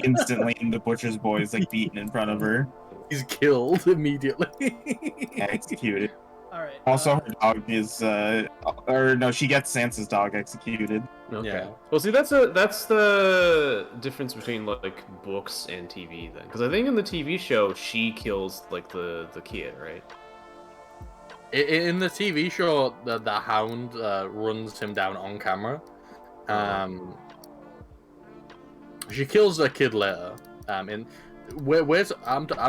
instantly, and the butcher's boy is like beaten in front of her, He's killed immediately. executed. All right. Also, her dog is, or no, she gets Sansa's dog executed. Okay. Yeah. Well, see, that's the difference between like books and TV then, because I think in the TV show she kills like the kid, right? In the TV show, the Hound runs him down on camera. She kills the kid later. I'm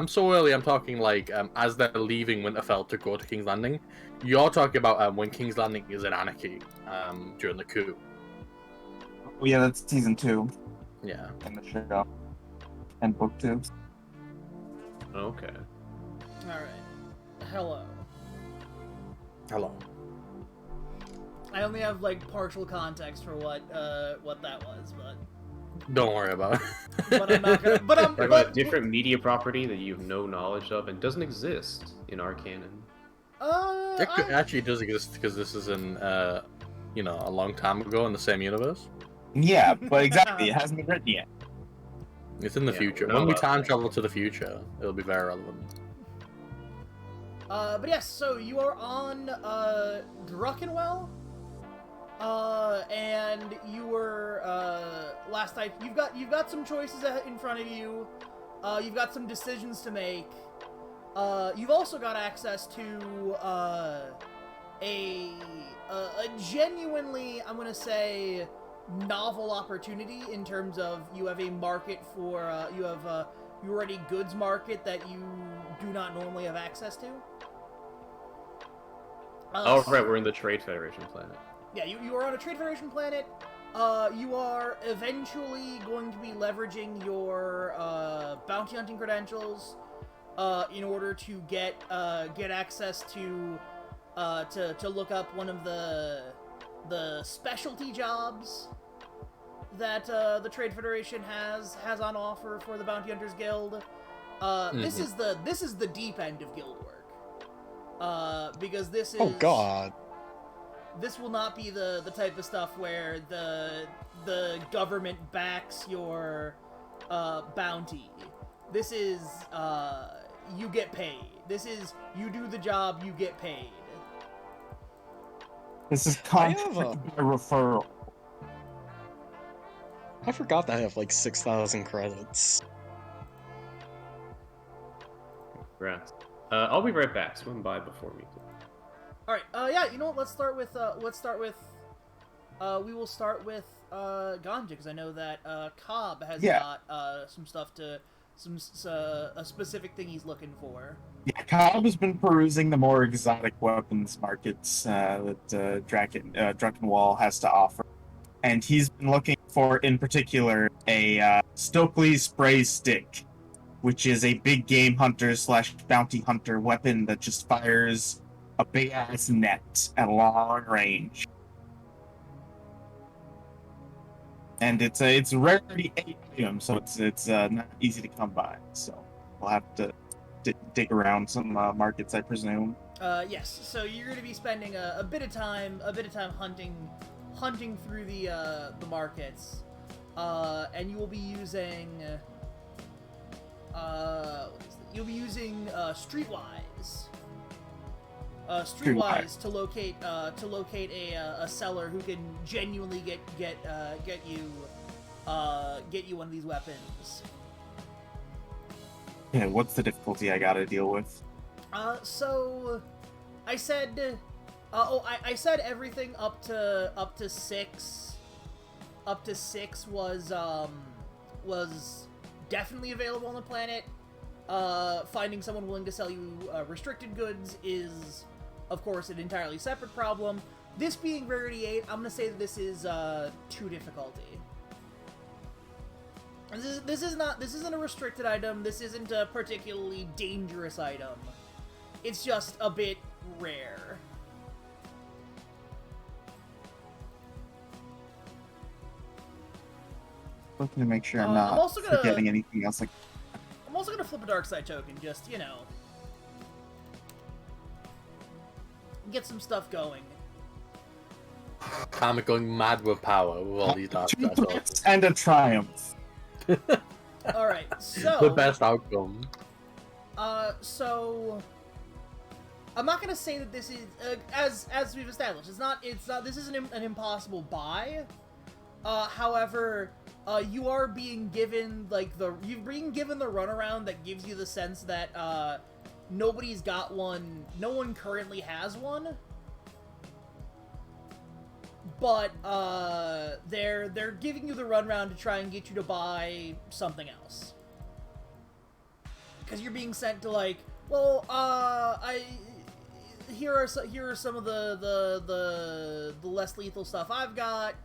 so early. I'm talking like as they're leaving Winterfell to go to King's Landing. You're talking about when King's Landing is in anarchy during the coup. Oh yeah, that's season 2 Yeah. in the show, and book 2. Okay. All right. Hello. Hello. I only have like partial context for what that was, but Don't worry about it. but I'm not gonna. But I'm. Talk about a different media property that you have no knowledge of and doesn't exist in our canon. It actually does exist because this is in a long time ago in the same universe. Yeah, but exactly, it hasn't been written yet. It's in the Yeah, future. we're When not we allowed time to. travel to the future, it'll be very relevant. But yes, so you are on Druckenwell, and you were last night. You've got some choices in front of you. You've got some decisions to make. You've also got access to a genuinely, I'm gonna say, novel opportunity in terms of you have a market for you already goods market that you do not normally have access to. Oh right, we're in the Trade Federation planet. Yeah, you are on a Trade Federation planet. You are eventually going to be leveraging your bounty hunting credentials in order to get access to look up one of the specialty jobs that the Trade Federation has on offer for the Bounty Hunters Guild. This is the deep end of guild work. Because this is... Oh god. This will not be the type of stuff where the government backs your bounty. This is you get paid. This is you do the job, you get paid. This is I have contract by referral. I forgot that I have like 6,000 credits. Right. I'll be right back. Swim by before me. All right. Yeah. You know what? Let's start with. We will start with Ganja because I know that Cobb has got some stuff to a specific thing he's looking for. Yeah, Cobb has been perusing the more exotic weapons markets that Druckenwall has to offer. And he's been looking for, in particular, a Stokely spray stick, which is a big game hunter / bounty hunter weapon that just fires a big-ass net at long range. And it's a rarity 8 item, so it's not easy to come by. So we'll have to dig around some markets, I presume. Yes. So you're going to be spending a bit of time hunting through the markets, and you will be using you'll be using Streetwise. Streetwise to locate a seller who can genuinely get you one of these weapons. Yeah, what's the difficulty I gotta deal with? So I said I said everything up to 6. Up to 6 was definitely available on the planet. Finding someone willing to sell you restricted goods is, of course, an entirely separate problem. This being rarity 8, I'm gonna say that this is 2 difficulty. This isn't a restricted item. This isn't a particularly dangerous item. It's just a bit rare. Looking to make sure I'm I'm not also gonna- forgetting anything else. Like, I'm also gonna flip a dark side token, just, get some stuff going. I'm going mad with power with all these dark 2 battles. threats and a triumph. All right, so The best outcome. So I'm not gonna say that this is as we've established. It's not. This isn't an impossible buy. However, you are being given you've been given the runaround that gives you the sense that nobody's got one. No one currently has one. But they're giving you the runaround to try and get you to buy something else. Because you're being sent to here are some of the less lethal stuff I've got.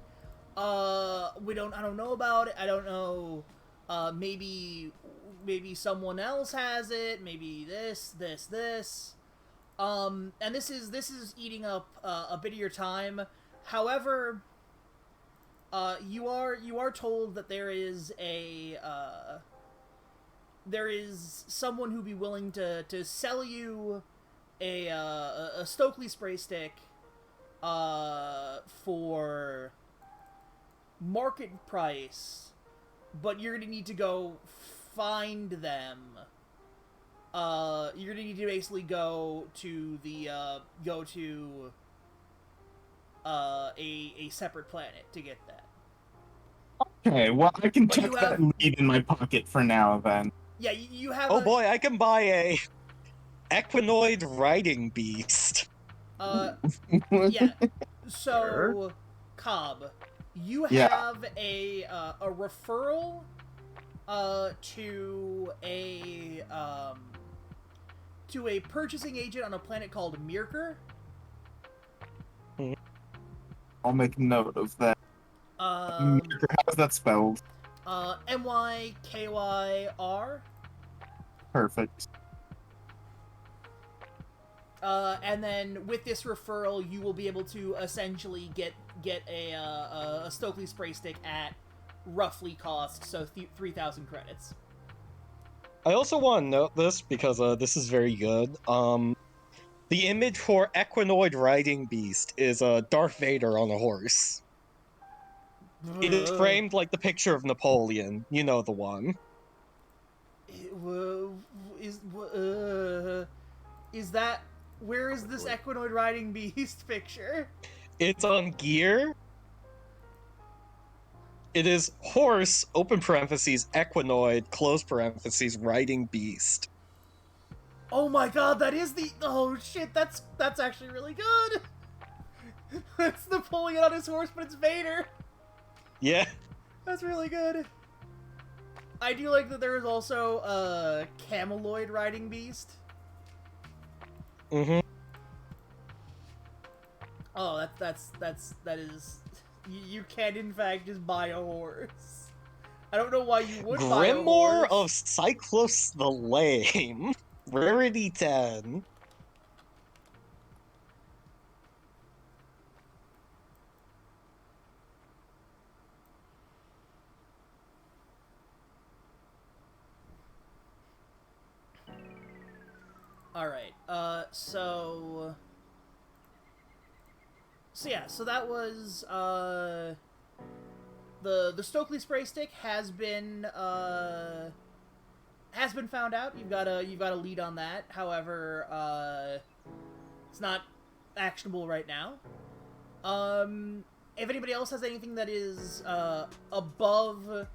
I don't know about it. I don't know. Maybe someone else has it. Maybe this. And this is eating up a bit of your time. However, you are told that there is someone who'd be willing to sell you a Stokely spray stick for market price, but you're gonna need to go find them. You're gonna need to basically go to a separate planet to get that. Okay, well, I can But tuck you that have- lead in my pocket for now, then. Yeah, you have. Oh boy, I can buy a equinoid riding beast. Yeah. So, Sure. Cobb, you Yeah. have a referral to a purchasing agent on a planet called Mirker. I'll make note of that. Um, How's that spelled? MYKYR. Perfect. And then with this referral, you will be able to essentially get a Stokely spray stick at roughly cost, so 3,000 credits. I also want to note this because this is very good. The image for equinoid riding beast is Darth Vader on a horse. It is framed like the picture of Napoleon. You know the one. Is that where is this equinoid riding beast picture? It's on gear. It is horse, open parentheses, equinoid, close parentheses, riding beast. Oh my god, that is the oh shit, that's actually really good. It's Napoleon on his horse, but it's Vader. Yeah. That's really good. I do like that there is also a cameloid riding beast. Mm-hmm. Oh, that is. You can in fact just buy a horse. I don't know why you would buy a Grimoire horse. of Cyclos the Lame. Rarity 10. Alright, so yeah, so that was, the Stokely spray stick has been found out. You've got a lead on that. However, it's not actionable right now. If anybody else has anything that is, above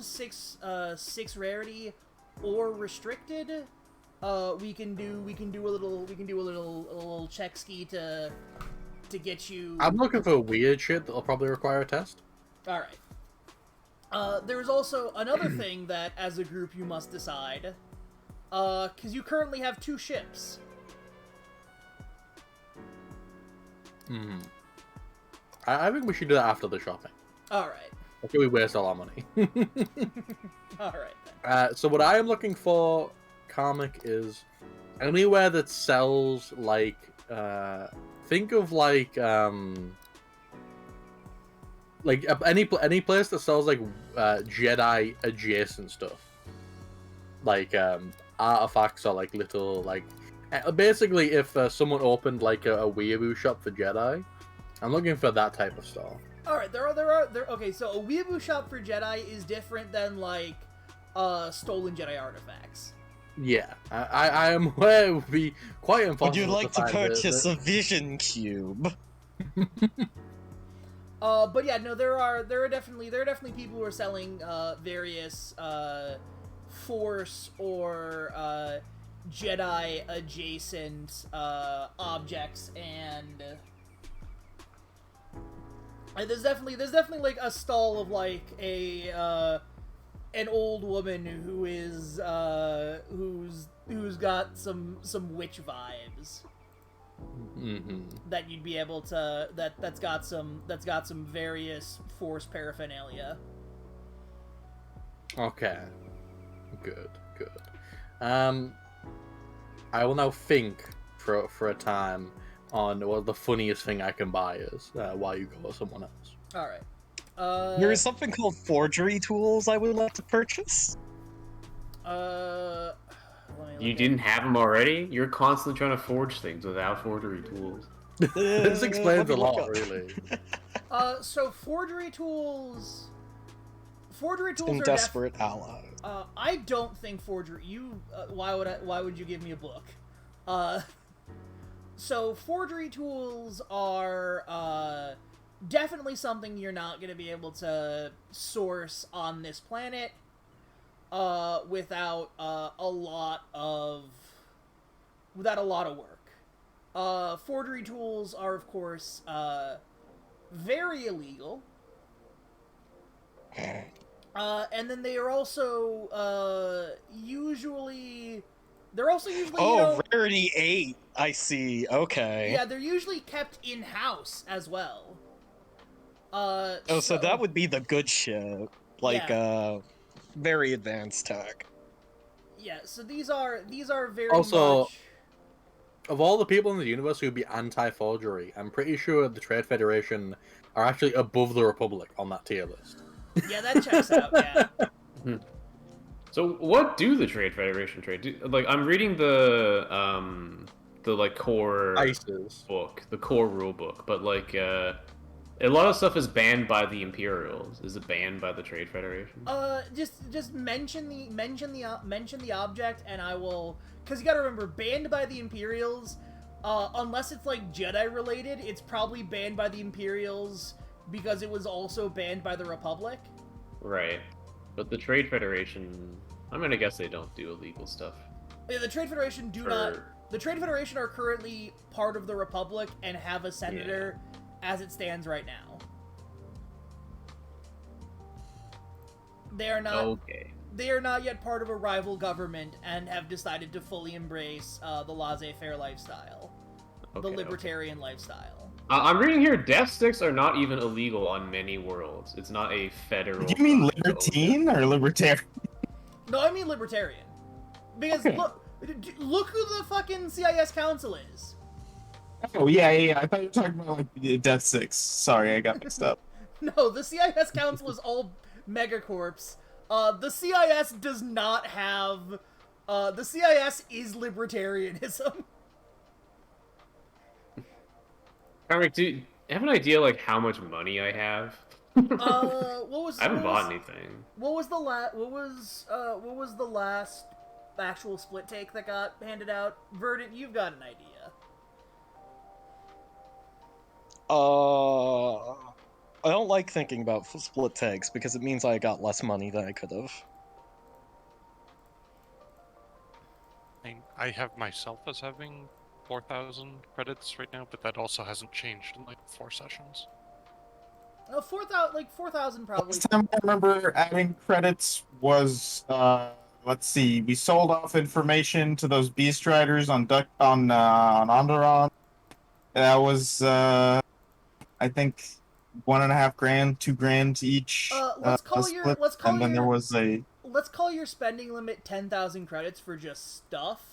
6 rarity or restricted, we can do a little check ski to get you. I'm looking for weird shit that'll probably require a test. All right. There's also another thing that, as a group, you must decide. Because you currently have 2 ships. I think we should do that after the shopping. All right. Okay, we waste all our money. All right then. So what I am looking for, comic, is anywhere that sells like think of like any place that sells like Jedi adjacent stuff, like artifacts or like little like basically if someone opened like a weeaboo shop for Jedi, I'm looking for that type of store. All right, there. Okay, so a weeaboo shop for Jedi is different than like stolen Jedi artifacts. Yeah, I am aware it would be quite impossible. Would you like to find purchase a vision cube? But yeah, no, there are definitely people who are selling various Force or Jedi adjacent objects, and there's definitely like a stall of like a an old woman who is who's got some witch vibes. Mm-hmm. That you'd be able to that's got some various Force paraphernalia. Okay. Good. I will now think for a time on what the funniest thing I can buy is while you go to someone else. All right. There is something called forgery tools I would like to purchase. Let me You look didn't have them already? You're constantly trying to forge things without forgery tools. This explains a Let me look lot, up. really. So forgery tools In are Desperate Ally. I don't think forgery. Why would you give me a book? So forgery tools are definitely something you're not going to be able to source on this planet without a lot of work. Forgery tools are, of course, very illegal. And then they are also usually Rarity 8. I see. Okay. yeah, they're usually kept in house as well. So that would be the good shit. Like, Yeah. very advanced tech. Yeah, so these are very Also, much. of all the people in the universe who'd be anti-forgery, I'm pretty sure the Trade Federation are actually above the Republic on that tier list. Yeah, that checks out. Yeah. So what do the Trade Federation trade? Like I'm reading the like core ICEs. book, the core rule book, but like a lot of stuff is banned by the Imperials. Is it banned by the Trade Federation? Just mention the object, and I will. Because you got to remember, banned by the Imperials. Unless it's like Jedi related, it's probably banned by the Imperials because it was also banned by the Republic. Right. But the Trade Federation, I'm gonna guess they don't do illegal stuff. Yeah, the Trade Federation The Trade Federation are currently part of the Republic and have a senator as it stands right now. They are not. Okay. They are not yet part of a rival government and have decided to fully embrace the laissez-faire lifestyle, the libertarian lifestyle. I'm reading here, death sticks are not even illegal on many worlds. It's not a federal. Do you mean libertine or libertarian? No, I mean libertarian. Because look who the fucking CIS Council is. Oh yeah. I thought you were talking about like the Death Six. Sorry, I got mixed up. No, the CIS Council is all megacorps. The CIS does not have. The CIS is libertarianism. Conric, do you have an idea like how much money I have? What was? I haven't bought anything. What was the last actual split take that got handed out? Verdant, you've got an idea. I don't like thinking about split takes because it means I got less money than I could have. I have myself as having 4,000 credits right now, but that also hasn't changed in like 4 sessions. 4,000 probably. Last time I remember adding credits was let's see, we sold off information to those beast riders on Onderon. That was I think $1.5 grand, $2 grand each. Let's call Let's call your spending limit 10,000 credits for just stuff.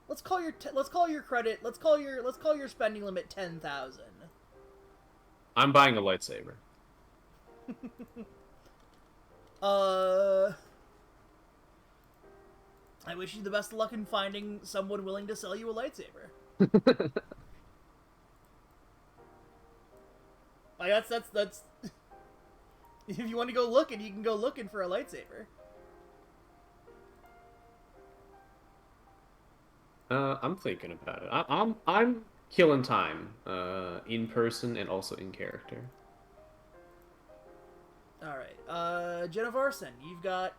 Let's call your spending limit 10,000. I'm buying a lightsaber. I wish you the best of luck in finding someone willing to sell you a lightsaber. Like that's. If you want to go looking, you can go looking for a lightsaber. I'm thinking about it. I'm killing time, in person and also in character. All right, Jenna Varson, you've got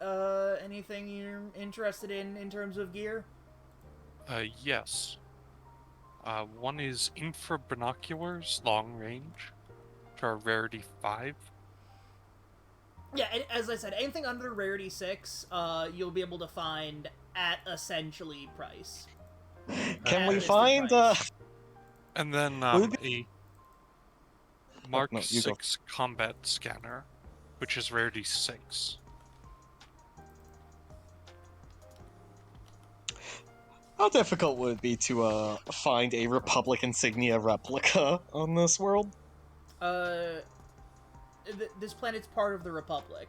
anything you're interested in terms of gear? Yes. One is infra binoculars, long range, for rarity 5. Yeah, and as I said, anything under rarity 6, you'll be able to find at essentially price. Can At we listed find price. And then Would it a Mark no, you go. 6 combat scanner, which is rarity 6. How difficult would it be to find a Republic insignia replica on this world? This planet's part of the Republic.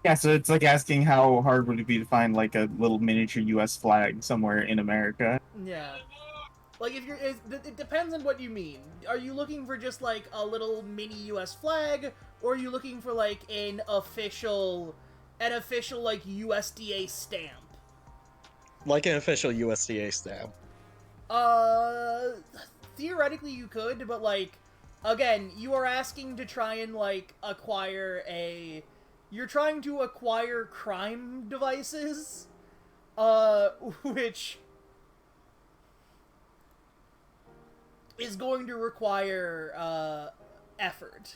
Yeah, so it's like asking how hard would it be to find like a little miniature U.S. flag somewhere in America. Yeah. Like, if you're, it depends on what you mean. Are you looking for just like a little mini U.S. flag, or are you looking for like an official like USDA stamp? Like an official USDA stamp. Theoretically you could, but like, again, you are asking to try and like acquire a. You're trying to acquire crime devices, which is going to require effort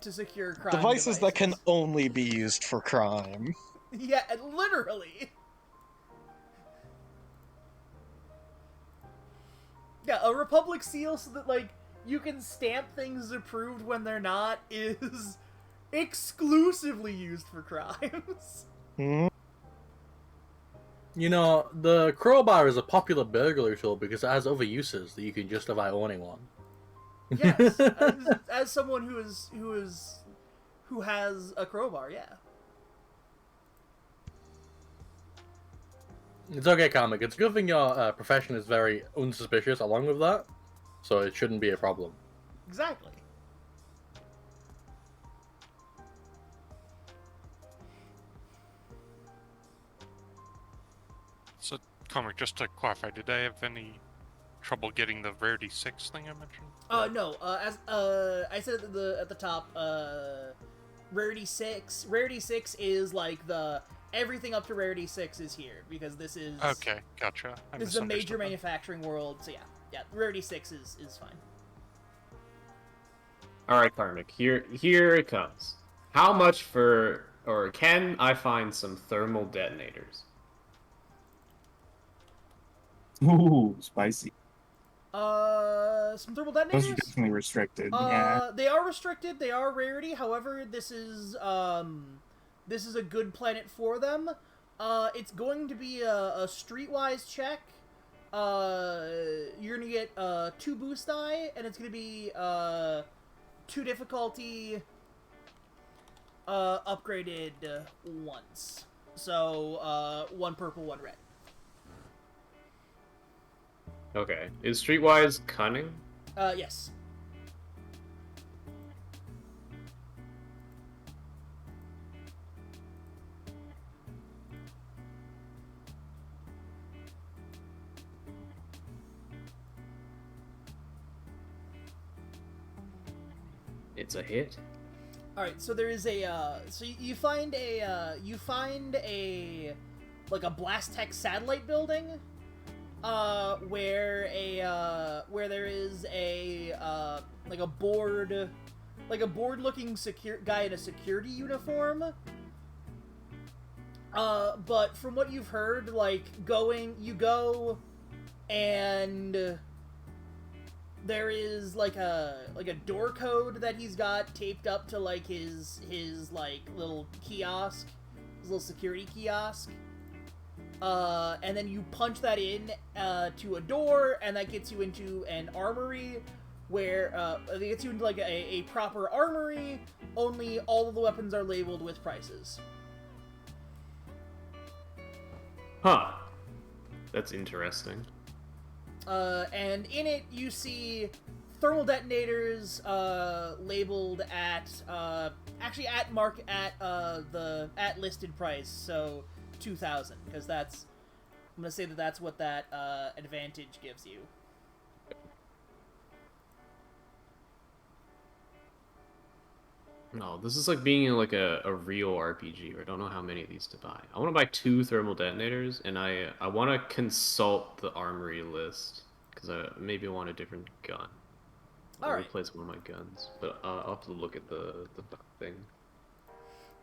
to secure crime Devices that can only be used for crime. Yeah, literally. Yeah, a Republic seal so that, like, you can stamp things approved when they're not is exclusively used for crimes. Hmm? You know, the crowbar is a popular burglary tool because it has other uses that you can justify owning one. Yes, as someone who has a crowbar, yeah. It's okay, Comic. It's a good thing your profession is very unsuspicious along with that, so it shouldn't be a problem. Exactly. So, Comic, just to clarify, did I have any trouble getting the rarity 6 thing I mentioned? No. As I said at the top, rarity 6. Rarity 6 is like the everything up to rarity 6 is here because this is Okay, gotcha. This is a major manufacturing world, so yeah. Rarity 6 is fine. All right, Karmic. Here it comes. How much for, or can I find some thermal detonators? Ooh, spicy. Some thermal detonators. Those are definitely restricted. Yeah. They are restricted. They are rarity. However, this is a good planet for them. It's going to be a streetwise check. You're gonna get 2 boost die, and it's gonna be 2 difficulty upgraded once. So 1 purple, 1 red. Okay. Is Streetwise cunning? Yes. It's a hit. All right. So there is a. So you find a. Like a Blast Tech satellite building. Where there is a like a bored-looking guy in a security uniform. But from what you've heard, like you go, and there is like a door code that he's got taped up to like his like little kiosk, his little security kiosk. And then you punch that in to a door, and that gets you into an armory, where it gets you into like a proper armory. Only all of the weapons are labeled with prices. Huh. That's interesting. And in it you see thermal detonators labeled at actually at listed price, so 2,000, because I'm gonna say that's what that advantage gives you. No, this is like being in like a real RPG where I don't know how many of these to buy. I want to buy 2 thermal detonators, and I want to consult the armory list because I maybe want a different gun. I'll Alright. replace one of my guns, but I'll have to look at the thing.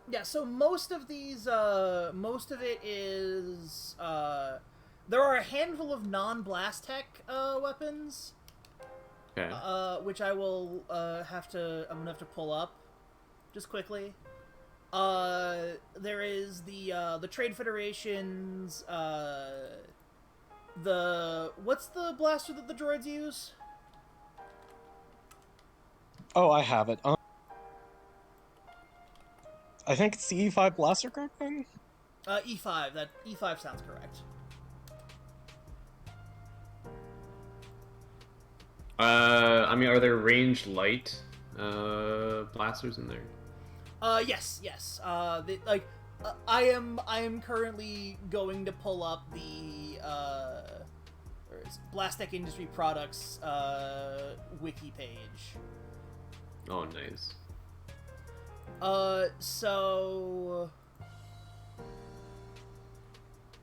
Yeah, so most of it is, there are a handful of non-blast tech, weapons, Okay. which I'm gonna have to pull up, just quickly. There is the Trade Federation's, what's the blaster that the droids use? Oh, I have it. I think it's the E5 blaster crack thing? E5, that E5 sounds correct. I mean, are there ranged light blasters in there? Yes. I am currently going to pull up the Blastech Industry Products wiki page. Oh, nice. So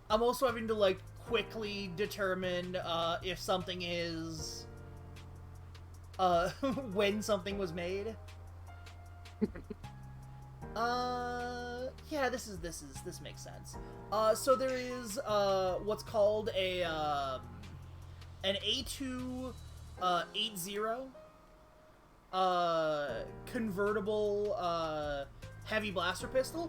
I'm also having to like quickly determine if something is when something was made. Yeah, this makes sense. So there is what's called an A2 80 convertible heavy blaster pistol.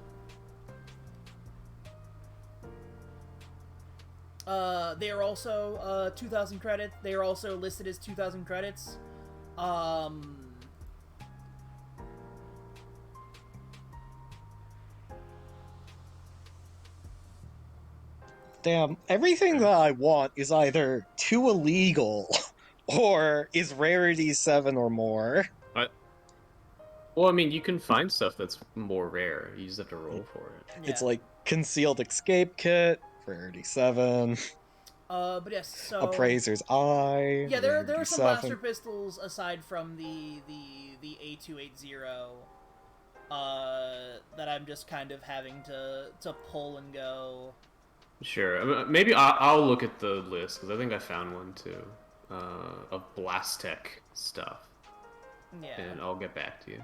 They are also 2,000 credits. They are also listed as 2,000 credits. Damn, everything that I want is either too illegal or is rarity 7 or more. Well, I mean, you can find stuff that's more rare. You just have to roll for it. Yeah. It's like Concealed Escape Kit, rarity 7. But yes, so Appraiser's Eye. yeah, there rarity are some 7. blaster pistols aside from the A280 that I'm just kind of having to pull and go. Sure. I mean, maybe I'll look at the list because I think I found one too of Blastech stuff, Yeah. and I'll get back to you.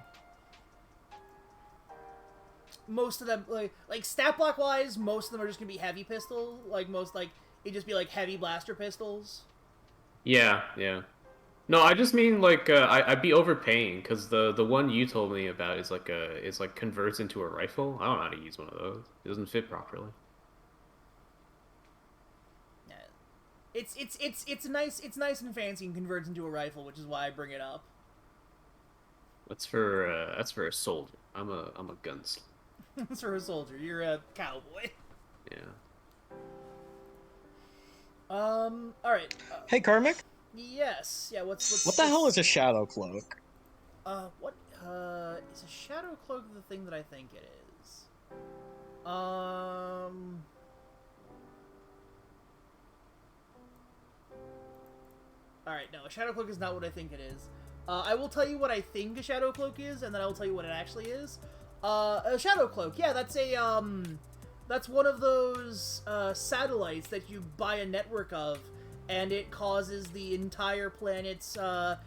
Most of them, like stat block wise, most of them are just gonna be heavy pistol. It'd just be like heavy blaster pistols. Yeah, yeah. No, I just mean like I'd be overpaying because the one you told me about is like converts into a rifle. I don't know how to use one of those. It doesn't fit properly. Yeah. It's nice and fancy and converts into a rifle, which is why I bring it up. That's for a soldier. I'm a gunslinger. It's for a soldier. You're a cowboy. Yeah. All right. Hey, Karmic, Yes. Yeah. What's what the hell is a Shadow Cloak? What is a shadow cloak the thing that I think it is? Alright, no, a shadow cloak is not what I think it is. I will tell you what I think a shadow cloak is, and then I will tell you what it actually is. A shadow cloak, yeah, that's one of those, satellites that you buy a network of, and it causes the entire planet's, to,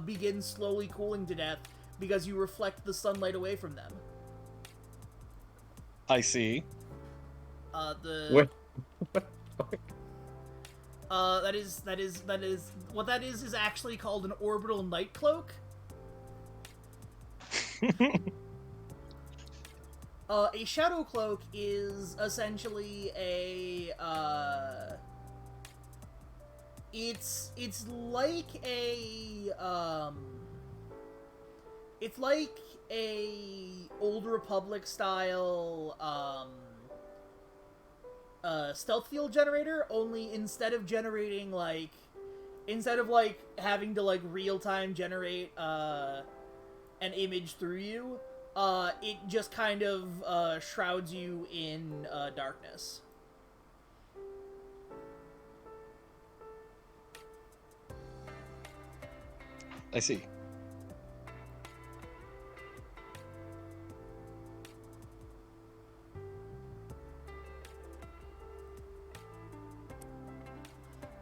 begin slowly cooling to death, because you reflect the sunlight away from them. I see. What? What that is actually called an orbital night cloak. A shadow cloak is essentially it's like a Old Republic style stealth field generator. Only instead of generating having to real time generate an image through you, it just kind of shrouds you in darkness. I see.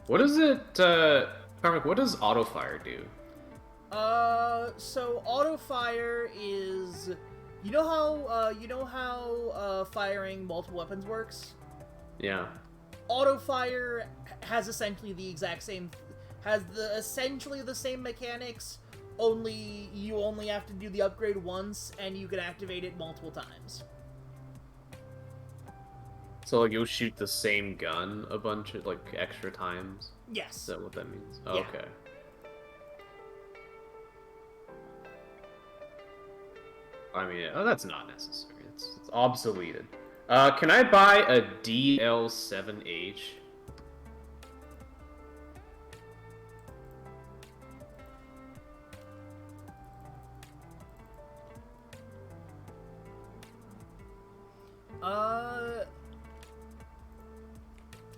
What is it, Karmic, what does auto fire do? So auto fire is, you know how firing multiple weapons works? Yeah. Auto fire has essentially the exact same, essentially the same mechanics, only you only have to do the upgrade once, and you can activate it multiple times. So, like, you'll shoot the same gun a bunch of, like, extra times? Yes. Is that what that means? Yeah. Okay. I mean, oh, that's not necessary. It's obsoleted. Can I buy a DL7H?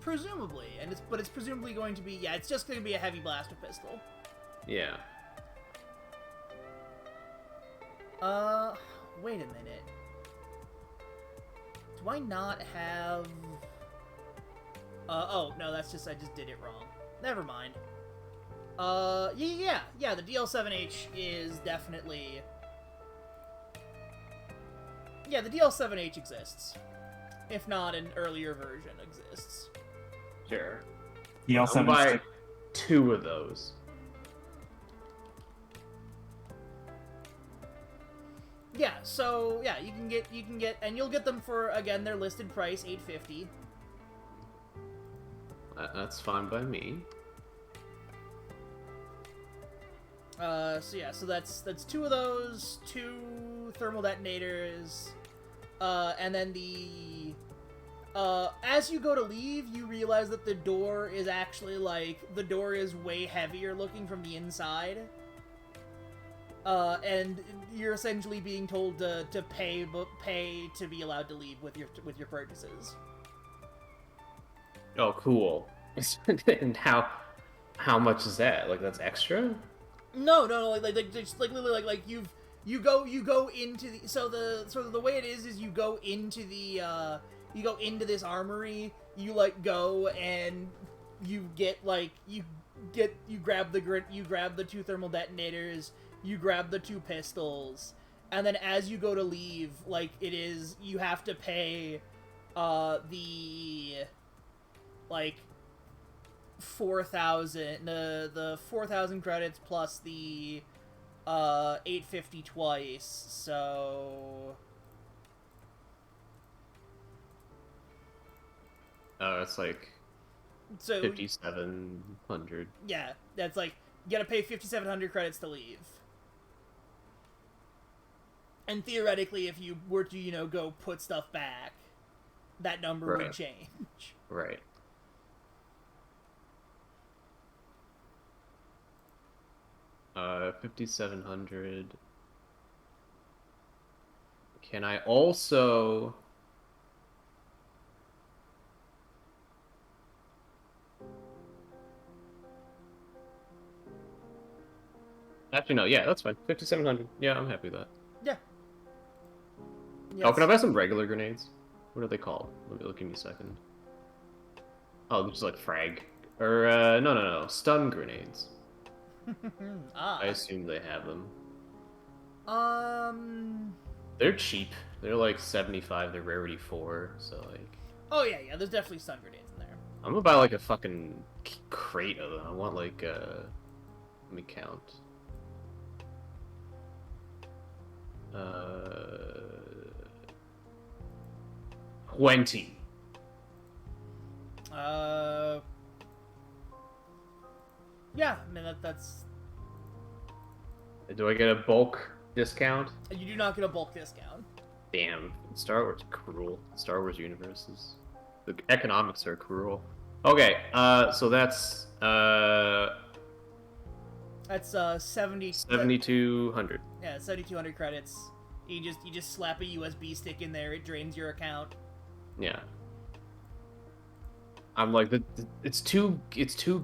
Presumably, but it's presumably going to be, yeah, it's just going to be a heavy blaster pistol. Yeah. Wait a minute. Do I not have... oh, no, that's just, I just did it wrong. Never mind. Yeah, the DL7H is definitely... Yeah, the DL7H exists. If not, an earlier version exists. Sure. I'll I'll buy 2 of those. Yeah, so yeah, you can get, and you'll get them for, again, their listed price, $850. That's fine by me. So yeah, so that's 2 of those, 2 thermal detonators, and then as you go to leave, you realize that the door is actually, the door is way heavier looking from the inside. And you're essentially being told to pay to be allowed to leave with your purchases. Oh, cool. And how much is that? Like, that's extra? No, just literally you go into the so the way it is you go into the you go into this armory, you go and you grab the 2 thermal detonators, you grab the 2 pistols, and then as you go to leave, you have to pay the 4,000 the 4,000 credits plus the 850 twice, so It's like 5,700. Yeah, that's you gotta pay 5,700 credits to leave. And theoretically, if you were to, go put stuff back, that number would change. Right. Uh, 5,700. Can I also... Actually, no, yeah, that's fine. 5,700. Yeah, I'm happy with that. Yeah. Oh, can I buy some regular grenades? What are they called? Give me a second. Oh, they're just like frag. Or, no. Stun grenades. I assume they have them. They're cheap. They're like 75, they're rarity 4, so Oh, yeah, there's definitely stun grenades in there. I'm gonna buy like a fucking crate of them. I want like, let me count. 20. Yeah, I mean, that's... Do I get a bulk discount? You do not get a bulk discount. Damn, Star Wars cruel. Star Wars universes. The economics are cruel. Okay, so that's That's 7,200. Yeah, 7,200 credits. You just slap a USB stick in there. It drains your account. Yeah. I'm like, it's too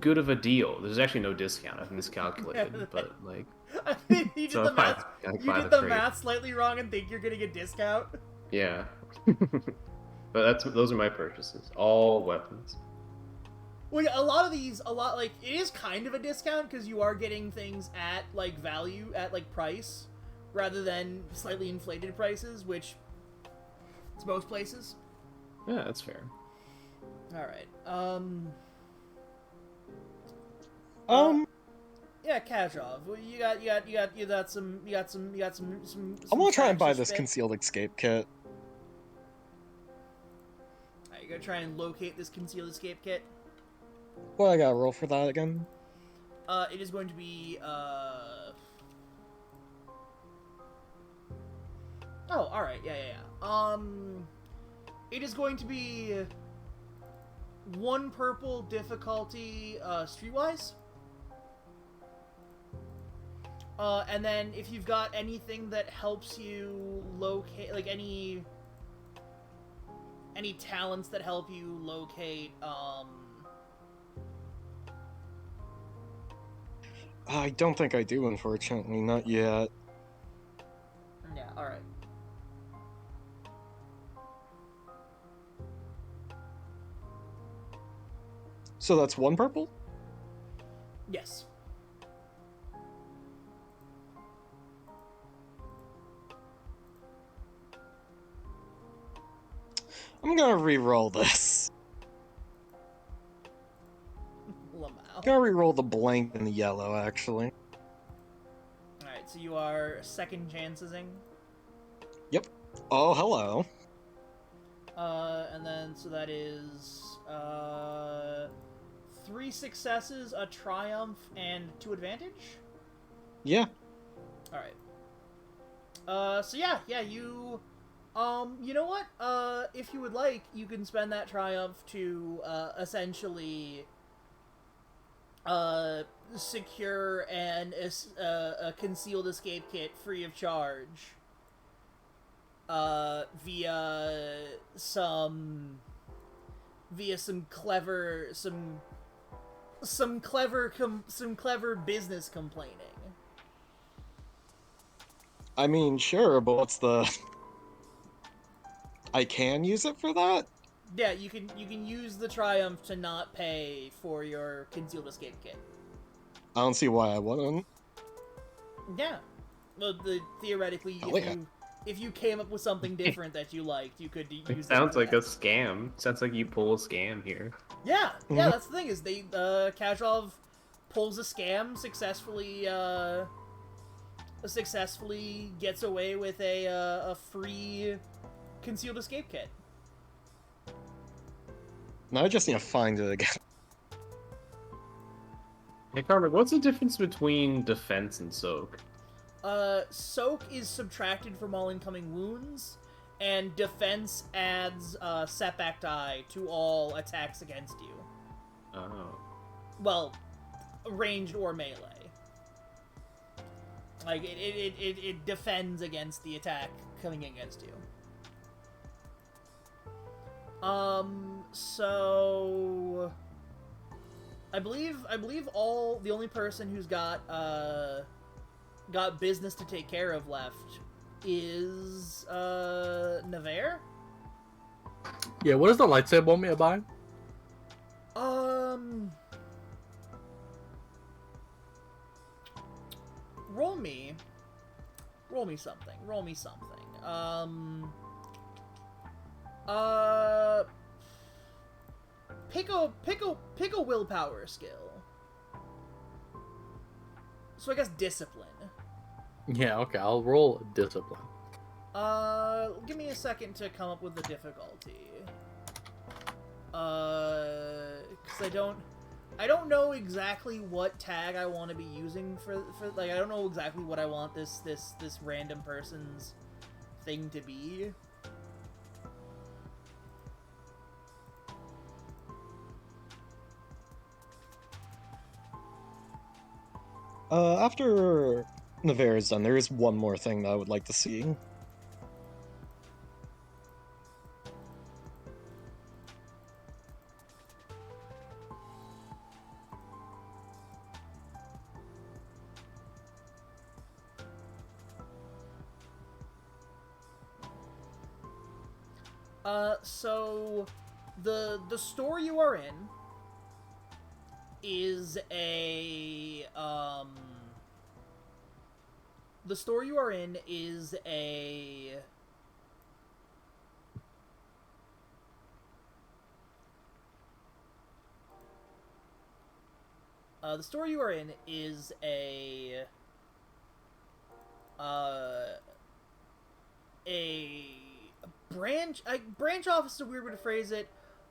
good of a deal. There's actually no discount. I've miscalculated, but like, I mean, you did so the math. I You buy did the the trade. math slightly wrong and think you're getting a discount. Yeah. But those are my purchases. All weapons. Well, yeah, a lot like it is kind of a discount because you are getting things at like value at like price, rather than slightly inflated prices, which it's most places. Yeah, that's fair. All right. Yeah, Kazhov. Well, you got some. I'm gonna try and buy tracks to this spit. concealed escape kit. Alright, you're gonna try and locate this concealed escape kit. What I gotta roll for that again? It is going to be Oh, alright, yeah. It is going to be 1 purple difficulty, streetwise. And then if you've got anything that helps you locate, like any talents that help you locate, I don't think I do, unfortunately. Not yet. yeah, alright. So that's 1 purple? Yes. I'm gonna re-roll this. Lamau. I'm gonna re-roll the blank and the yellow, actually. Alright, so you are second chancesing. Yep. Oh, hello. And then, so that is, 3 successes, a triumph, and 2 advantage? Yeah. Alright. So yeah, you, you know what? If you would like, you can spend that triumph to, essentially, secure a concealed escape kit free of charge. Via some clever business complaining. I mean, sure, but what's the... I can use it for that? Yeah, you can use the triumph to not pay for your concealed escape kit. I don't see why I wouldn't. Yeah. Well, theoretically, Oh, yeah. if you came up with something different that you liked, you could use It it sounds for like that. a scam. Sounds like you pull a scam here. Yeah, Mhm. that's the thing is Kazhov pulls a scam successfully gets away with a free concealed escape kit. Now I just need to find it again. Hey, Carmen, what's the difference between defense and soak? Soak is subtracted from all incoming wounds, and defense adds setback die to all attacks against you. Oh. Well, ranged or melee. Like it defends against the attack coming against you. So I believe the only person who's got business to take care of left is Navarre. Yeah, what does the lightsaber want me to buy? Roll me something. Pick a willpower skill. So I guess discipline. Yeah, okay, I'll roll discipline. Give me a second to come up with the difficulty. Cause I don't know exactly what tag I want to be using for like I don't know exactly what I want this random person's thing to be. After Navarre is done, there is one more thing that I would like to see. So the store you are in is a the store you are in is a the store you are in is a branch office is a weird way to phrase it.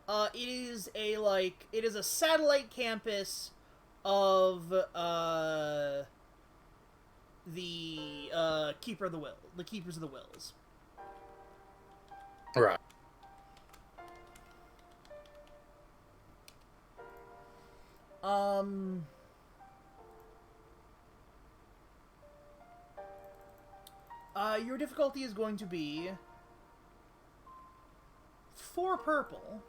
It is a satellite campus of the Keepers of the Wills. Right. Your difficulty is going to be 4 purple.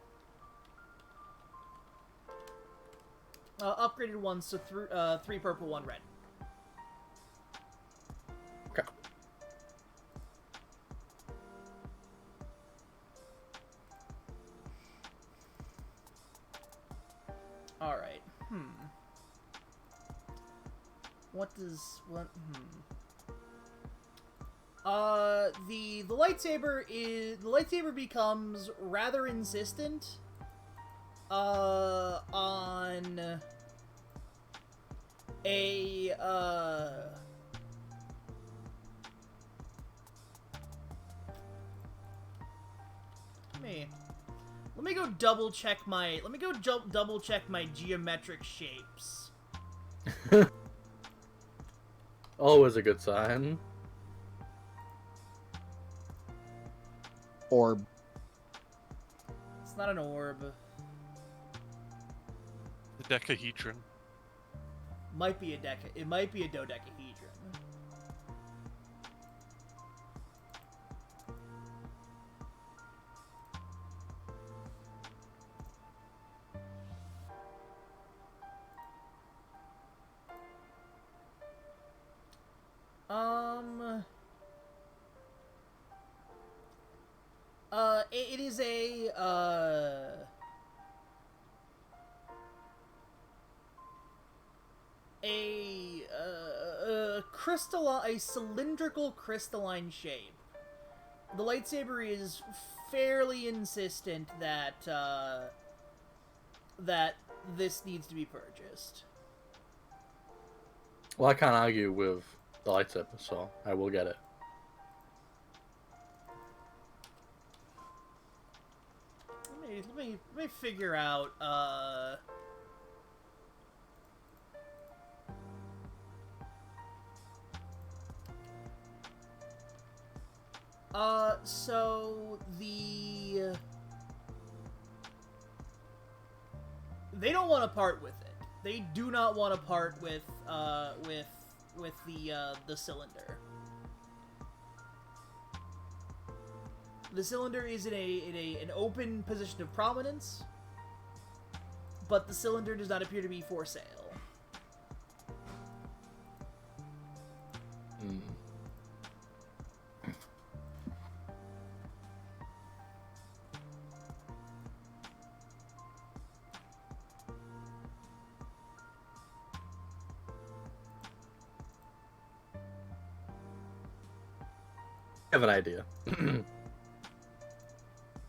Upgraded ones, so 3 purple, 1 red. Okay. Alright. The lightsaber becomes rather insistent on a let me go double check my geometric shapes. Always a good sign. Orb. It's not an orb. The decahedron. Might be a dodecahedron. It is a cylindrical crystalline shape. The lightsaber is fairly insistent that that this needs to be purchased. Well, I can't argue with the lightsaber, so I will get it. Let me figure out so they don't want to part with it. They do not want to part with the cylinder. The cylinder is in an open position of prominence, but the cylinder does not appear to be for sale. I have an idea.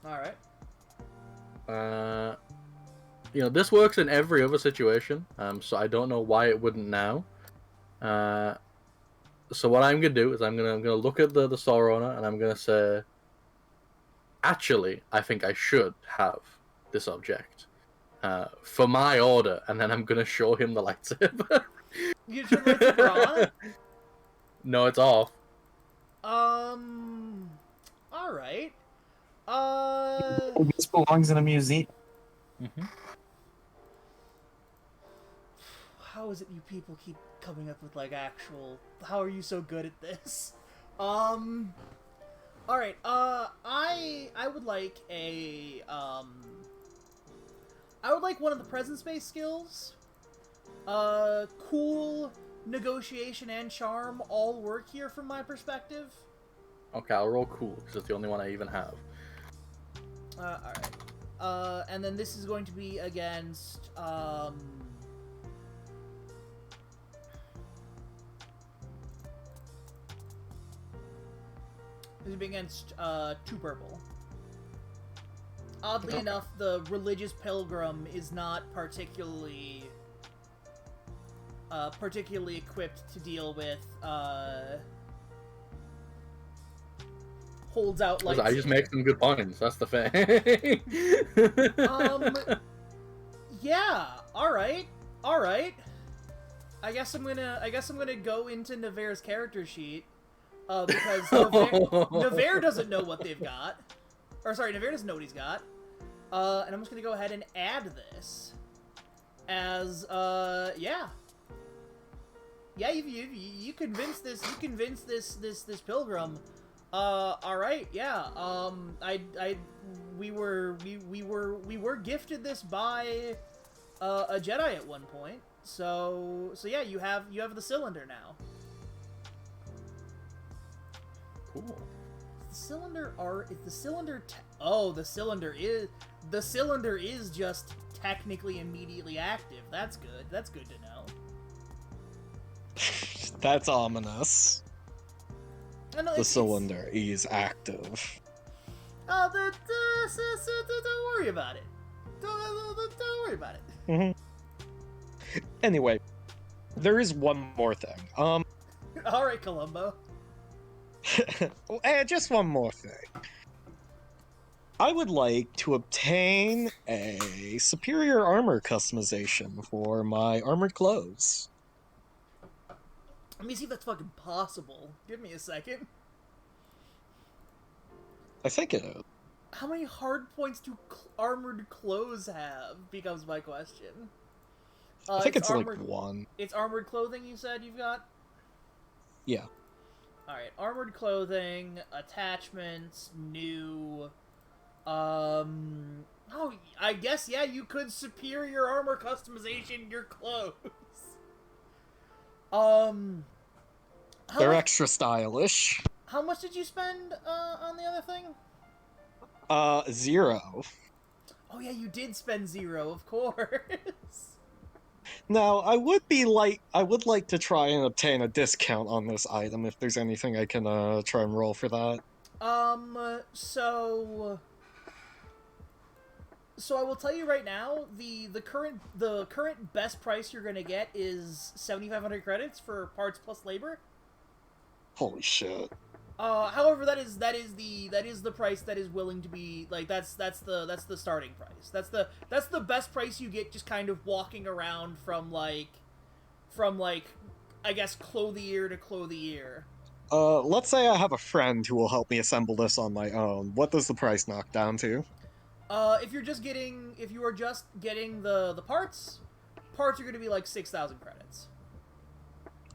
Alright. This works in every other situation, so I don't know why it wouldn't now. So what I'm gonna do is I'm gonna look at the store owner and I'm gonna say, actually, I think I should have this object for my order, and then I'm gonna show him the lightsaber. You should lightsaber on? No, it's off. Alright. This belongs in a museum. How is it you people keep coming up with like actual? How are you so good at this? All right. I would like a I would like one of the presence based skills. Cool, negotiation, and charm all work here from my perspective. Okay, I'll roll cool because it's the only one I even have. All right. And then this is going to be against this will be against 2 purple. Oddly enough, the religious pilgrim is not particularly equipped to deal with holds out lights. I just make some good points. That's the thing. Yeah. All right. I guess I'm gonna go into Navarre's character sheet because Navarre doesn't know what they've got. Or sorry, Navarre doesn't know what he's got. And I'm just gonna go ahead and add this as yeah. Yeah, you convince this pilgrim. All right, yeah. We were gifted this by a Jedi at one point. So yeah, you have the cylinder now. Cool. The cylinder the cylinder is just technically immediately active. That's good. That's good to know. That's ominous. The cylinder is active. Oh, don't worry about it. Don't worry about it. Mm-hmm. Anyway, there is one more thing. All right, Columbo. Just one more thing. I would like to obtain a superior armor customization for my armored clothes. Let me see if that's fucking possible. Give me a second. I think it is. How many hard points do armored clothes have? Becomes my question. I think it's like 1. It's armored clothing you said you've got? Yeah. Alright, armored clothing, attachments, new... Oh, I guess, yeah, you could superior armor customization your clothes. They're extra stylish. How much did you spend on the other thing? 0. Oh yeah, you did spend 0, of course. Now, I would like to try and obtain a discount on this item if there's anything I can try and roll for that. So I will tell you right now, the current best price you're gonna get is 7,500 credits for parts plus labor. Holy shit. However, that is the price that is willing to be like that's the starting price. That's the best price you get just kind of walking around from I guess clothier to clothier. Let's say I have a friend who will help me assemble this on my own. What does the price knock down to? If you are just getting the parts are going to be like 6,000 credits.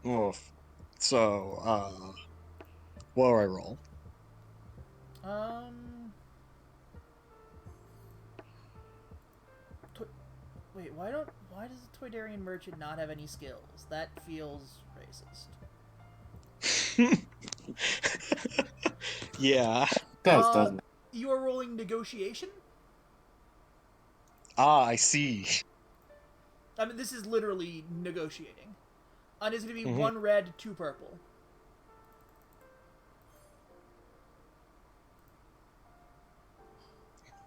Oof. So, what do I roll? Wait, why does the Toydarian merchant not have any skills? That feels racist. Yeah. Doesn't it? You are rolling negotiation? Ah, I see. I mean, this is literally negotiating. And it's going to be 1 red, 2 purple.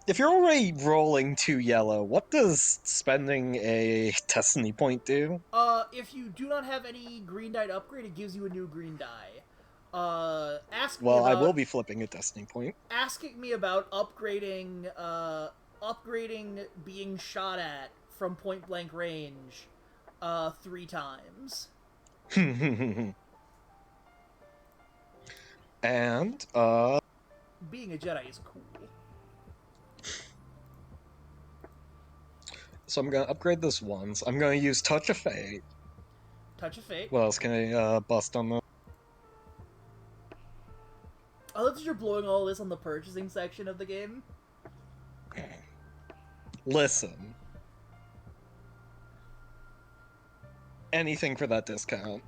If you're already rolling 2 yellow, what does spending a destiny point do? If you do not have any green die to upgrade, it gives you a new green die. I will be flipping a destiny point. Asking me about upgrading being shot at from point blank range 3 times. And being a Jedi is cool. So I'm gonna upgrade this once. I'm gonna use Touch of Fate. Touch of fate. What else can I bust on the? I love that you're blowing all this on the purchasing section of the game. Listen. Anything for that discount.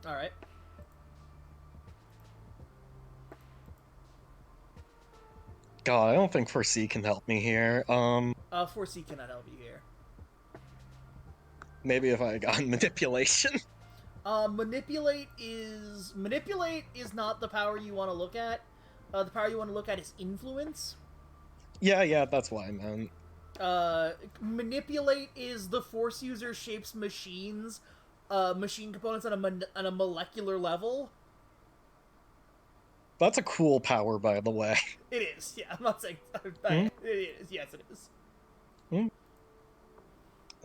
Alright. God, I don't think 4C can help me here. 4C cannot help you here. Maybe if I got manipulation. Manipulate is not the power you want to look at. The power you want to look at is influence. Yeah, that's what I meant. Manipulate is the Force user shapes machines, machine components on a molecular level. That's a cool power, by the way. It is, yeah. I'm not saying it is. Yes, it is.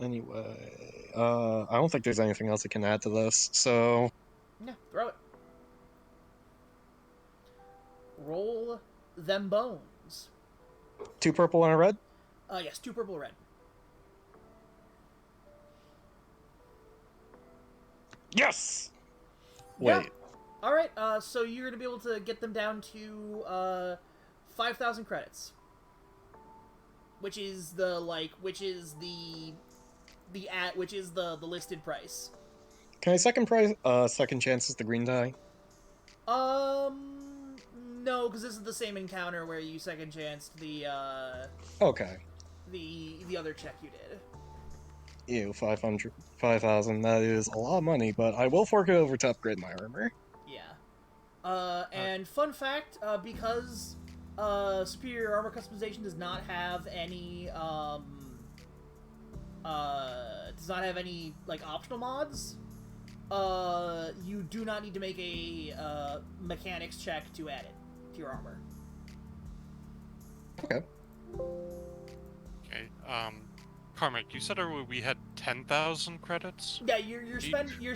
Anyway, I don't think there's anything else I can add to this, so... Yeah, throw it. Roll them bones. 2 purple and a red? Yes, 2 purple, red. Yes! Yeah. Wait. Alright, so you're gonna be able to get them down to, 5,000 credits. Which is the listed price. Can I second chances the green die? No, because this is the same encounter where you second chanced the, Okay. the other check you did. Ew, 5,000, that is a lot of money, but I will fork it over to upgrade my armor. Yeah. And fun fact, because, Superior Armor Customization does not have any, like, optional mods, you do not need to make a, mechanics check to add it to your armor. Okay. Okay, Carmack, you said we had 10,000 credits? Yeah, your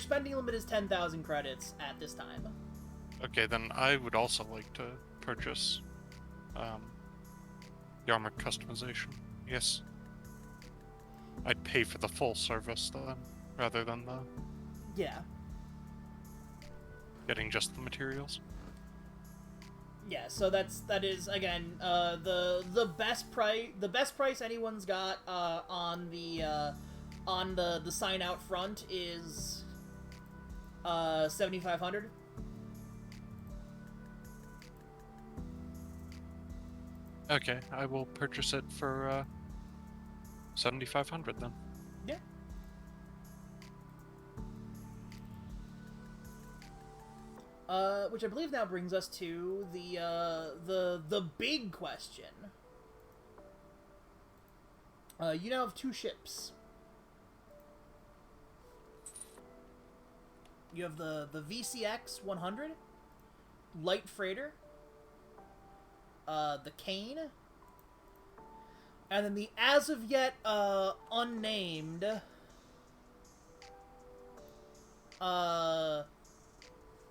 spending limit is 10,000 credits at this time. Okay, then I would also like to purchase, the armor customization. Yes. I'd pay for the full service then, rather than the Yeah. getting just the materials. Yeah, so that is again the best price anyone's got on the sign out front is 7,500. Okay, I will purchase it for 7,500 then. Yeah. Which I believe now brings us to the big question. You now have 2 ships. You have the VCX 100, light freighter, the Kane, and then the as of yet unnamed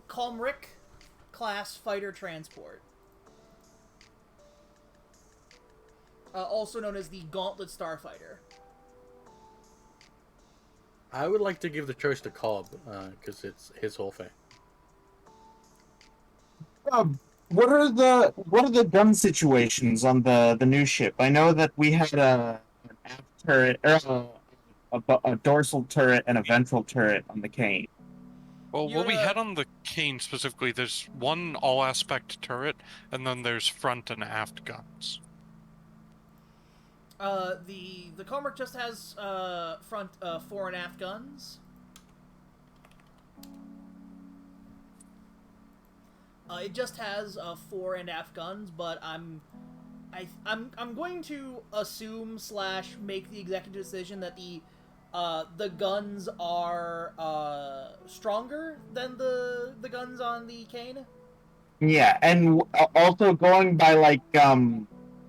Comric class fighter transport. Also known as the Gauntlet Starfighter. I would like to give the choice to Cobb, because it's his whole thing. What are the gun situations on the new ship? I know that we had an aft turret, or a dorsal turret and a ventral turret on the Kane. Well, what we had on the Kane specifically, there's one all-aspect turret, and then there's front and aft guns. The Comric just has front fore and aft guns. It just has fore and aft guns, but I'm going to assume / make the executive decision that the guns are stronger than the guns on the Kane. Yeah, and also going by like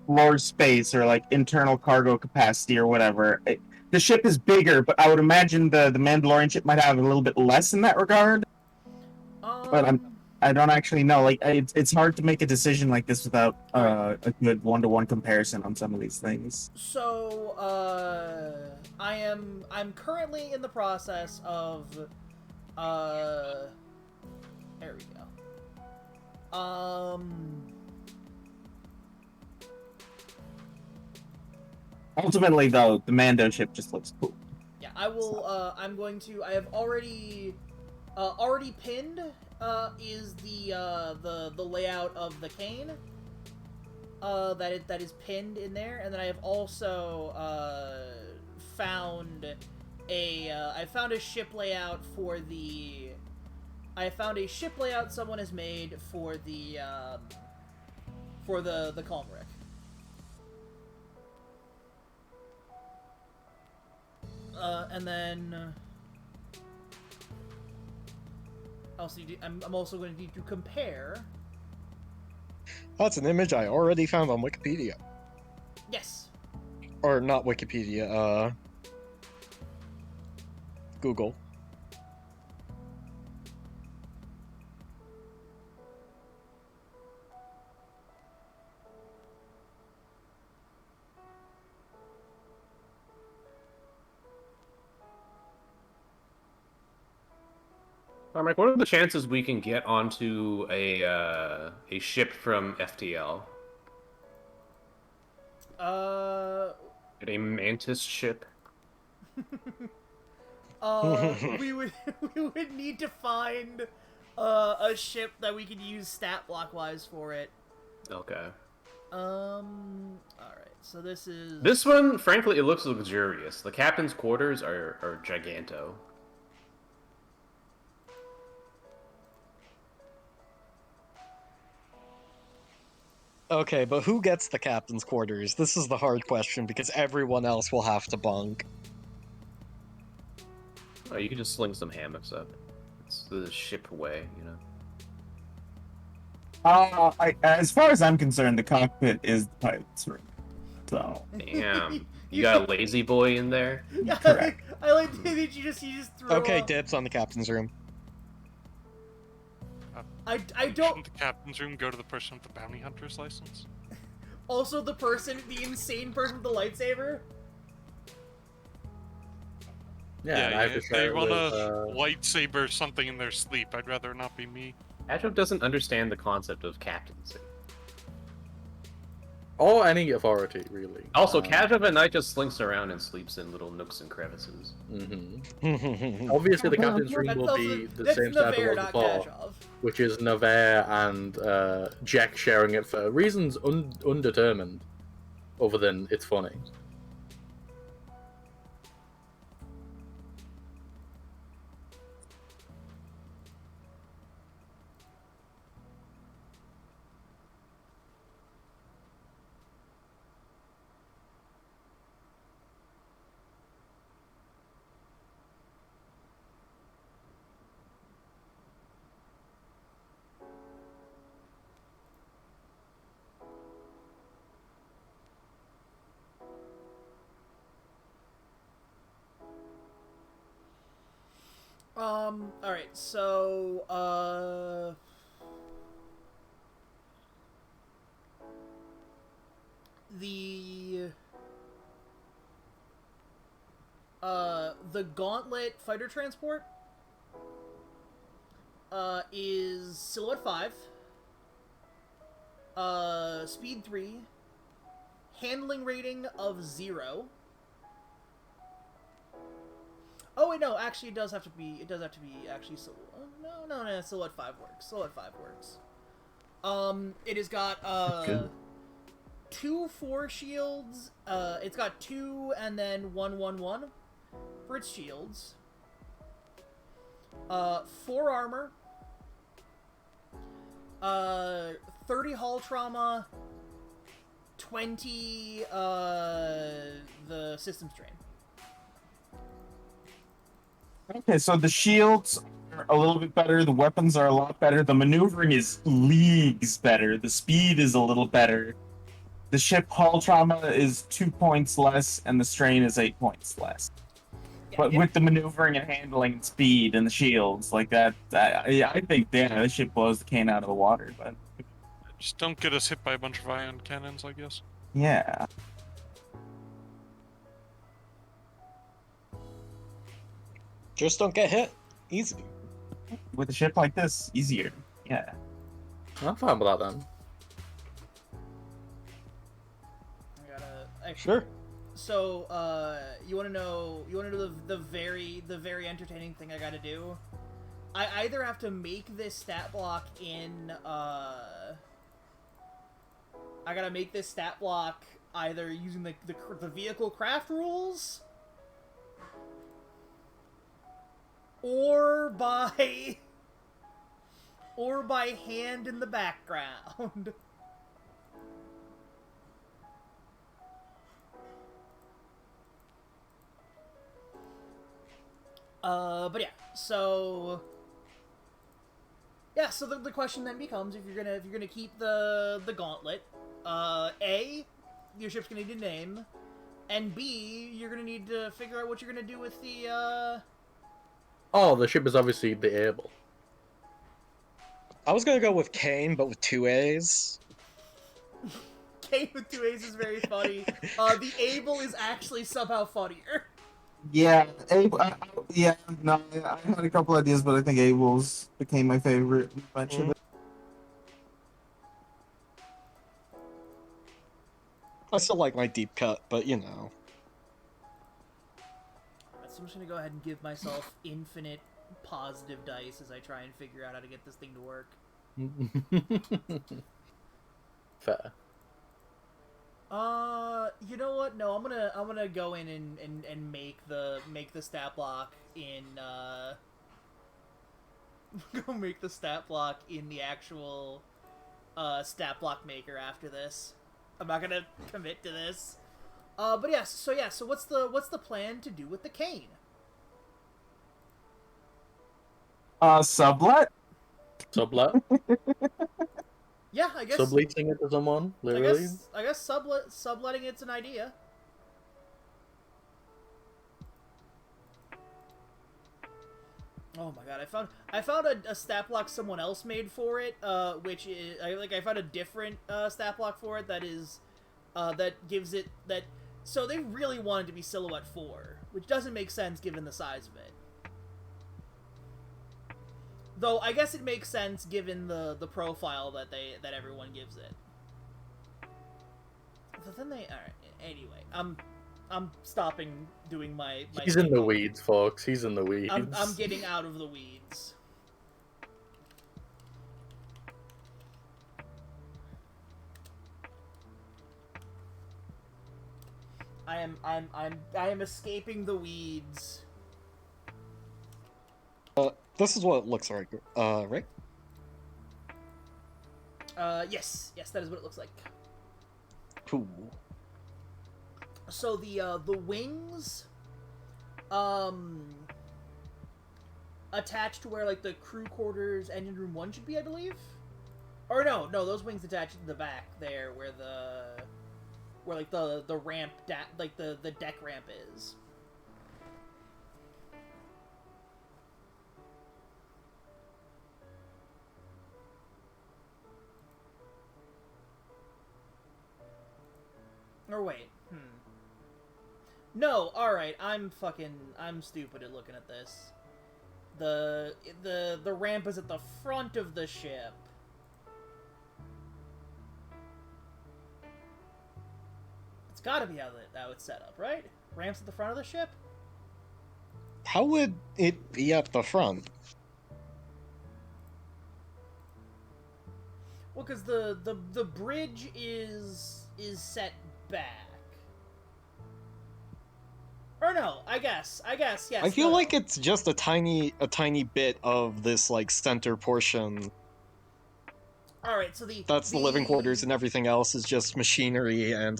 floor space or like internal cargo capacity or whatever. The ship is bigger, but I would imagine the Mandalorian ship might have a little bit less in that regard. But I don't actually know. Like, it's hard to make a decision like this without a good one-to-one comparison on some of these things. So, I'm currently in the process of, there we go. Ultimately, though, the Mando ship just looks cool. Yeah, I will, I have already pinned, is the layout of the cane. That is pinned in there, and then I have also found a ship layout for the. I found a ship layout someone has made for the Calmric. And then I'm also going to need to compare. That's an image I already found on Wikipedia. Yes. Or not Wikipedia, Google. Mike, what are the chances we can get onto a ship from FTL? Get a Mantis ship? We would need to find a ship that we could use stat block wise for it. Okay. Alright, so this is... This one, frankly, it looks luxurious. The captain's quarters are giganto. Okay, but who gets the captain's quarters? This is the hard question, because everyone else will have to bunk. Oh, you can just sling some hammocks up. It's the ship way, you know? As far as I'm concerned, the cockpit is the pilot's room. So. Damn. You got a lazy boy in there? Correct. I like that you just threw Okay, dibs on the captain's room. I don't... Shouldn't the captain's room go to the person with the bounty hunter's license? Also the insane person with the lightsaber? Yeah, and I have to if share they it want with, a lightsaber something in their sleep, I'd rather not be me. Adjunct doesn't understand the concept of captaincy. or any authority, really. Also, Cajav at night just slinks around and sleeps in little nooks and crevices. Obviously, the captain's room That's will also- be the that's same setup it Navarre, was not before, Kashov. which is Navarre and Jack sharing it for reasons undetermined, other than it's funny. Alright, so, the Gauntlet fighter transport, is Silhouette 5, Speed 3, Handling rating of 0. Oh wait, no. Actually, it does have to be. Actually. No. Silhouette 5 works. Silhouette 5 works. It has got 2 4 shields. It's got 2 and then 1 for its shields. 4 armor. 30 hull trauma. 20 the system strain. Okay, so the shields are a little bit better, the weapons are a lot better, the maneuvering is leagues better, the speed is a little better, the ship hull trauma is 2 points less, and the strain is 8 points less. But with the maneuvering and handling and speed and the shields like that, I think this ship blows the cane out of the water. But Just don't get us hit by a bunch of ion cannons, I guess. yeah, Just don't get hit. Easy. with a ship like this, easier. Yeah. I'm fine with that then. I gotta Sure. So, you want to know the very entertaining thing I got to do? I either have to make this stat block in I gotta make this stat block either using the vehicle craft rules or by hand in the background. But yeah, so the question then becomes if you're gonna keep the gauntlet, A, your ship's gonna need a name, and B, you're gonna need to figure out what you're gonna do with the Oh, the ship is obviously the Able. I was gonna go with Kane, but with 2 A's. K with 2 A's is very funny. The Able is actually somehow funnier. Yeah, yeah. No, I had a couple ideas, but I think Abel's became my favorite eventually. I still like my deep cut, but you know. So I'm just gonna go ahead and give myself infinite positive dice as I try and figure out how to get this thing to work. Fair. You know what? No, I'm gonna go in and make the stat block in go make the stat block in the actual stat block maker after this. I'm not gonna commit to this. But yes, so what's the plan to do with the cane? Sublet. Sublet? Yeah, I guess Subleasing it to someone, literally? I guess subletting it's an idea. Oh my god, I found a stat block someone else made for it, which is I found a different stat block for it that is that gives it that. So they really wanted to be Silhouette 4, which doesn't make sense given the size of it. Though I guess it makes sense given the profile that everyone gives it. But then they alright. Anyway, I'm stopping doing my He's in the weeds, folks. He's in the weeds. I'm getting out of the weeds. I am escaping the weeds. This is what it looks like, right? Yes, that is what it looks like. Cool. So the wings, attached to where like the crew quarters, engine room 1 should be, I believe. Or no, those wings attached to the back there, where like the ramp, like the deck ramp is. Or wait, No, alright, I'm stupid at looking at this. The ramp is at the front of the ship. It's gotta be how it's set up, right? Ramp's at the front of the ship? How would it be at the front? Well, because the bridge is set back. Or no, I guess, yes. I feel no. like it's just a tiny bit of this like center portion. All right, so That's the living quarters, and everything else is just machinery and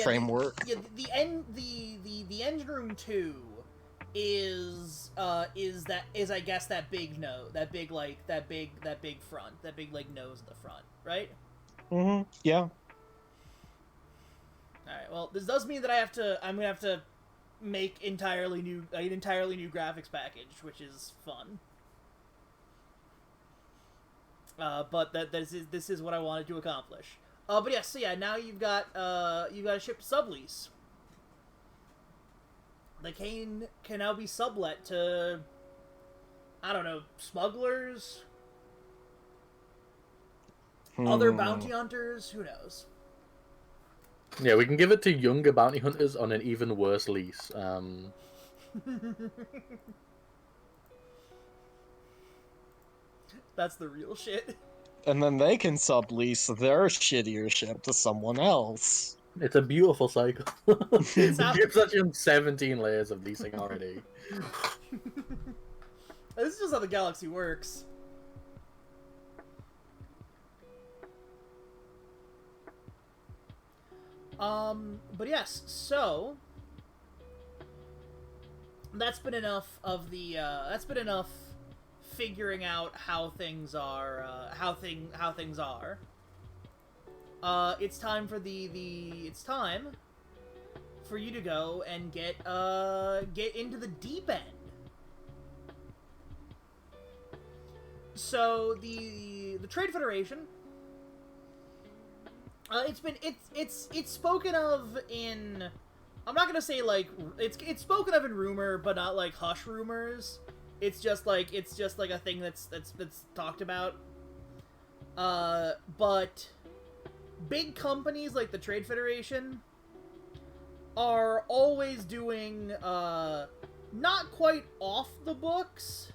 framework. The engine room 2 is I guess that big nose, that big front, that big like nose at the front, right? Yeah. All right. Well, this does mean that I'm gonna have to make an entirely new graphics package, which is fun. But this is what I wanted to accomplish. But yeah, so yeah, now you've got a ship sublease. The Cane can now be sublet to, I don't know, smugglers, other bounty hunters, who knows? Yeah, we can give it to younger bounty hunters on an even worse lease. That's the real shit. And then they can sublease their shittier ship to someone else. It's a beautiful cycle. It's The ship's actually on 17 layers of leasing already. This is just how the galaxy works. But yes, so that's been enough of the figuring out how things are it's time for it's time for you to go and get into the deep end. So the Trade Federation, it's spoken of in, I'm not gonna say like it's spoken of in rumor, but not like hush rumors. It's just like a thing that's talked about. But big companies like the Trade Federation are always doing not quite off the books,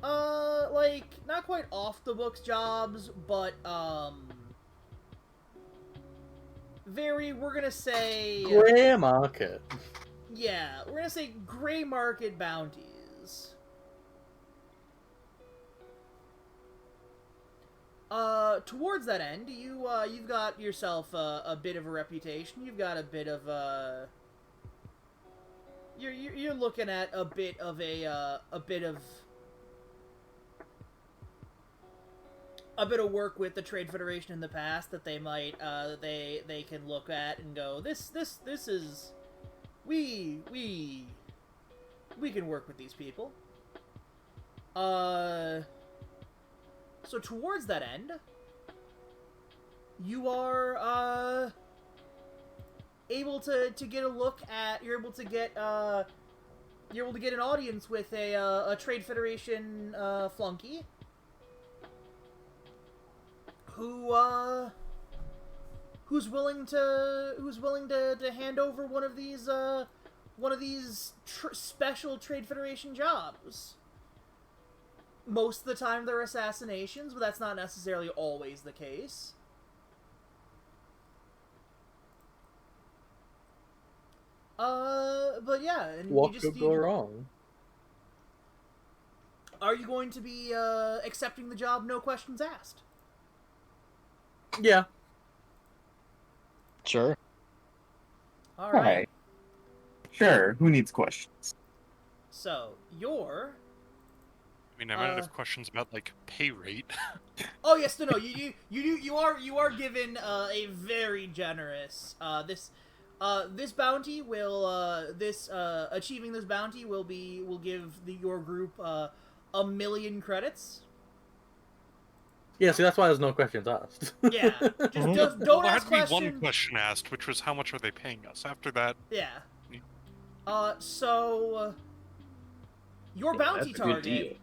like not quite off the books jobs, but very, we're gonna say Gray market. Yeah, we're gonna say gray market bounties. Towards that end, you've got yourself a bit of a reputation. You've got a bit of you're looking at a bit of work with the Trade Federation in the past that they might they can look at and go, this is we can work with these people. So towards that end, you are able to get a look at, you're able to get an audience with a Trade Federation flunky who's willing to hand over one of these special Trade Federation jobs. Most of the time they're assassinations, but that's not necessarily always the case. But yeah, and What could go wrong? Are you going to be accepting the job, no questions asked? Yeah. Sure. All right. Sure. Who needs questions? So you're. I mean, I might have questions about like pay rate. Oh yes, no, you are given a very generous this bounty will achieving this bounty will give your group 1,000,000 credits. Yeah, see, that's why there's no questions asked. Yeah, just don't Well, there ask had to be questions. one question asked, which was how much are they paying us? After that, Yeah. So your bounty That's a good target. deal.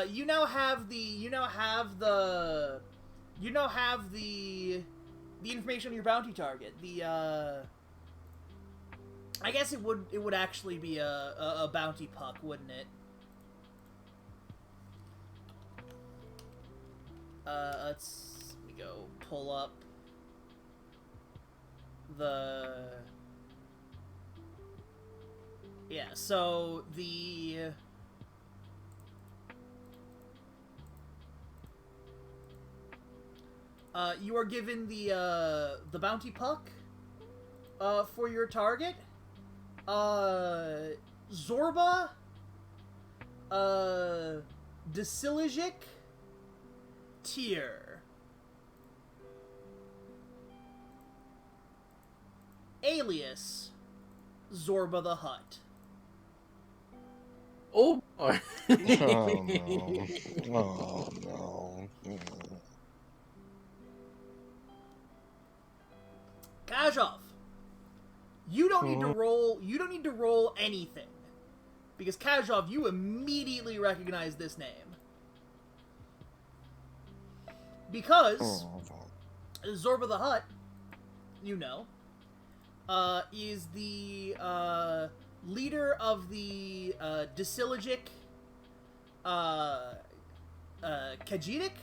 You now have the information on your bounty target. I guess it would actually be a bounty puck, wouldn't it? Let me go pull up the. Yeah, so you are given the bounty puck for your target. Zorba, Desilogic, Tier, alias Zorba the Hutt. Oh boy. Oh no. Oh no. Kajov, you don't need to roll. You don't need to roll anything, because Kajov, you immediately recognize this name because Zorba the Hutt, you know, is the leader of the Disilogic Kajitic,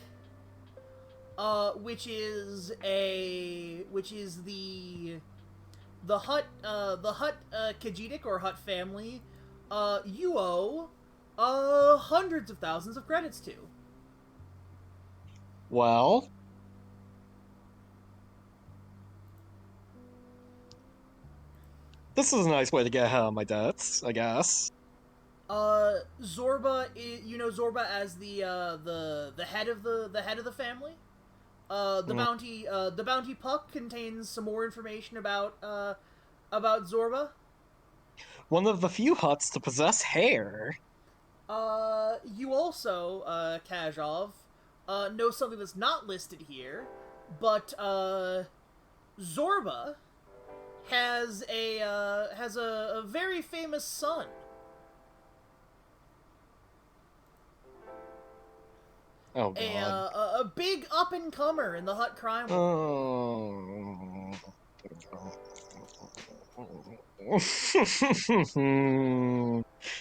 which is the Hutt Kajitic or Hutt family. You owe hundreds of thousands of credits to. Well, this is a nice way to get ahead of my debts, I guess. Zorba, you know Zorba as the head of the family. The bounty puck contains some more information about Zorba. One of the few huts to possess hair. You also, Kajov, know something that's not listed here, but Zorba has a very famous son. Oh god. A big up and comer in the Hutt crime world.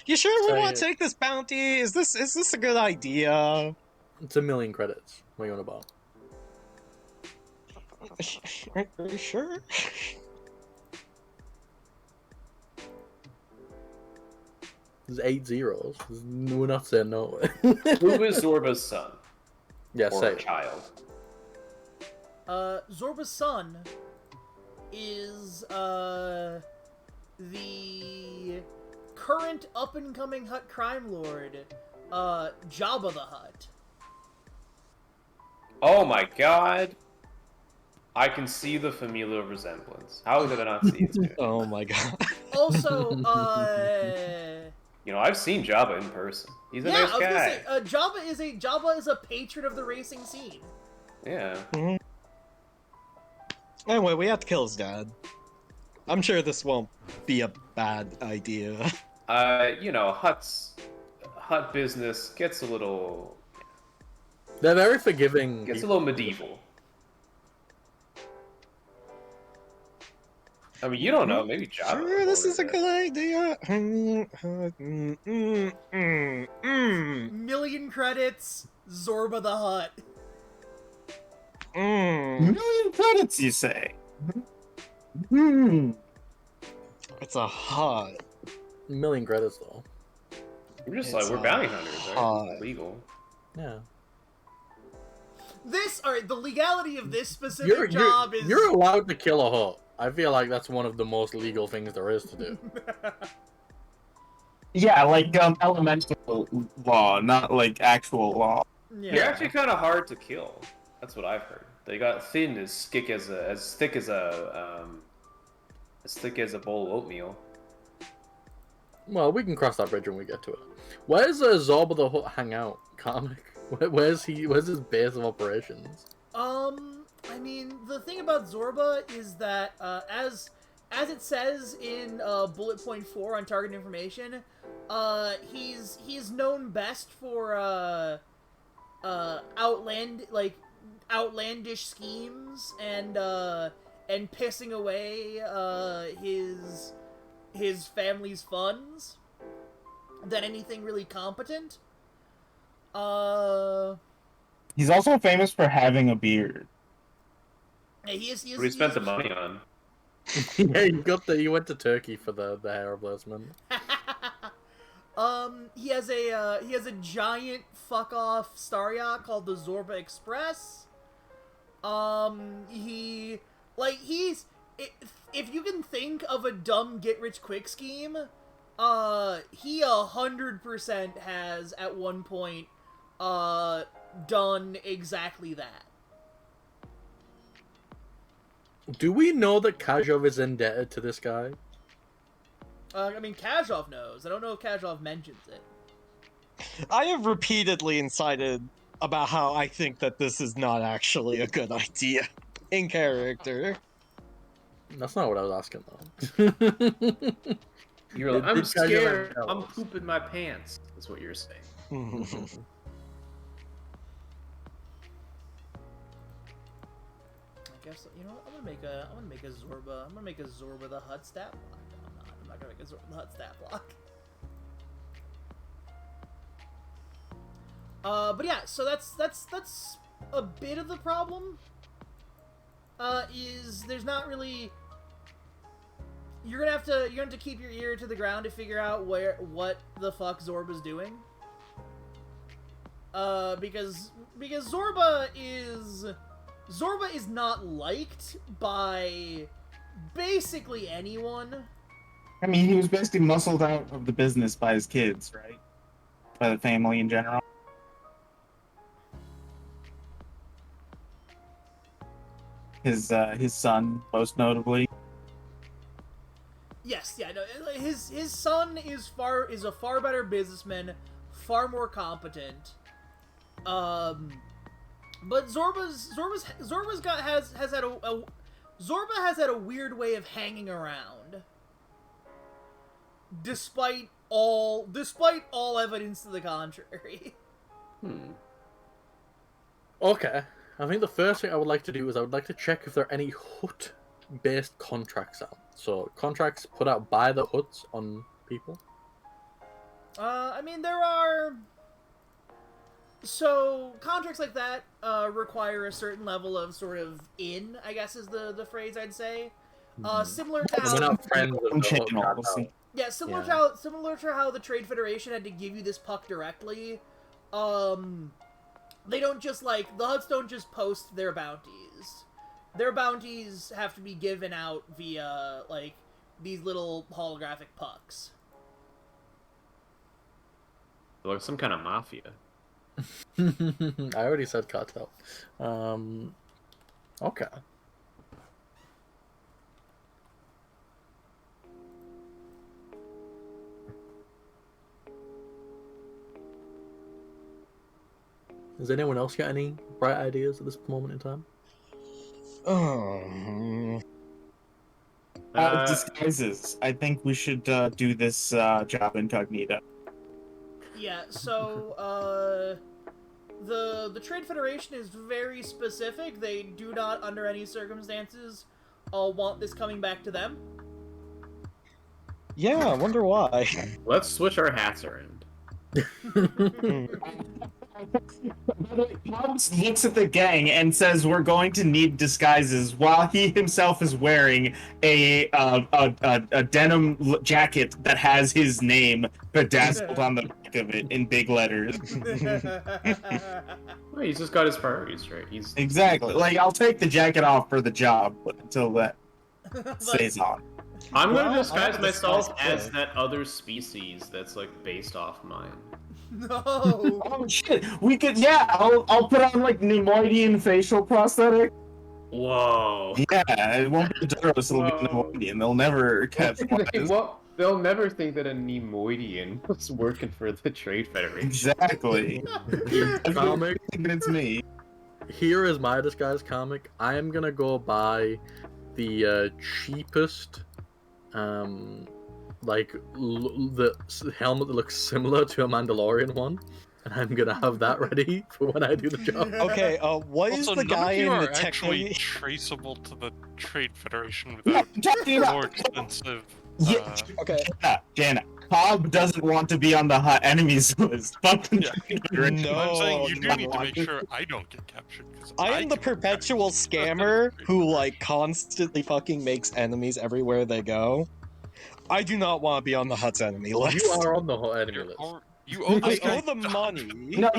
You sure we Say want it. to take this bounty? Is this a good idea? It's 1,000,000 credits. What are you on about? Are you sure? There's 8 zeros. We're not saying no. Who is Zorba's son? Yeah, Or say it. child? Zorba's son is the current up and coming Hutt crime lord, Jabba the Hutt. Oh my god! I can see the familial resemblance. How did I not see it sooner? Oh my god. Also, You know, I've seen Jabba in person. He's a yeah, nice I was guy. gonna say, Jabba is a patron of the racing scene. Yeah. Anyway, we have to kill his dad. I'm sure this won't be a bad idea. You know, Hut business gets a little They're very forgiving. gets a people. little medieval. I mean, you don't know. Maybe Jabba. Sure, this is a ordered good idea. Million credits, Zorba the Hutt. Million credits, you say? Hmm. It's a hut. 1,000,000 credits though. We're just It's like, we're a bounty hunters, right? hut. It's legal. Yeah. Alright, the legality of this specific job is... You're allowed to kill a Hutt. I feel like that's one of the most legal things there is to do. Yeah, like elemental law, not like actual law. Yeah. They're actually kind of hard to kill. That's what I've heard. They got thin as thick as a bowl of oatmeal. Well, we can cross that bridge when we get to it. Where's Zorba the Hutt hang out, Karmic? Where's his base of operations? I mean, the thing about Zorba is that, as it says in bullet point 4 on target information, he's known best for outlandish schemes and pissing away his family's funds than anything really competent. He's also famous for having a beard. Yeah, he is. What he spent the money on. Yeah, you went to Turkey for the hair replacement. He has a giant fuck off star yacht called the Zorba Express. If you can think of a dumb get rich quick scheme, he 100% has at one point done exactly that. Do we know that Kajov is indebted to this guy? I mean, Kazhov knows. I don't know if Kazhov mentions it. I have repeatedly incited about how I think that this is not actually a good idea in character. That's not what I was asking though. You're like, Did I'm Kazhov scared. tell I'm us? pooping my pants. That's what you're saying. I guess you know what? I'm gonna make a Zorba. I'm gonna make a Zorba the Hut stat block. No, I'm not. I'm not gonna make a Zorba the Hut stat block. But yeah, so that's a bit of the problem. Is there's not really. You're gonna have to keep your ear to the ground to figure out what the fuck Zorba's doing. Because Zorba is not liked by basically anyone. I mean, he was basically muscled out of the business by his kids, right? By the family in general. His son, most notably. Yes, yeah, no, his son is a far better businessman, far more competent. But Zorba has had a weird way of hanging around, despite all evidence to the contrary. Okay. I think the first thing I would like to do is I would like to check if there are any hut-based contracts out. So contracts put out by the huts on people. I mean, there are. So contracts like that require a certain level of sort of I guess is the phrase I'd say. Similar to We're how not friends of the hut Channels. cartel. yeah, similar to how the Trade Federation had to give you this puck directly. They don't just the huts don't just post their bounties. Their bounties have to be given out via these little holographic pucks. Like some kind of mafia. I already said cartel. Okay. Does anyone else got any bright ideas at this moment in time? Disguises. I think we should do this job incognito. Yeah, so the Trade Federation is very specific. They do not, under any circumstances, want this coming back to them. Yeah, I wonder why. Let's switch our hats around. Hobbs looks at the gang and says, "We're going to need disguises," while he himself is wearing a denim jacket that has his name bedazzled on the back of it in big letters. Well, he's just got his priorities straight. He's Exactly. Like, I'll take the jacket off for the job, but until that stays on. I'm Well, gonna I disguise have a myself disguise as that other species that's based off mine. No. Oh shit! We could, yeah. I'll put on Nemoidian facial prosthetic. Whoa. Yeah, it won't be Duros, it'll be Whoa. Nemoidian. They'll never catch flies. Well, they'll never think that a Nemoidian was working for the Trade Federation. Exactly. Comic. Thinking it's me. Here is my disguise comic. I am gonna go buy the cheapest, the helmet that looks similar to a Mandalorian one, and I'm gonna have that ready for when I do the job. Okay, what is Also, the none guy of you in are the actually technically? traceable to the Trade Federation Yeah, without I'm talking more about. expensive. Yeah, Okay, Jana. Cobb doesn't want to be on the hot enemies list. Fuck the Trade Federation. No, I'm saying you no, do need to make sure I don't get captured. 'Cause I am the can get perpetual captured. scammer who constantly fucking makes enemies everywhere they go. I do not want to be on the Hut's enemy list. You are on the whole enemy You're list. You owe I this guy owe the money. No,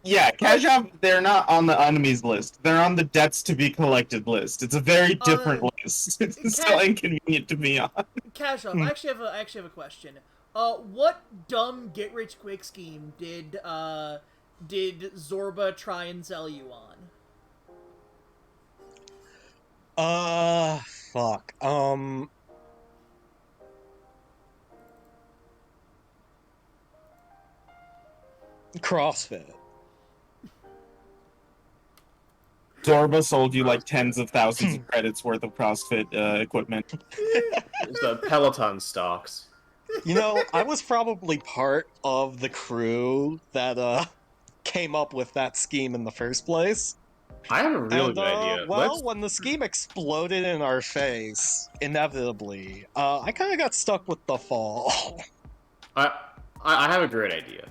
yeah, Kajab, they're not on the enemies list. They're on the debts to be collected list. It's a very different list. It's so inconvenient to be on. Kashov, I actually have a question. What dumb get rich quick scheme did Zorba try and sell you on? Fuck. CrossFit. Zorba sold you like tens of thousands of credits worth of CrossFit equipment. It's the Peloton stocks. You know, I was probably part of the crew that came up with that scheme in the first place. I have a really And good idea. well, when the scheme exploded in our face, inevitably, I kind of got stuck with the fall. I have a great idea.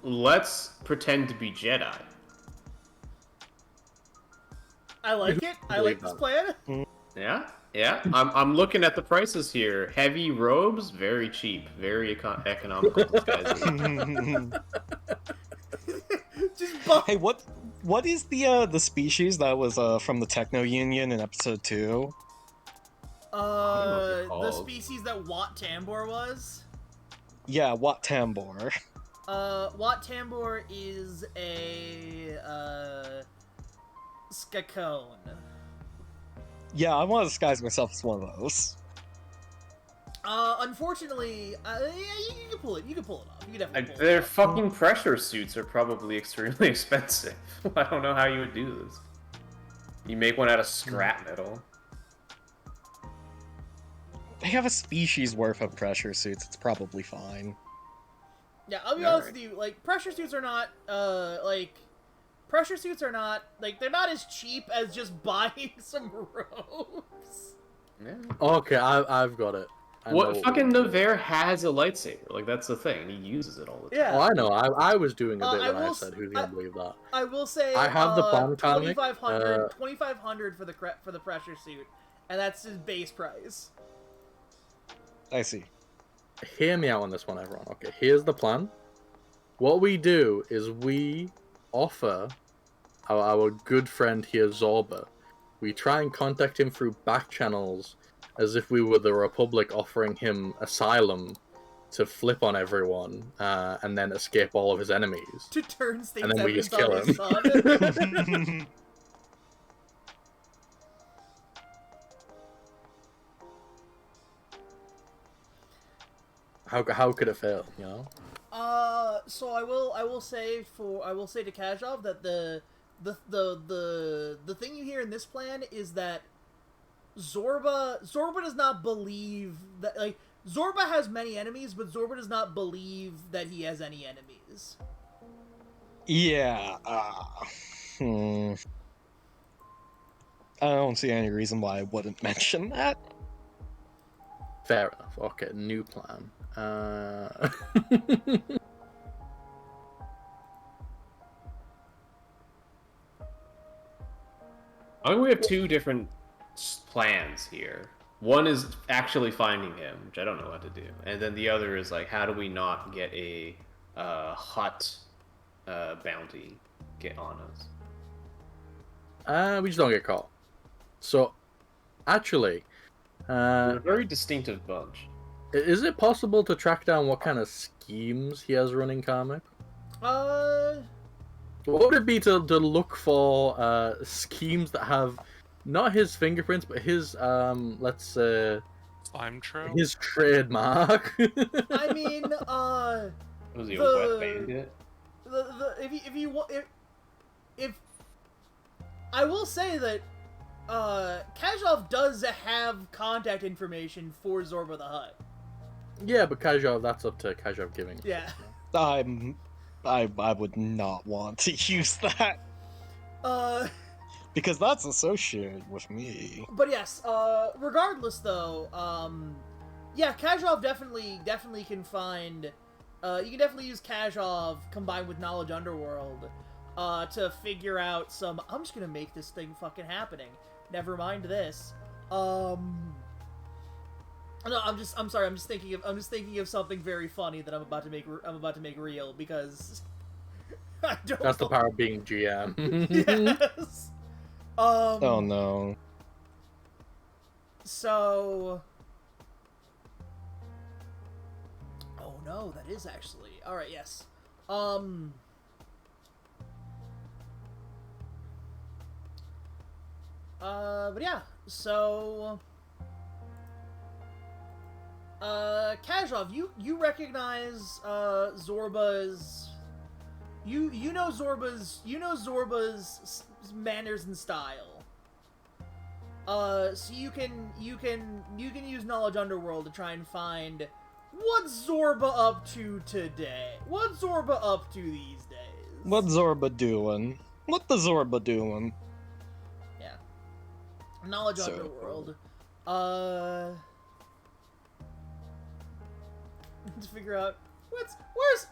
Let's pretend to be Jedi. I like it. I like this plan. Yeah, yeah. I'm looking at the prices here. Heavy robes, very cheap, very economical disguises. Just buy. Hey, what is the species that was from the Techno Union in episode 2? The species that Wat Tambor was. Yeah, Wat Tambor. Wat Tambor is a Skakone. Yeah, I want to disguise myself as one of those. Unfortunately, yeah, you can pull it. You can pull it off. You can definitely pull it Their off. fucking pressure suits are probably extremely expensive. I don't know how you would do this. You make one out of scrap metal. They have a species worth of pressure suits. It's probably fine. Yeah, I'll be honest with you. Like, pressure suits are not, they're not as cheap as just buying some robes. Yeah. Okay, I've got it. I know What fucking we're doing. Nevere has a lightsaber? Like that's the thing, and he uses it all the time. Yeah. Oh, I know. I was doing a bit I when I will said, s- "Who's gonna believe that?" I will say I have the Bond comic, 2,500 for the pressure suit, and that's his base price. I see. Hear me out on this one, everyone. Okay, here's the plan. What we do is we offer our good friend here, Zorba. We try and contact him through back channels as if we were the Republic offering him asylum to flip on everyone and then escape all of his enemies. To turn State And then we Sevens just kill on his him. son. How could it fail, you know? So I will say to Kajov that the thing you hear in this plan is that Zorba does not believe that, like, Zorba has many enemies, but Zorba does not believe that he has any enemies. Yeah. I don't see any reason why I wouldn't mention that. Fair enough. Okay, new plan. I think we have two different plans here. One is actually finding him, which I don't know what to do, and then the other is like, how do we not get a hut bounty get on us? We just don't get caught. So, actually, We're a very distinctive bunch. is it possible to track down what kind of schemes he has running comic? What would it be to look for schemes that have not his fingerprints, but his let's say Slime trail? his trademark? I mean, Was he a The- wet bandit? if I will say that Kajov does have contact information for Zorba the Hutt. Yeah, but Kajov, that's up to Kajov giving. Yeah. I would not want to use that because that's associated with me. But yes, regardless though, yeah, Kajov definitely can find, you can definitely use Kajov combined with Knowledge Underworld, to figure out some, I'm just gonna make this thing fucking happening. Never mind this. No, I'm sorry, I'm just thinking of something very funny that I'm about to make real, because I don't That's the power of being GM. Yes. Oh no. So, oh no, that is actually all right. Yes. But yeah. So, Kajov, you recognize Zorba's you know Zorba's manners and style. So you can use Knowledge Underworld to try and find what's Zorba up to today. What's Zorba up to these days? What Zorba doing? What the Zorba doing? Yeah. Knowledge So- Underworld. To figure out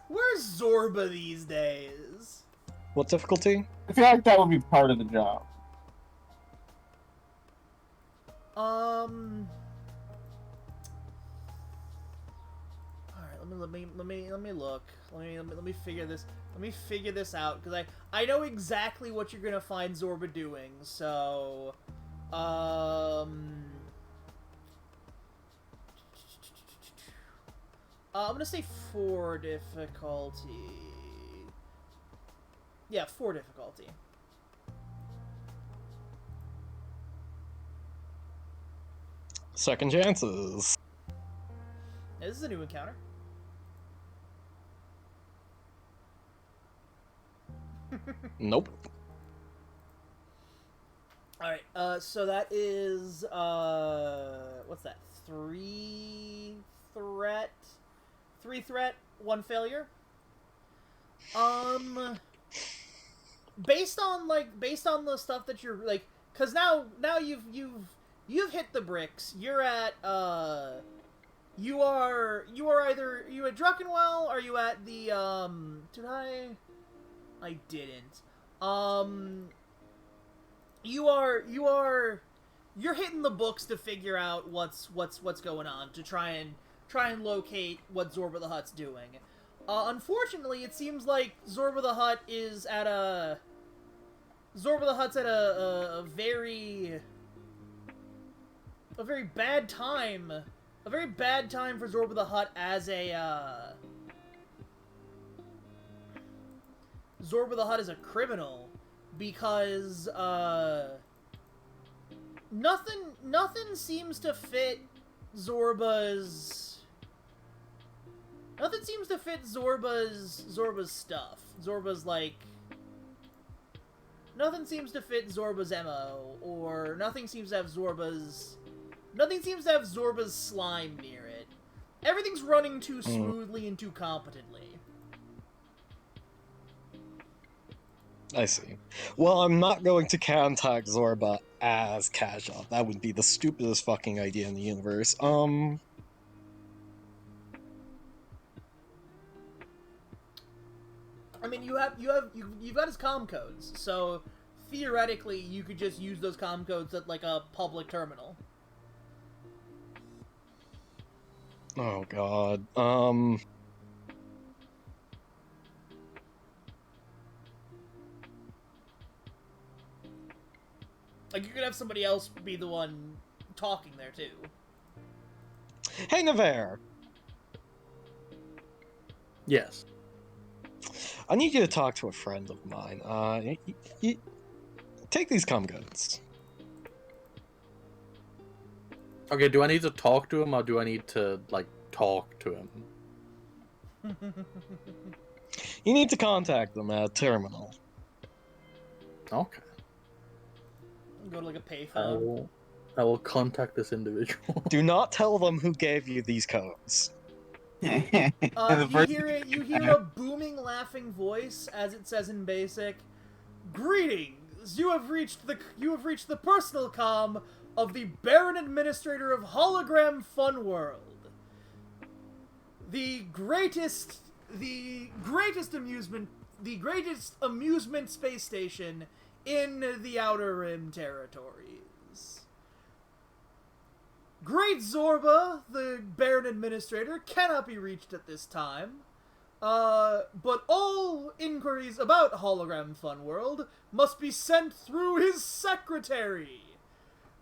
where's Zorba these days? What difficulty? I feel like that would be part of the job. All right, let me look. Let me figure this. Let me figure this out because I know exactly what you're gonna find Zorba doing. So, I'm gonna say 4 difficulty. Yeah, 4 difficulty. Second chances. Yeah, this is a new encounter. Nope. Alright, so that is, what's that? 3 threat? 3 threat, 1 failure? Based on the stuff that you're, like, cause now you've hit the bricks. You're at, you are either, you at Druckenwell, or are you at the, did I didn't. You're hitting the books to figure out what's going on, to try and locate what Zorba the Hutt's doing. Unfortunately, it seems like Zorba the Hutt's at a very bad time. A very bad time for Zorba the Hutt as a Zorba the Hutt is a criminal, because nothing seems to fit Zorba's stuff. Zorba's like, nothing seems to fit Zorba's MO, or nothing seems to have Zorba's slime near it. Everything's running too smoothly and too competently. I see. Well, I'm not going to contact Zorba as Kaja. That would be the stupidest fucking idea in the universe. I mean, you've got his comm codes, so theoretically you could just use those comm codes at like a public terminal. Oh god. Like, you could have somebody else be the one talking there too. Hey, Nevere! Yes. I need you to talk to a friend of mine. Take these comm codes. Okay, do I need to talk to him, or do I need to, like, talk to him? You need to contact them at a terminal. Okay. Go to like a payphone. I will contact this individual. Do not tell them who gave you these codes. The You first- hear a booming, laughing voice as it says in Basic, "Greetings! You have reached the personal comm of the Baron Administrator of Hologram Fun World. The greatest amusement space station in the Outer Rim territories. Great Zorba, the Baron Administrator, cannot be reached at this time. But all inquiries about Hologram Fun World must be sent through his secretary.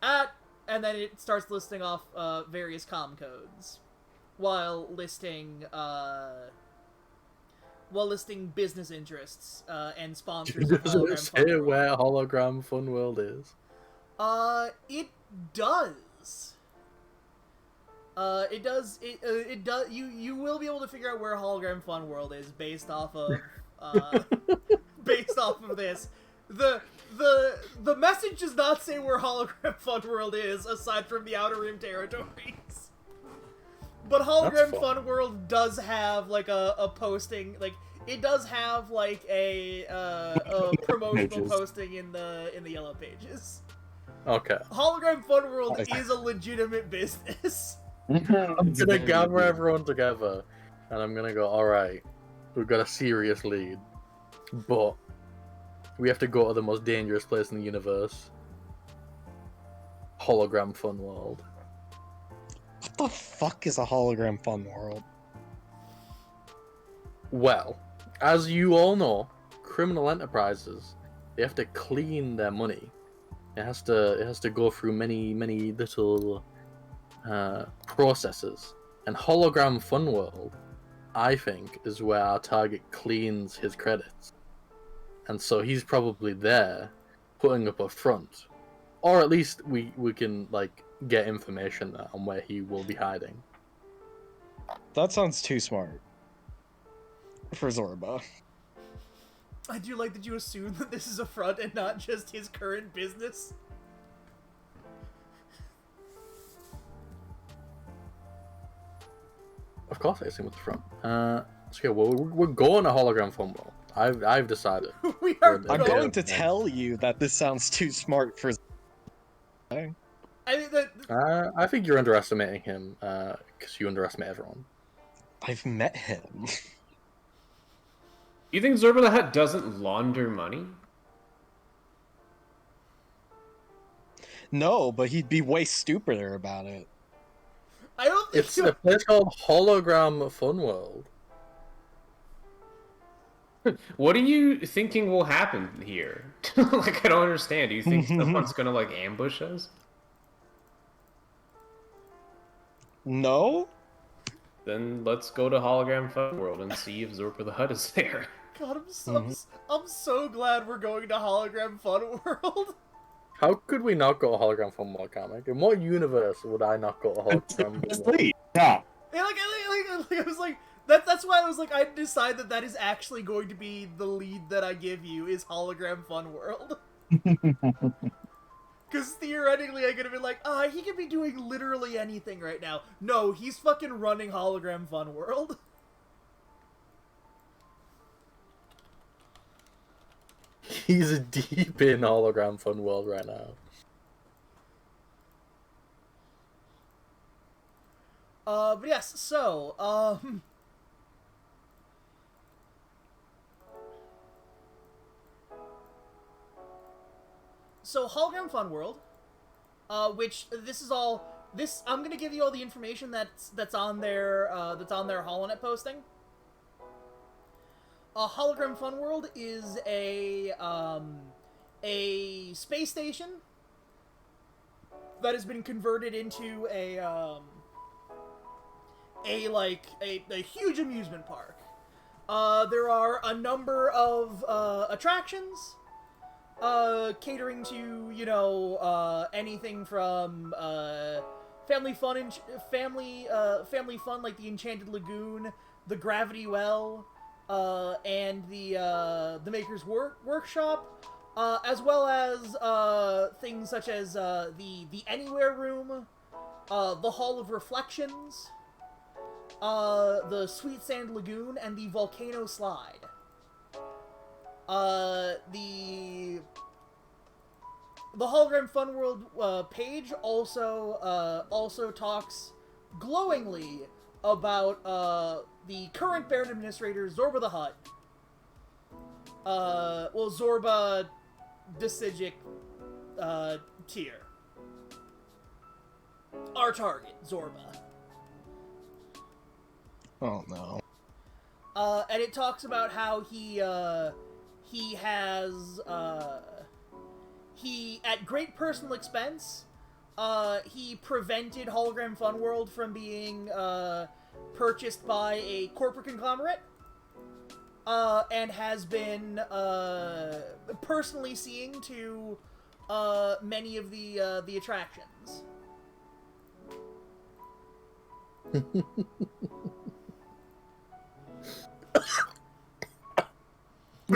And then it starts listing off various comm codes, while listing business interests and sponsors of Does it Hologram Fun say World. where Hologram Fun World is? It does. It does. You will be able to figure out where Hologram Fun World is based off of based off of this. The message does not say where Hologram Fun World is, aside from the Outer Rim territories. But Hologram Fun World does have like a posting, like it does have like a promotional posting in the Yellow Pages. Okay. Hologram Fun World is a legitimate business. I'm gonna gather everyone together, and I'm gonna go, alright, we've got a serious lead, but we have to go to the most dangerous place in the universe. Hologram Fun World. What the fuck is a hologram fun world? Well, as you all know, criminal enterprises, they have to clean their money. It has to go through many little processes. And Hologram Fun World, I think, is where our target cleans his credits. And so he's probably there, putting up a front. Or at least we can, like, get information on where he will be hiding. That sounds too smart. For Zorba. I do like that you assume that this is a front and not just his current business. Of course I assume it's the front. Okay, well, we're going to Hologram Fun World. I've decided. We are I'm going to tell you that this sounds too smart for I think that... I think you're underestimating him, because you underestimate everyone. I've met him. You think Zorba the Hutt doesn't launder money? No, but he'd be way stupider about it. I don't think It's a place called Hologram Fun World. What are you thinking will happen here? Like, I don't understand. Do you think someone's gonna, like, ambush us? No? Then let's go to Hologram Fun World and see if Zorba the Hutt is there. God, I'm so glad we're going to Hologram Fun World. How could we not go to Hologram Fun World, comic? In what universe would I not go to Hologram Fun World? Yeah. I was like, that's why I was like, I decide that is actually going to be the lead that I give you, is Hologram Fun World. Because theoretically I could have been like, he could be doing literally anything right now. No, he's fucking running Hologram Fun World. He's deep in Hologram Fun World right now. But yes, so, So, Hologram Fun World, which I'm gonna give you all the information that's on their HoloNet posting. Hologram Fun World is a space station that has been converted into a huge amusement park. There are a number of attractions, catering to, you know, anything from family fun like the Enchanted Lagoon, the Gravity Well, and the Maker's Workshop, as well as things such as the Anywhere Room, the Hall of Reflections, the Sweet Sand Lagoon, and the Volcano Slide. The Hologram Fun World page also talks glowingly about the current Baron Administrator, Zorba the Hutt. Zorba Decigic tier. Our target, Zorba. Oh no. And it talks about how he has at great personal expense, he prevented Hologram Fun World from being purchased by a corporate conglomerate, and has been personally seeing to many of the attractions.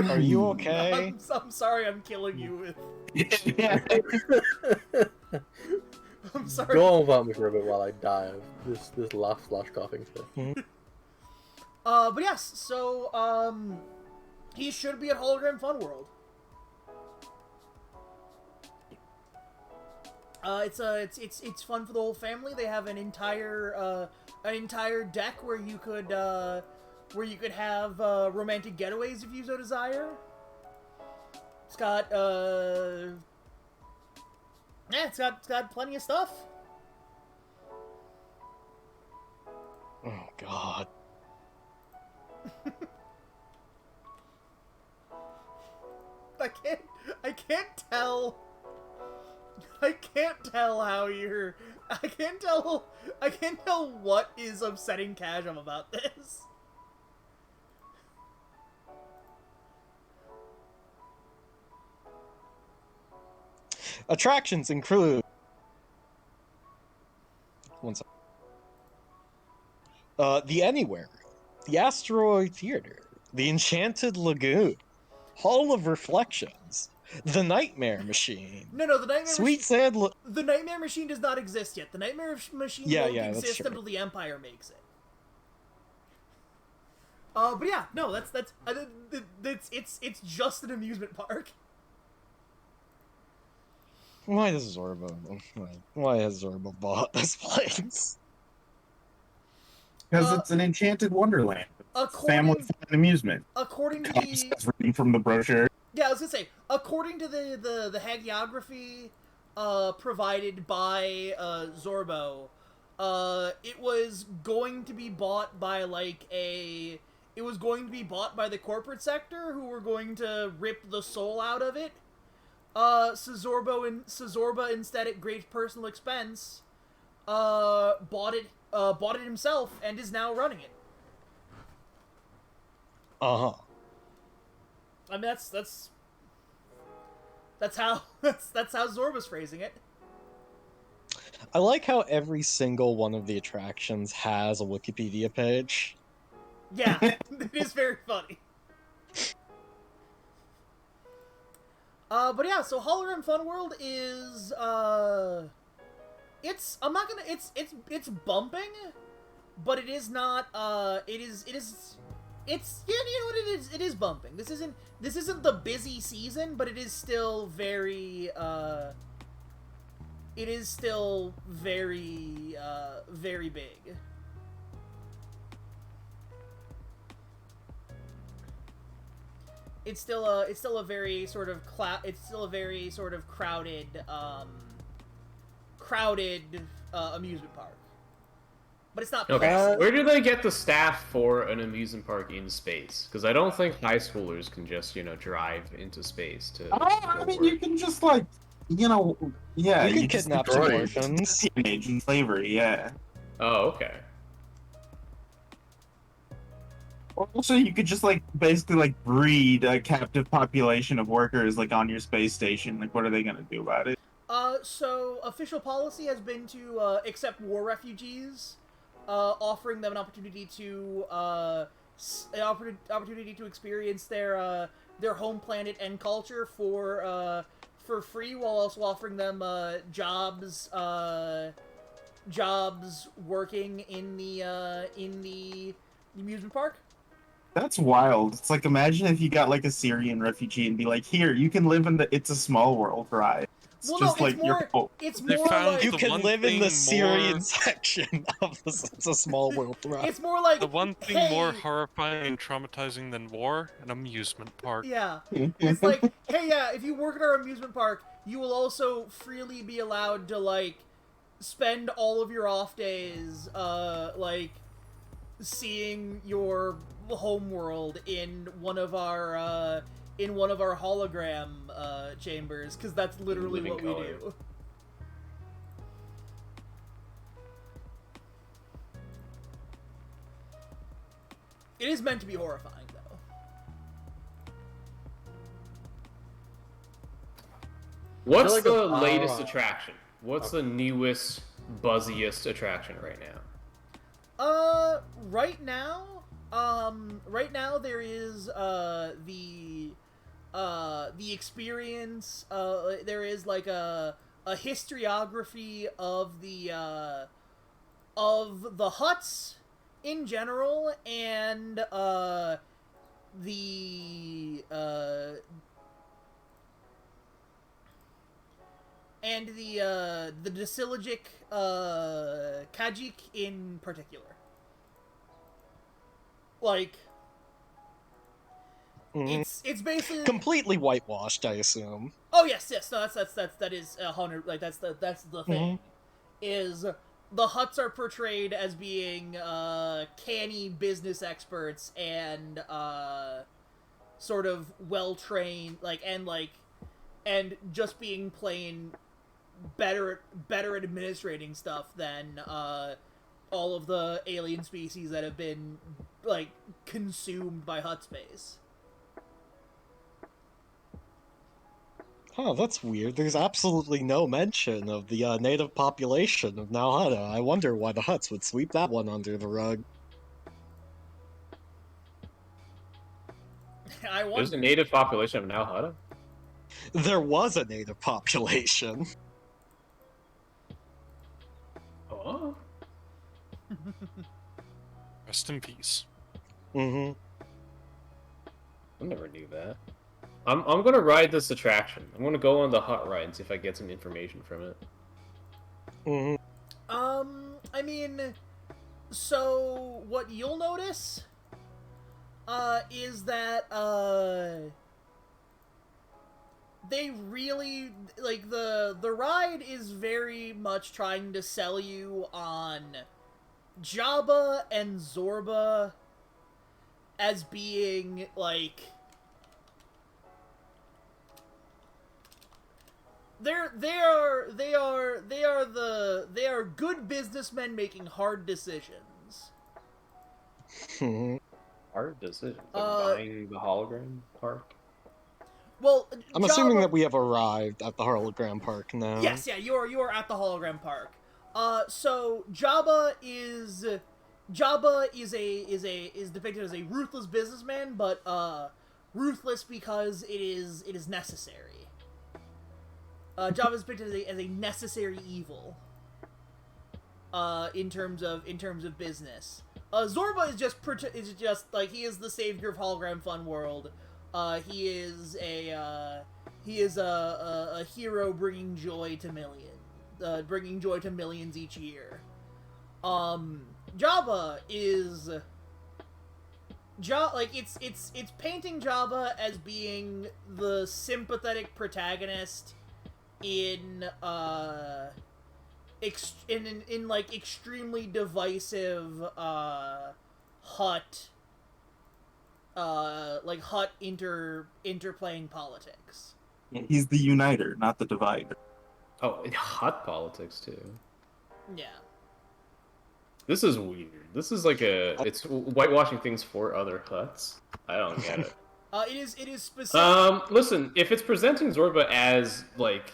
Are you okay? I'm sorry I'm killing you with... Yeah. I'm sorry. Go on without me for a bit while I die of this laugh slash coughing fit. But yes, so, he should be at Hologram Fun World. It's fun for the whole family. They have an entire deck where you could have romantic getaways if you so desire. It's got it's got plenty of stuff. Oh God. I can't tell. I can't tell how you're. I can't tell what is upsetting Kajam about this. Attractions include. One second. The Anywhere, the Asteroid Theater, the Enchanted Lagoon, Hall of Reflections, the Nightmare Machine. No, the Nightmare Sweet Machine. Sand. The Nightmare Machine does not exist yet. The Nightmare Machine Yeah, won't yeah, that's exist true. until the Empire makes it. But yeah, no, it's just an amusement park. Why does Zorbo? Why has Zorbo bought this place? Because it's an enchanted wonderland. Family fun and amusement. According to Comes the... as reading from the brochure. Yeah, I was gonna say, according to the hagiography provided by Zorbo, it was going to be bought by it was going to be bought by the corporate sector, who were going to rip the soul out of it. Zorba instead, at great personal expense, bought it himself and is now running it. Uh-huh. I mean, that's how Zorba's phrasing it. I like how every single one of the attractions has a Wikipedia page. Yeah, it is very funny. But yeah, so Hologram Fun World is it's bumping, but it is not it's you know what it is. It is bumping. This isn't the busy season, but it is still very very big. It's still a very sort of crowded amusement park. But it's not Okay. Where do they get the staff for an amusement park in space? Because I don't think high schoolers can just, drive into space to. I mean, you can just You can kidnap some orphans. Teenage and slavery, yeah. Oh, okay. Also, you could just basically breed a captive population of workers on your space station. What are they gonna do about it? So official policy has been to accept war refugees, offering them an opportunity to experience their home planet and culture for free, while also offering them jobs working in the amusement park. That's wild. It's imagine if you got a Syrian refugee and be here, you can live in the It's a Small World ride. It's Well, just no, it's They more found like You the can one live in the thing Syrian more- section of this. It's a Small World ride. it's more like The one thing hey, more horrifying and traumatizing than war, an amusement park. Yeah, it's hey, yeah, if you work at our amusement park, you will also freely be allowed to spend all of your off days seeing your home world in one of our hologram chambers, because that's literally Living what we color. do. It is meant to be horrifying, though. What's like the a- latest attraction? What's the newest, buzziest attraction right now? Right now, Right now there is the experience. There is like a historiography of the huts in general, and the the Dasilogic Kajik in particular. Like, Mhm. it's basically Completely whitewashed, I assume. Oh yes, yes. No, that is 100. Like that's the thing. Is the huts are portrayed as being canny business experts and sort of well trained, and just being plain better at administrating stuff than all of the alien species that have been like consumed by hut space. Huh, that's weird. There's absolutely no mention of the native population of Nalhada. I wonder why the huts would sweep that one under the rug. I There's a wonder. native population of Nalhada? There was a native population. Oh? Rest in peace. Mm-hmm. I never knew that. I'm gonna ride this attraction. I'm gonna go on the hot ride and see if I get some information from it. Mm-hmm. I mean, so what you'll notice, is that, they really, like, the ride is very much trying to sell you on Jabba and Zorba as being, like, they are good businessmen making hard decisions. Hard decisions. Like Uh, buying the hologram park? Well, I'm assuming Jabba- that we have arrived at the hologram park now. Yes, yeah, you are at the hologram park. So is depicted as a ruthless businessman, but ruthless because it is necessary. Jabba is depicted as a necessary evil. In terms of business. Zorba is just like, he is the savior of hologram fun world. He is a hero bringing joy to millions each year. Jabba is it's painting Jabba as being the sympathetic protagonist in like extremely divisive hut interplaying politics. He's the uniter, not the divider. Oh, and hot politics too. Yeah. This is weird. This is like it's whitewashing things for other huts. I don't get it. It is specific. Listen, if it's presenting Zorba as, like,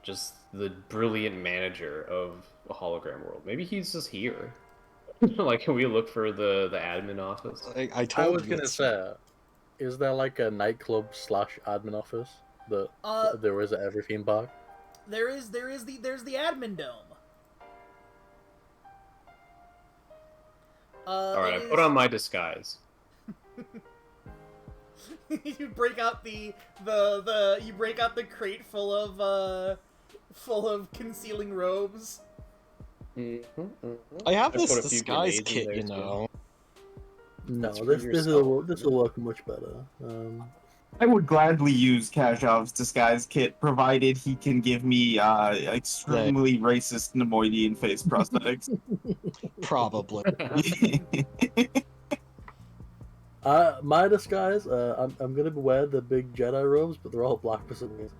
just the brilliant manager of a hologram world, maybe he's just here. Like, can we look for the admin office? I told I was you gonna it's- say, is there like a nightclub / admin office that there is at every theme park? There's the admin dome. Alright, I put on my disguise. You break out the crate full of concealing robes. I have I this put a few disguise grenades in kit, there, you too. know. No, That's for this yourself. will work much better. I would gladly use Kazhov's disguise kit, provided he can give me extremely racist Nemoidian face prosthetics. Probably. My disguise, I'm gonna wear the big Jedi robes, but they're all black for some reason.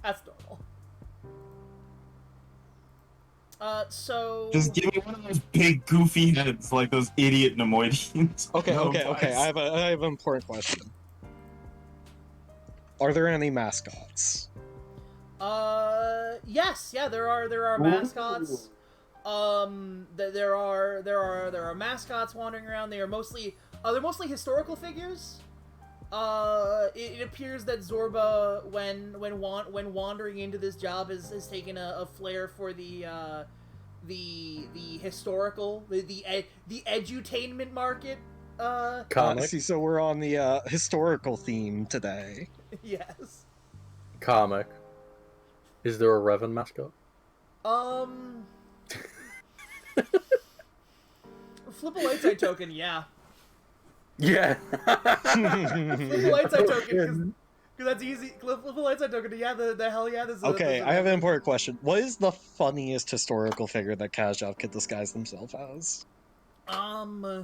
That's normal. So Just give me one of those big goofy heads like those idiot Nemoidians. Okay, No, okay. guys. I have an important question. Are there any mascots? yes, yeah, there are Ooh. mascots. there are mascots wandering around. They're mostly historical figures. It appears that Zorba, when wandering into this job, has taken a flair for the historical, the edutainment market. Comic. See, so we're on the historical theme today. Yes. Comic. Is there a Revan mascot? Flip a light side token, yeah. Yeah. Flip a light side token, because that's easy. Flip a light side token, yeah, the hell yeah. Okay, I have an important question. What is the funniest historical figure that Kazhov could disguise themselves as? Padme.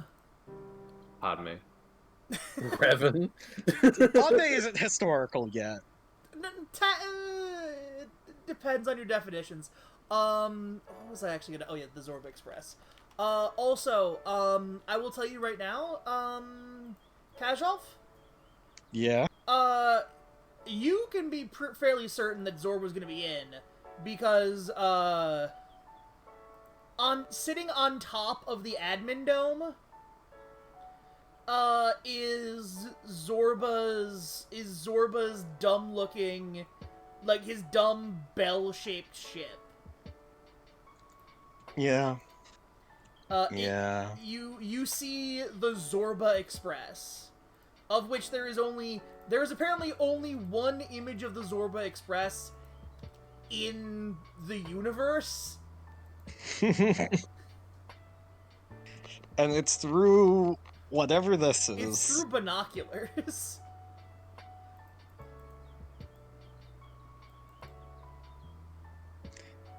Revan. Padme isn't historical yet. It depends on your definitions. What was I actually gonna? Oh yeah, the Zorba Express. Also, I will tell you right now, Kazhov. Yeah. You can be fairly certain that Zorba's gonna be in, because sitting on top of the admin dome, is Zorba's dumb looking, like his dumb bell-shaped ship. Yeah. Yeah. You see the Zorba Express, of which there is apparently only one image of the Zorba Express in the universe. And it's through whatever this is. It's through binoculars.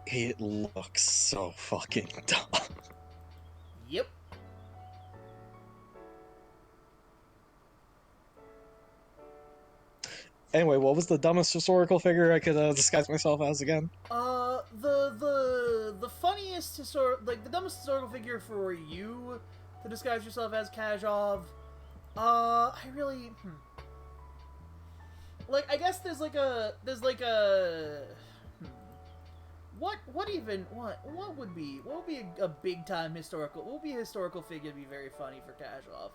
It looks so fucking dumb. Yep. Anyway, what was the dumbest historical figure I could disguise myself as again? The funniest the dumbest historical figure for you to disguise yourself as, Kazhov. I really, like, I guess there's like a what would be a big time historical, what would be a historical figure to be very funny for Kazhov?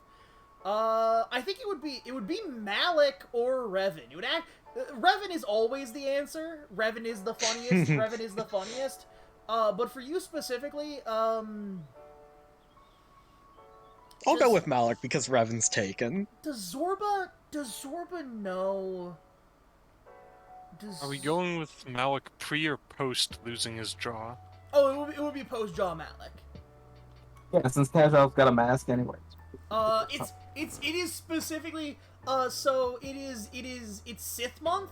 I think it would be Malik or Revan. Revan is always the answer. Revan is the funniest. Revan is the funniest. But for you specifically, I'll go with Malik because Revan's taken. Does Zorba know? Are we going with Malik pre or post losing his jaw? Oh, it would be post Jaw Malik. Yeah, since Kazhov's got a mask anyway. It is specifically, so it's Sith month.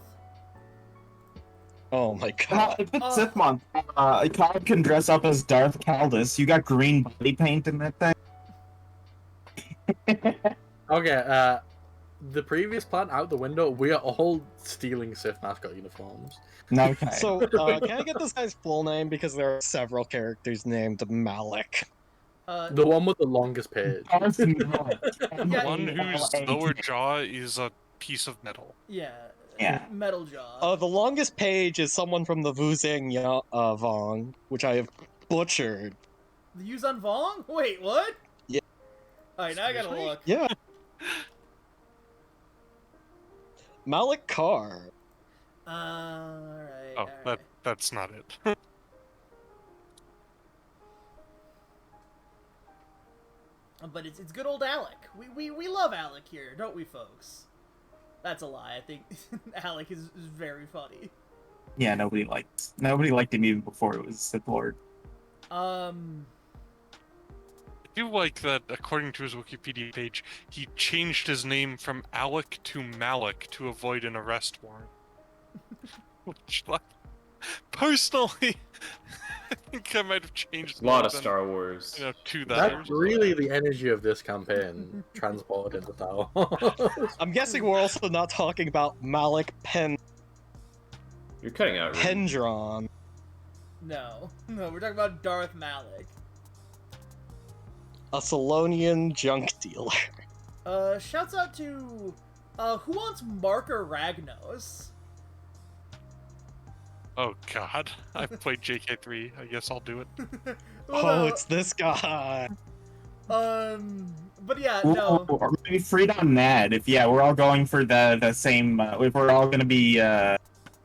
Oh my god. If it's Sith month, Cloud can dress up as Darth Caldus. You got green body paint in that thing. Okay, the previous plan out the window, we are all stealing Sith mascot uniforms. Okay. So, can I get this guy's full name? Because there are several characters named Malik. The one with the longest page. Darth Yeah, One whose lower jaw is a piece of metal. Yeah. Yeah. Metal Jaw. The longest page is someone from the Wuzang Vong, which I have butchered. The Yuzan Vong? Wait, what? Yeah. Alright, now I gotta Excuse me? look. Yeah. Malik Carr. Alright. Oh, alright. that's not it. But it's good old Alec. We love Alec here, don't we, folks? That's a lie. I think Alec is very funny. Yeah, nobody liked him even before it was Sith Lord. I do like that, according to his Wikipedia page, he changed his name from Alec to Malik to avoid an arrest warrant. Which, like, personally, I think I might have changed A lot of more than, Star Wars. to that. That's really the energy of this campaign transported into Star Wars. I'm guessing we're also not talking about Malik You're cutting out. Ruben. Pendron. No, we're talking about Darth Malik. A Salonian junk dealer. Shouts out to, who wants Marker Ragnos? Oh god, I've played JK3. I guess I'll do it. Well, Oh, no, it's this guy. but yeah, Ooh, no. are we gonna be freed on Mad? If yeah, we're all going for the same. If we're all gonna be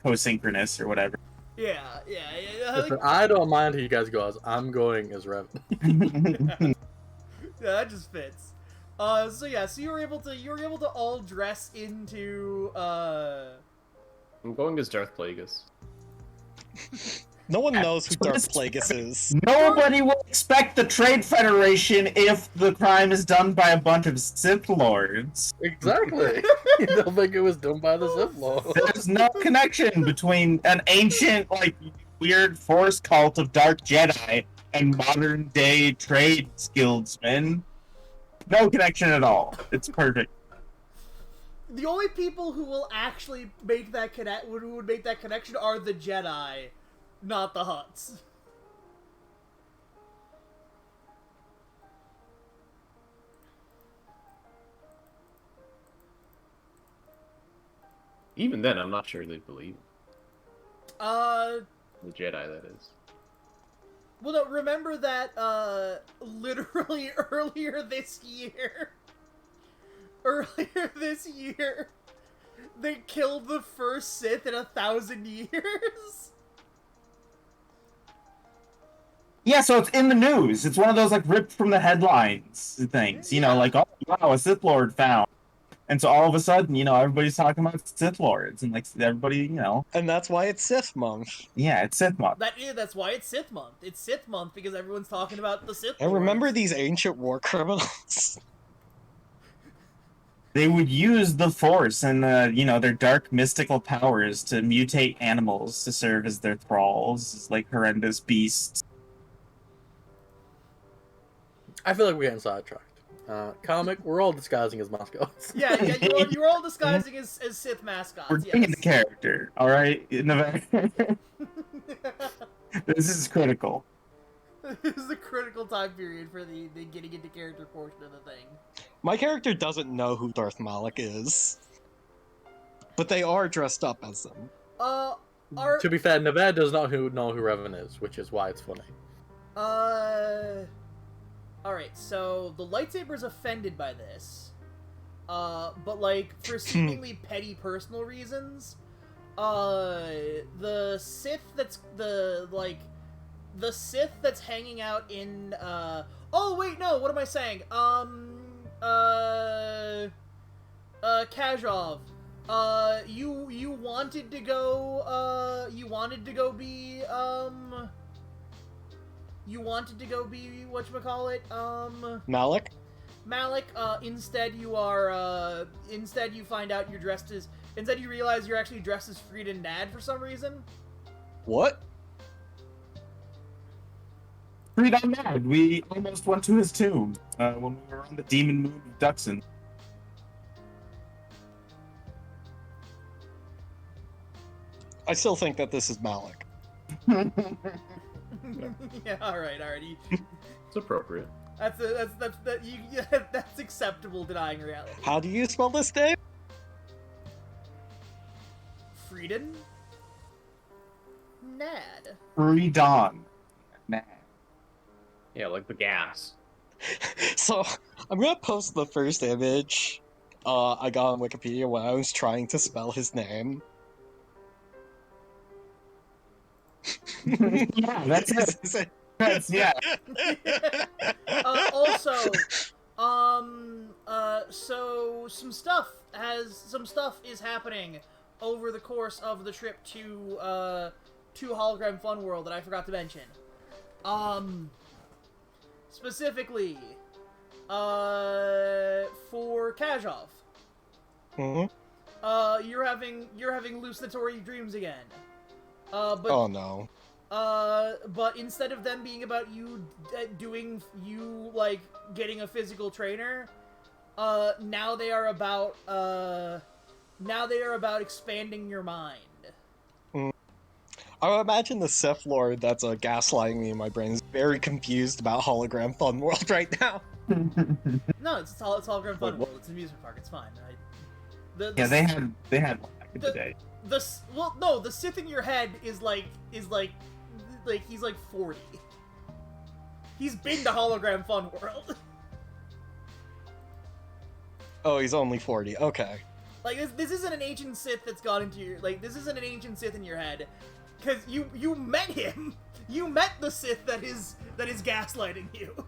co-synchronous or whatever. Yeah. I Listen, think, I don't mind who you guys go as. I'm going as Rev. yeah, that just fits. So yeah, so you were able to all dress into I'm going as Darth Plagueis. No one knows who So Darth this- Plagueis is. Nobody will expect the Trade Federation if the crime is done by a bunch of Sith Lords. Exactly. They'll think it was done by the Sith Lord. There's no connection between an ancient, like, weird Force cult of Dark Jedi and modern day trade guildsmen. No connection at all. It's perfect. the only people who will actually make that who would make that connection are the Jedi, not the Hutts. Even then, I'm not sure they'd believe the Jedi. That is. Well, no, remember that, literally earlier this year, they killed the first Sith in 1,000 years? Yeah, so it's in the news. It's one of those, like, ripped from the headlines things. You know, Yeah. like, oh, wow, a Sith Lord found. And so all of a sudden, you know, everybody's talking about Sith Lords. And, like, everybody, you know, And that's why it's Sith Month. yeah, it's Sith Month. That's why it's Sith Month. It's Sith Month because everyone's talking about the Sith And remember Lords. these ancient war criminals? They would use the Force and, you know, their dark mystical powers to mutate animals to serve as their thralls, like horrendous beasts. I feel like we're getting sidetracked. Comic, we're all disguising as mascots. Yeah, you're all disguising as Sith mascots. We're getting into character, all right? This is critical. This is a critical time period for the getting into character portion of the thing. My character doesn't know who Darth Malik is. But they are dressed up as them. Are To be fair, Nevada does not know who Revan is, which is why it's funny. Alright, so the lightsaber's offended by this. But like, for seemingly petty personal reasons, the Sith that's hanging out in, oh wait, no, what am I saying? Kajov, you wanted to go be, whatchamacallit, Malik? Malik, instead you find out instead you realize you're actually dressed as Frieden Nad for some reason. What? Freed on Mad. We almost went to his tomb when we were on the demon moon of Duxon. I still think that this is Malik. Yeah, alright. It's appropriate. That's acceptable denying reality. How do you spell this name? Frieden Nad. Freed on Mad. Yeah, like the gas. So, I'm gonna post the first image I got on Wikipedia when I was trying to spell his name. Yeah, that's it. That's, yeah. Also, so some stuff is happening over the course of the trip to Hologram Fun World that I forgot to mention. Specifically, for Kajov. Mm-hmm. You're having hallucinatory dreams again. But Oh no. but instead of them being about you like getting a physical trainer, now they are about expanding your mind. I would imagine the Sith Lord that's gaslighting me in my brain is very confused about Hologram Fun World right now. No, it's Hologram Fun World. It's an amusement park. It's fine. Yeah, they had one back in the day. The Sith in your head is like he's like 40. He's been to Hologram Fun World. Oh, he's only 40. Okay. Like this isn't an ancient Sith that's got into your this isn't an ancient Sith in your head, because you met him. You met the Sith that is gaslighting you.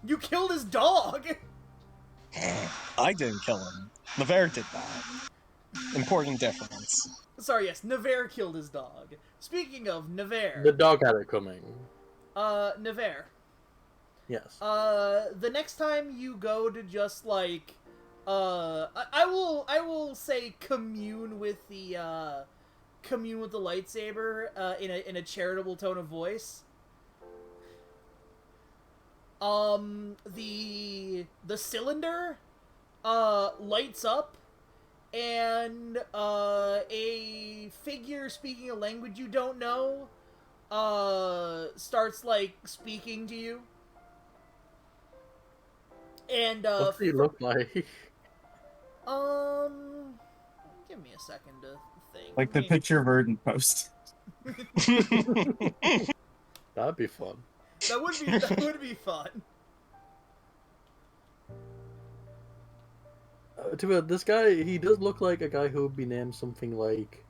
You killed his dog. I didn't kill him. Navarre did that. Important difference. Sorry, yes, Navarre killed his dog. Speaking of Navarre, The dog had it coming. Navarre. Yes. The next time you go to just like, I will say commune with the lightsaber, in a charitable tone of voice. The cylinder, lights up, and, a figure speaking a language you don't know, starts, like, speaking to you. And, What do you look like? give me a second to think. Like the picture Verdant post. That'd be fun. That would be fun. To be honest, this guy, he does look like a guy who would be named something like,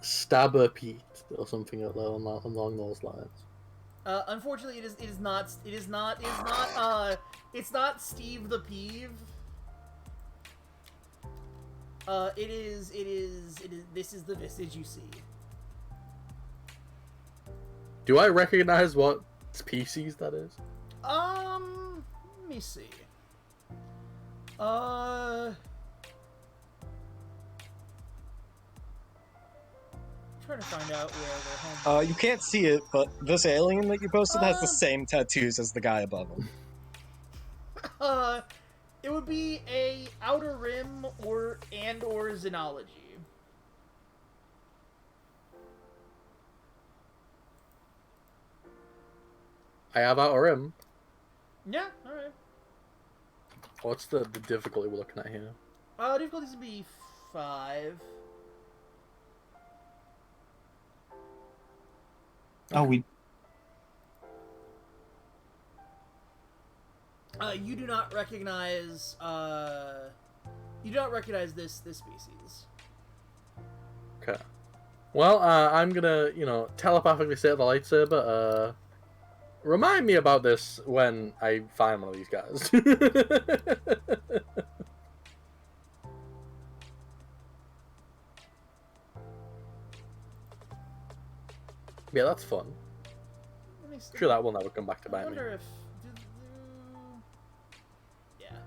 Stabber Pete or something along those lines. Unfortunately, it's not Steve the Peeve. This is the visage you see. Do I recognize what species that is? Let me see. Trying to find out where their home. You can't see it, but this alien that you posted has the same tattoos as the guy above him. It would be a Outer Rim or Xenology. I have Outer Rim. Yeah, alright. What's the difficulty we're looking at here? Difficulties would be 5. Oh, we. You do not recognize. You do not recognize this species. Okay. Well, I'm gonna, telepathically say to the lightsaber, remind me about this when I find one of these guys. Yeah, that's fun. Let me see. Sure, that will never come back to I bite me. wonder if. Yeah.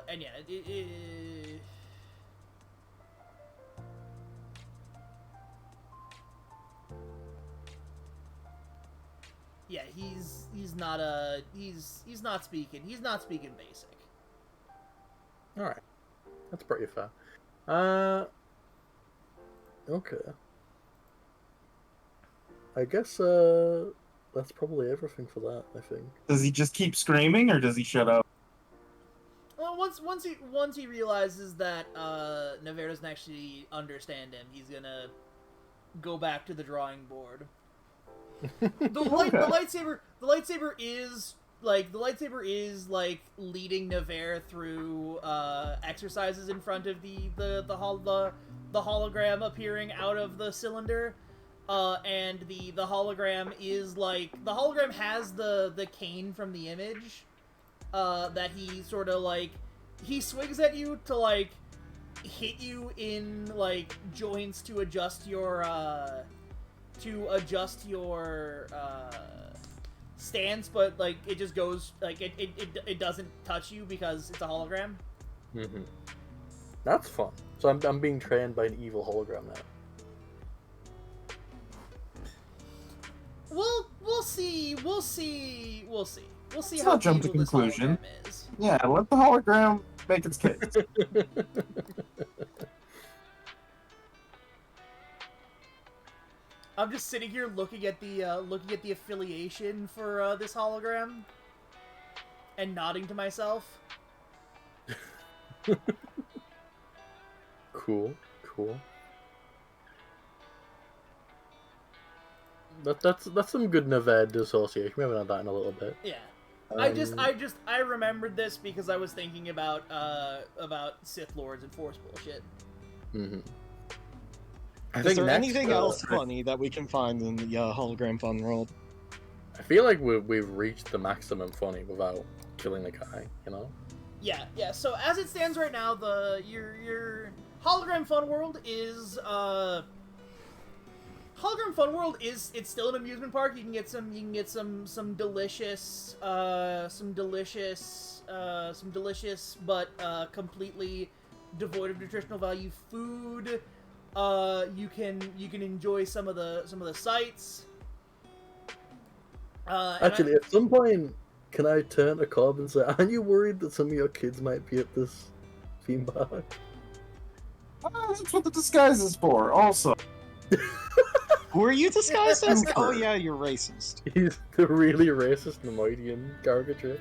And yeah, yeah, he's not speaking basic. All right, that's pretty fair. Okay. I guess that's probably everything for that. I think. Does he just keep screaming, or does he shut up? Well, once he realizes that Navarre doesn't actually understand him, he's gonna go back to the drawing board. The lightsaber is leading Navarre through exercises in front of the hologram appearing out of the cylinder. And the hologram is the hologram has the cane from the image, that he sort of he swings at you to hit you in joints to adjust your stance, but it just goes it doesn't touch you because it's a hologram. Mm-hmm. That's fun. So I'm being trained by an evil hologram now. We'll see. Let's Let's how not jump to evil this conclusion. hologram is. Yeah, let the hologram make its case. I'm just sitting here looking at the affiliation for this hologram, and nodding to myself. Cool. That's some good Nevada association. We haven't had that in a little bit. Yeah. Um, I remembered this because I was thinking about Sith Lords and Force bullshit. mhm. Is there anything next, else funny that we can find in the hologram fun world? I feel like we've reached the maximum funny without killing the guy. You know. Yeah, yeah. So as it stands right now, your hologram fun world is Hologram Fun World it's still an amusement park. You can get some delicious but completely devoid of nutritional value food. You can enjoy some of the sights. Actually, at some point, can I turn to Cobb and say, "Aren't you worried that some of your kids might be at this theme park?" That's what the disguise is for. Also, Who are you disguised as? Oh yeah, you're racist. He's the really racist Nemoidian caricature.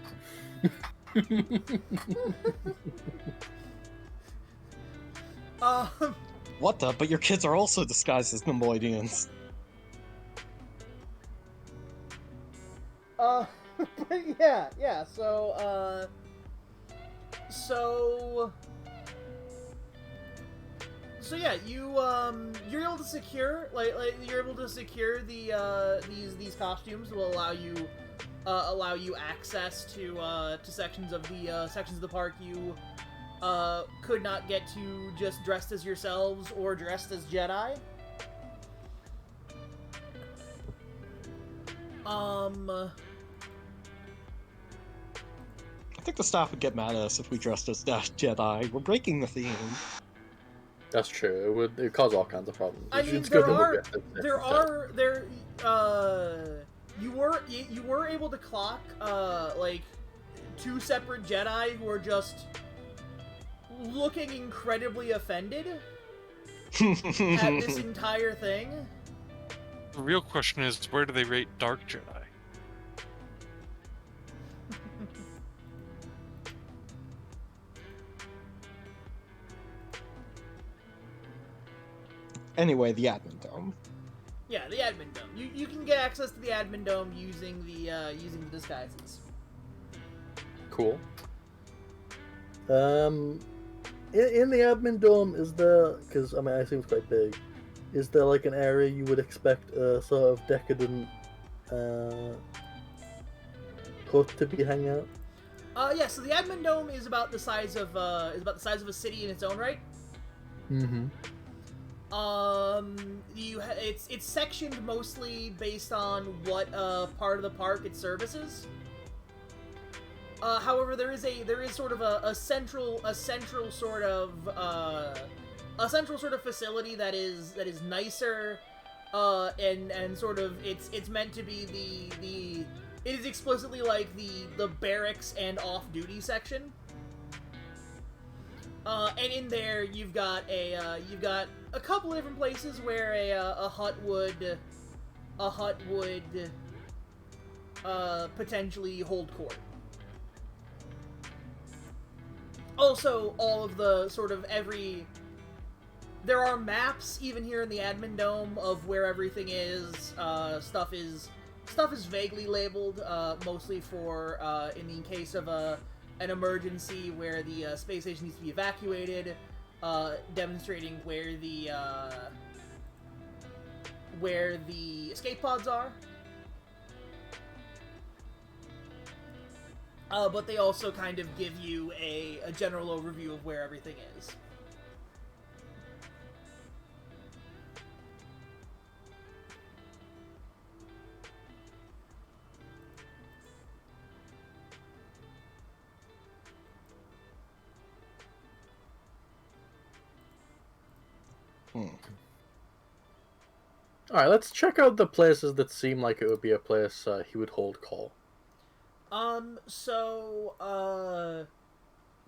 What the? But your kids are also disguised as Nemoidians. But yeah. So yeah, you're able to secure you're able to secure the these costumes will allow you access to sections of the park you could not get to just dressed as yourselves or dressed as Jedi. I think the staff would get mad at us if we dressed as Jedi. We're breaking the theme. That's true. It cause all kinds of problems. I mean, It's good that we'll get you were able to clock like two separate Jedi who are just looking incredibly offended at this entire thing. The real question is, where do they rate Dark Jedi? Anyway, the admin dome. Yeah, the admin dome. You can get access to the admin dome using the disguises. Cool. In the admin dome, is there? Because I mean, I assume it's quite big. Is there like an area you would expect a sort of decadent hut to be hanging out? Yeah. So the admin dome is about the size of a city in its own right. Mm-hmm. It's sectioned mostly based on what part of the park it services. However, there is sort of a central sort of facility that is nicer, and sort of it's meant to be it is explicitly like the barracks and off-duty section. And in there you've got a couple of different places where a hut would potentially hold court. Also, all of the sort of there are maps even here in the admin dome of where everything is. Stuff is vaguely labeled, mostly for in the case of an emergency where the space station needs to be evacuated, demonstrating where the escape pods are. But they also kind of give you a general overview of where everything is. Alright, let's check out the places that seem like it would be a place he would hold call.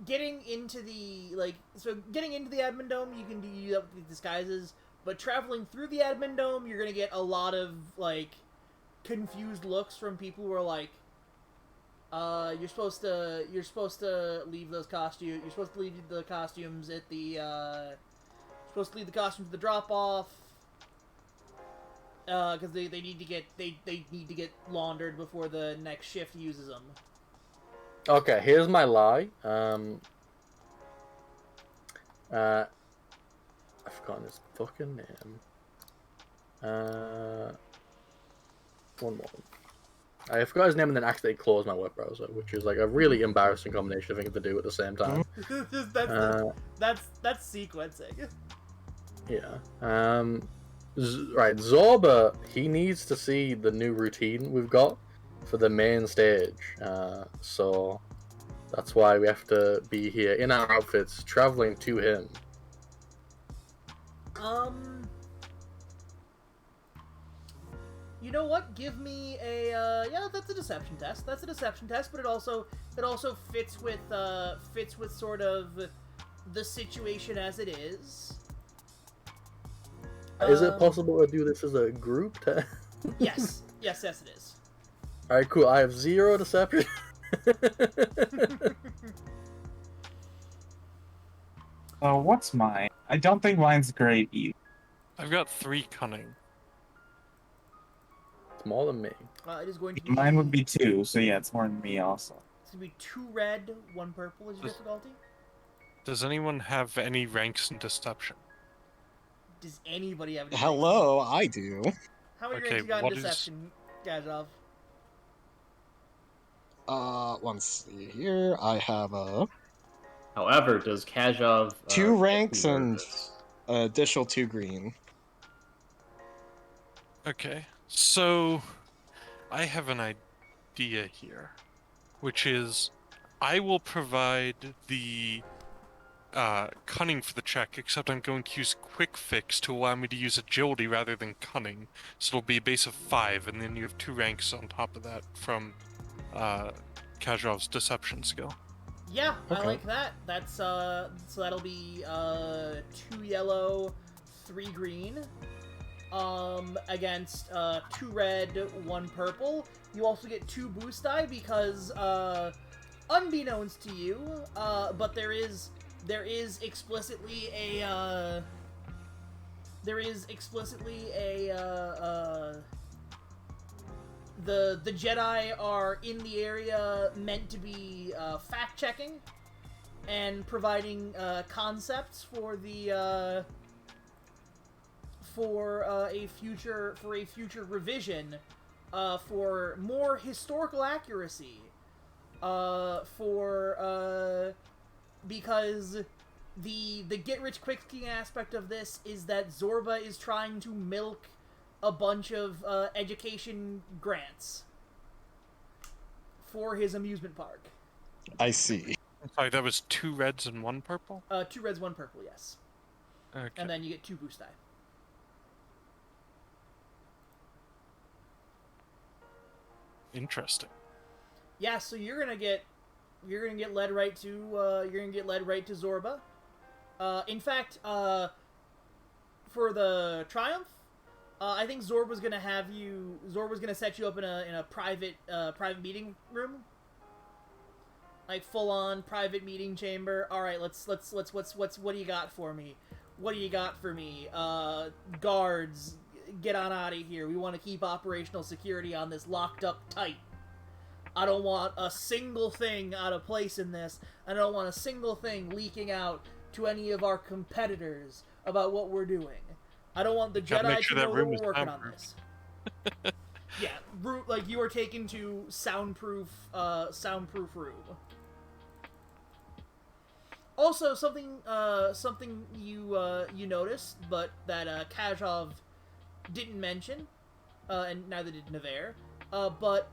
Getting into the admin dome, you can do that with disguises, but traveling through the admin dome, you're gonna get a lot of like confused looks from people who are like, you're supposed to leave those costumes. You're supposed to leave the costumes at the. Supposed to leave the costumes at the drop off. because they need to get they need to get laundered before the next shift uses them. Okay, here's my lie. I've forgotten his fucking name. One moment. I forgot his name and then accidentally closed my web browser, which is like a really embarrassing combination of things to do at the same time. That's sequencing. Yeah. Right, Zorba, he needs to see the new routine we've got for the main stage. So that's why we have to be here in our outfits, traveling to him. You know what? Give me a yeah. That's a deception test. That's a deception test, but it also fits with sort of the situation as it is. Is it possible to do this as a group test? Yes, yes, it is. All right, cool. I have 0 deception. Oh, what's mine? I don't think mine's great either. I've got 3 cunning. It's more than me. It is going to be. Mine would be 2, so yeah, it's more than me also. It's going to be 2 red, 1 purple is your difficulty. Does anyone have any ranks in deception? Does anybody have any Hello, I do. How many Okay, ranks you got in what is- deception, Gazov? Let's see here. I have However, does Kajov 2 get ranks me and nervous? additional 2 green. Okay, so I have an idea here, which is I will provide the cunning for the check, except I'm going to use quick fix to allow me to use agility rather than cunning. So it'll be a base of 5, and then you have 2 ranks on top of that from Kajov's deception skill. Yeah, I Okay. like that. That's so that'll be 2 yellow, 3 green. Against 2 red, 1 purple. You also get 2 boost die because unbeknownst to you, but there is explicitly a the Jedi are in the area meant to be fact checking and providing concepts for the for a future revision for more historical accuracy because the get rich quick scheme aspect of this is that Zorba is trying to milk a bunch of education grants for his amusement park. I see. Sorry, that was 2 reds and 1 purple? 2 reds, 1 purple, yes. Okay. And then you get 2 boost die. Interesting. Yeah, so you're gonna get led right to Zorba. In fact, for the Triumph, I think Zorba's gonna set you up in a private meeting room, like full on private meeting chamber. All right, let's what do you got for me? What do you got for me? Guards, get on out of here. We want to keep operational security on this locked up tight. I don't want a single thing out of place in this. I don't want a single thing leaking out to any of our competitors about what we're doing. I don't want the Gotta Jedi make sure to that know that room we're is working on soundproof. this. Yeah, like you are taken to soundproof room. Also, something you noticed, but that Kajov didn't mention, and neither did Navarre. But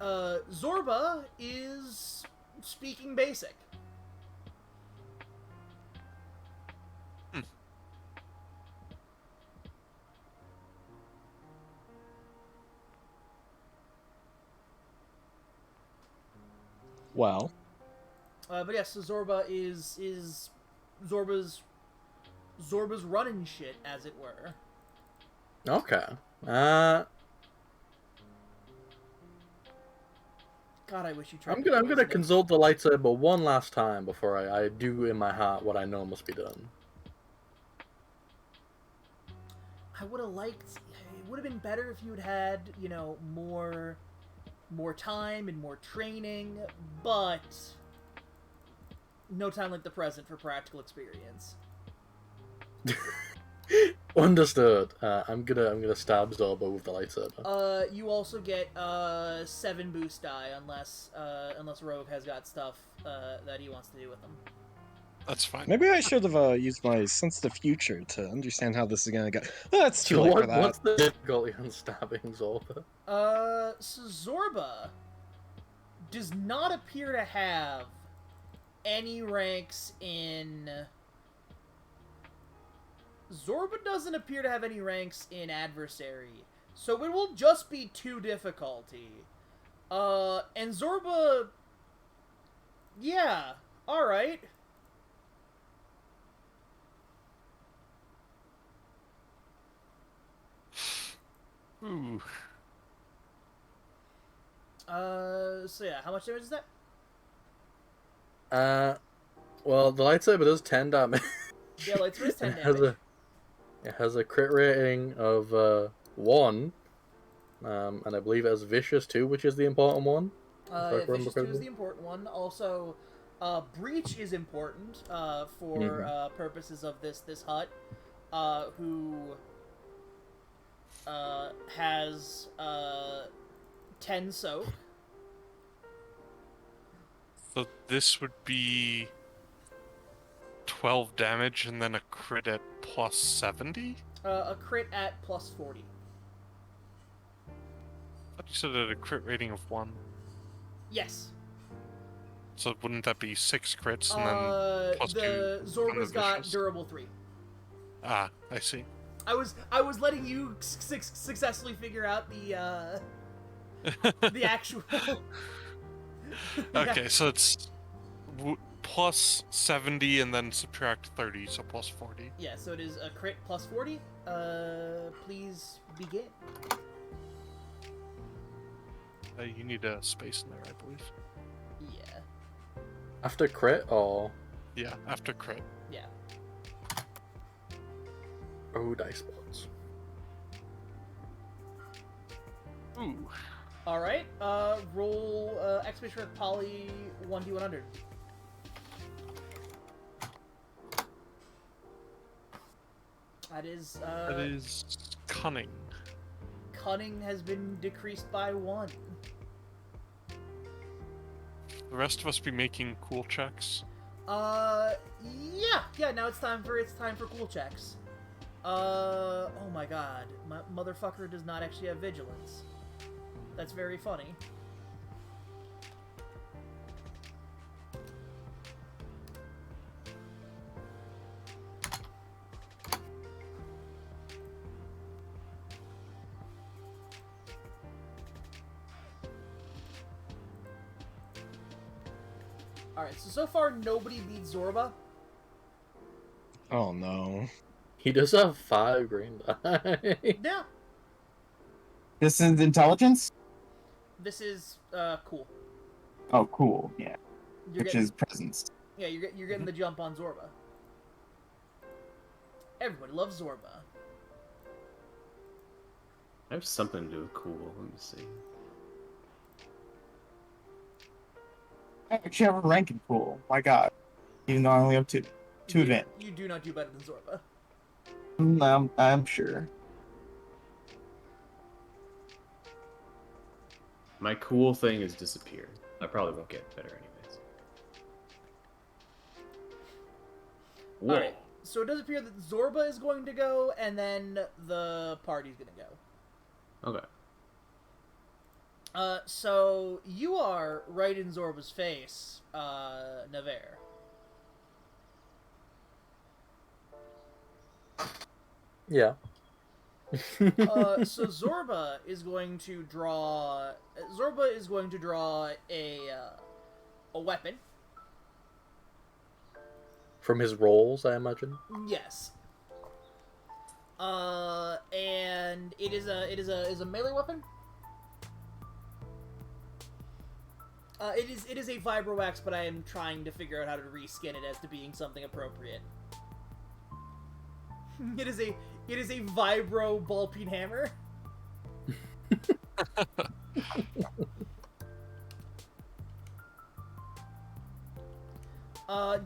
Zorba is speaking basic. Well, But yes, so Zorba is Zorba's running shit, as it were. Okay. God, I wish you tried. I'm gonna consult the lightsaber one last time before I do in my heart what I know must be done. I would have liked. would have been better if you'd had, you know, more time and more training, but no time like the present for practical experience. Understood. I'm gonna stab Zorba with the lightsaber. You also get 7 boost die unless Rogue has got stuff that he wants to do with them. That's fine. Maybe I should have used my sense of the future to understand how this is gonna go. That's too So late for that. what's the difficulty on stabbing Zorba? So Zorba does not appear to have any ranks in... Zorba doesn't appear to have any ranks in Adversary, so it will just be 2 difficulty. And Zorba... Yeah, alright. Ooh. So yeah, how much damage is that? Well, the lightsaber does 10 damage. Yeah, lightsaber is 10 It has damage. It has a crit rating of 1, and I believe it has vicious too, which is the important one. Vicious 2 is the important one. Also, Breach is important for purposes of this hut, who has 10 soak. So this would be 12 damage and then a crit at plus 70? A crit at plus 40. I thought you said it had a crit rating of 1. Yes. So wouldn't that be 6 crits and then plus 2? Zorba's got vicious? durable 3. Ah, I see. I was letting you successfully figure out the the actual. Okay, so it's plus 70 and then subtract 30, so plus 40. Yeah, so it is a crit plus 40. Please begin. You need a space in there, I believe. Yeah. After crit, or Yeah, after crit. Yeah. oh, dice spots. Ooh. All right. Roll exclamation mark poly 1d100. That is. That is cunning. Cunning has been decreased by 1. The rest of us be making cool checks. Yeah. Now it's time for cool checks. Oh my god, my motherfucker does not actually have vigilance. That's very funny. Alright, so far nobody beats Zorba. Oh no. He does have 5 green die. Yeah. This is intelligence? This is, cool. Oh, cool, yeah. You're Which getting, is presence. yeah, you're getting the jump on Zorba. Everybody loves Zorba. I have something to do with cool. Let me see. I actually have a ranking pool. My god. Even though I only have two advantage. You do not do better than Zorba. I'm sure. My cool thing has disappeared. I probably won't get better anyways. Whoa. Alright, so it does appear that Zorba is going to go, and then the party's gonna go. Okay. So you are right in Zorba's face, Navarre. Yeah. So Zorba is going to draw a weapon. From his rolls, I imagine. Yes. And it is a melee weapon. It is a vibroax, but I am trying to figure out how to reskin it as to being something appropriate. It is a vibro ball peen hammer.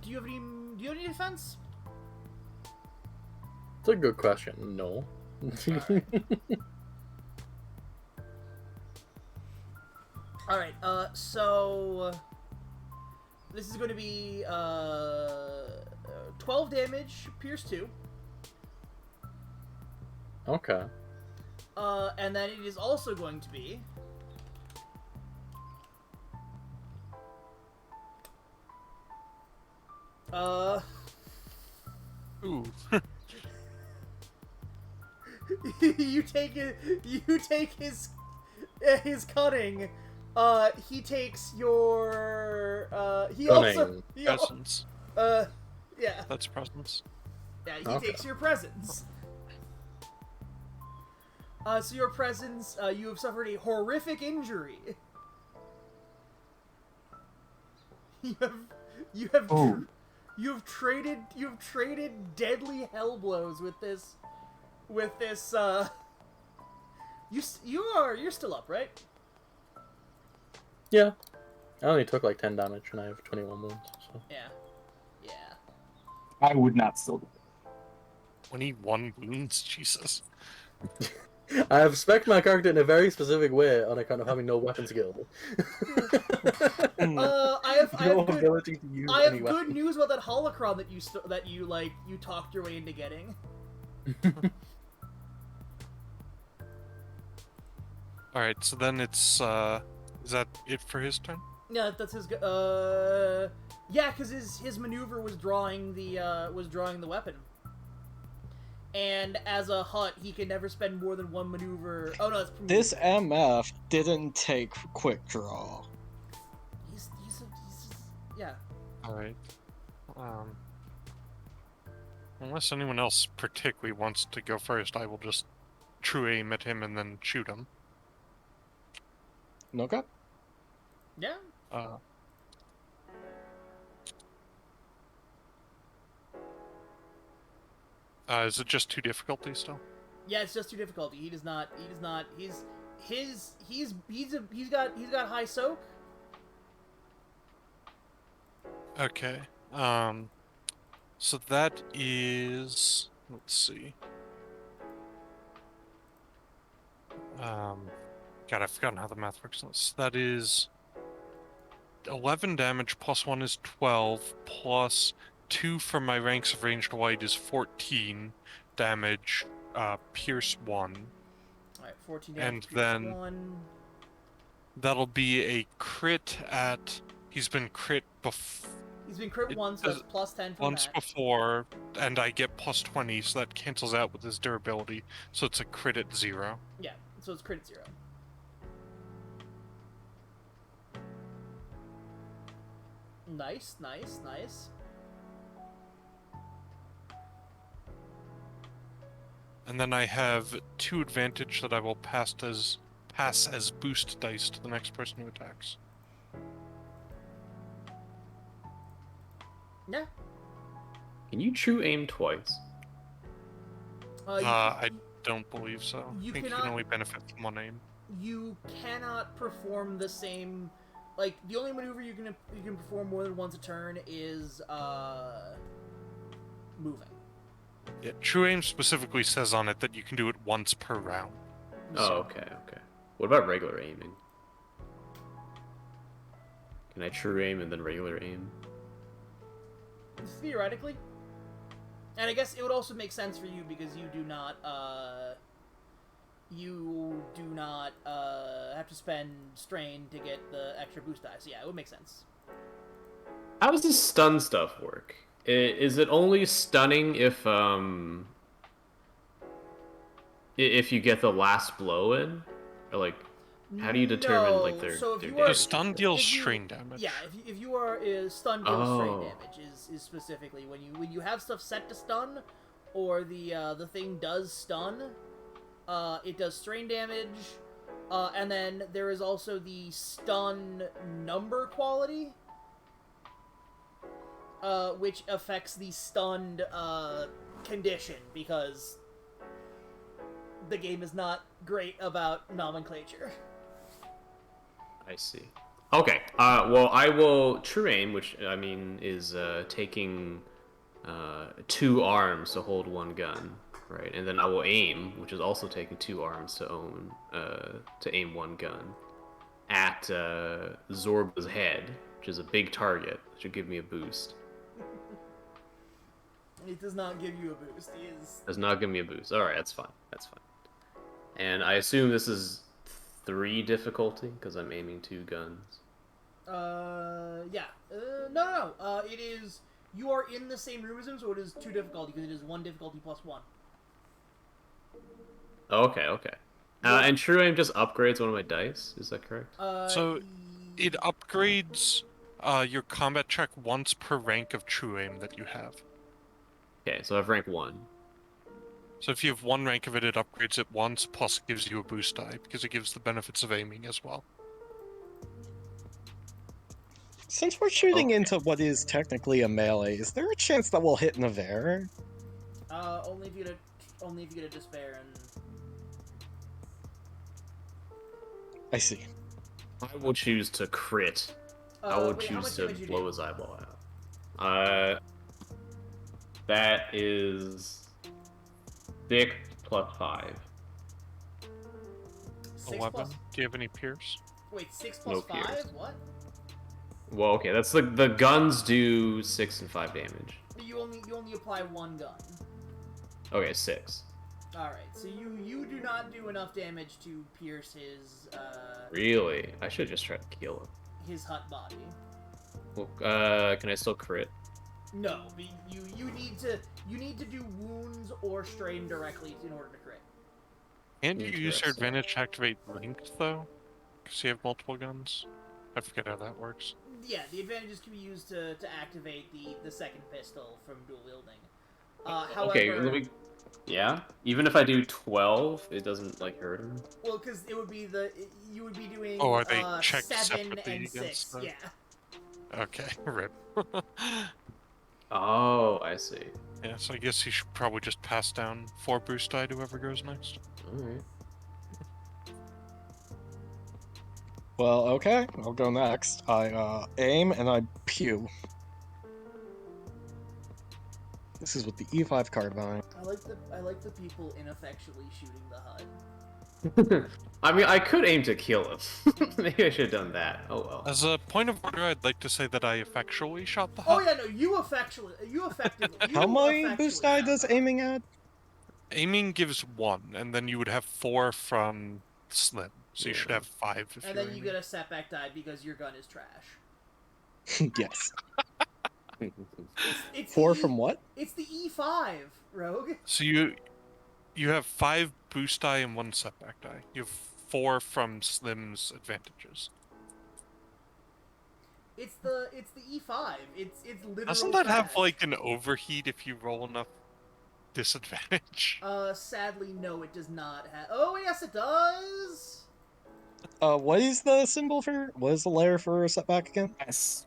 Do you have any defense? It's a good question. No. All right. So this is going to be 12 damage, pierce 2. Okay. And then it is also going to be Ooh. you take his cutting. He takes your he also Cunning. he al- Presence. yeah. That's presence. Yeah, he Okay. takes your presence. So your presence, you have suffered a horrific injury. You have Oh. you've traded deadly hell blows with this you're still up, right? Yeah. I only took like 10 damage and I have 21 wounds, so. Yeah. Yeah. I would not still do 21 wounds, Jesus. I have spec'd my character in a very specific way on account of having no weapon skill. I have no good ability to use I have any good weapon. news about that holocron that you talked your way into getting. Alright, so then it's, is that it for his turn? Yeah, that's his. Yeah, because his maneuver was drawing the weapon, and as a hut, he can never spend more than one maneuver. Oh no, that's This MF didn't take quick draw. he's yeah. Alright. Unless anyone else particularly wants to go first, I will just true aim at him and then shoot him. Okay. Yeah. Is it just 2 difficulties still? Yeah, it's just too difficult. He does not. He's got high soak. Okay. So that is, let's see. God, I've forgotten how the math works on this. That is 11 damage plus 1 is 12 plus 2 from my ranks of ranged white is 14 damage. Pierce 1. All right, 14 And damage. then- 1. That'll be a crit at. He's been crit He's been crit It once, so does- that's plus 10 from once that. before, and I get plus 20, so that cancels out with his durability. So it's a crit at 0. Yeah, so it's crit 0. Nice. And then I have 2 advantage that I will pass as boost dice to the next person who attacks. Yeah. Can you true aim twice? I don't believe so. you I think you cannot- can only benefit from 1 aim. You cannot perform the same. Like, the only maneuver you can perform more than once a turn is moving. Yeah, true aim specifically says on it that you can do it once per round. Oh, okay. What about regular aiming? Can I true aim and then regular aim? Theoretically. And I guess it would also make sense for you because you do not have to spend strain to get the extra boost dice. So yeah, it would make sense. How does this stun stuff work? Is it only stunning if you get the last blow in, or like how do you determine like their so if their you The are, damage? stun deals if you- strain damage. Yeah, if you are stun deals strain Oh. damage is specifically when you have stuff set to stun, or the thing does stun, it does strain damage, and then there is also the stun number quality, which affects the stunned condition because the game is not great about nomenclature. I see. Okay. Well, I will true aim, which I mean is taking 2 arms to hold 1 gun, right? And then I will aim, which is also taking 2 arms to aim 1 gun at Zorba's head, which is a big target. That should give me a boost. It does not give you a boost. It is... Does not give me a boost. All right, that's fine. That's fine. And I assume this is 3 difficulty because I'm aiming 2 guns. Yeah. No. It is... You are in the same room as him, so it is 2 difficulty, because it is 1 difficulty plus 1. Okay. And true aim just upgrades one of my dice. Is that correct? So it upgrades your combat check once per rank of true aim that you have. Okay, so I have rank 1. So if you have 1 rank of it, it upgrades it once, plus it gives you a boost die, because it gives the benefits of aiming as well. Since we're shooting into what is technically a melee, is there a chance that we'll hit Navarre? Only if you get a despair and... I see. I will choose to crit. I will wait, how choose much to damage you blow do? his eyeball out. That is 6 plus 5. 6 11. plus... Do you have any pierce? Wait, 6 plus No 5? pierce. What? Well, okay, that's the guns do 6 and 5 damage. You only apply 1 gun. Okay, 6. Alright, so you do not do enough damage to pierce Really? I should just try to kill him. his hut body. Well, can I still crit? No, but you need to do wounds or strain directly in order to crit. And you use your Interesting. advantage to activate linked, though? Because you have multiple guns? I forget how that works. Yeah, the advantages can be used to activate the second pistol from dual wielding. Okay, However, let me... Yeah? Even if I do 12, it doesn't, like, hurt him? well, because it would be you would be doing Oh, are they checked 7 separately and against 6. the- Yeah. Okay, rip. Oh, I see. Yeah, so I guess you should probably just pass down 4 boost die to whoever goes next. Alright. Well, okay, I'll go next. I aim and I pew. This is with the E5 carbine. I like the people ineffectually shooting the HUD. I mean, I could aim to kill him. Maybe I should have done that. Oh well. As a point of order, I'd like to say that I effectually shot the Oh hut. yeah, no, you effectively. How many effectively boost die shot does the HUD. aiming add? Aiming gives 1, and then you would have 4 from Slim. So you should Yeah. have 5 if And you're then you aiming. get a setback die because your gun is trash. Yes. It's 4 the from what? It's the E5, Rogue. So you have 5 boost die and 1 setback die. You have 4 from Slim's advantages. It's the E5. It's literally. Doesn't that have trash. like an overheat if you roll enough disadvantage? Sadly, no, it does not have. Oh yes, it does. What is the symbol for? What is the layer for setback again? Yes,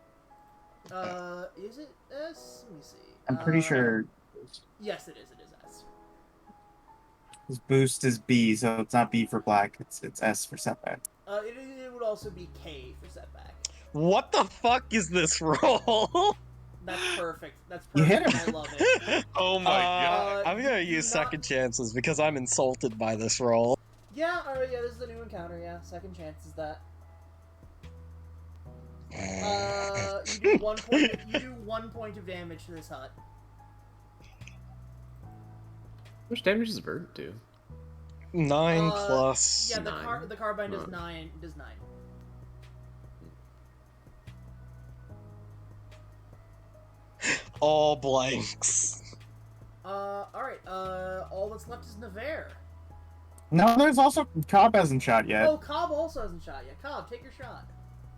Is it S? Let me see. I'm pretty sure Yes, it is. It is S. his boost is B, so it's not B for black. It's S for setback. It would also be K for setback. What the fuck is this roll? That's perfect. That's You perfect. hit him. I love it. Oh my god. I'm gonna you use do not- second chances because I'm insulted by this roll. Yeah. Alright. Yeah. This is a new encounter. Yeah. Second chance is that. You do 1 point. You do 1 point of damage to this hut. How much damage does Vert do? 9 plus. Yeah. Nine. The carbine does Nine. 9. Does 9. All blanks. Alright. All that's left is Navarre. No, there's also Cobb hasn't shot yet. Oh, Cobb also hasn't shot yet. Cobb, take your shot.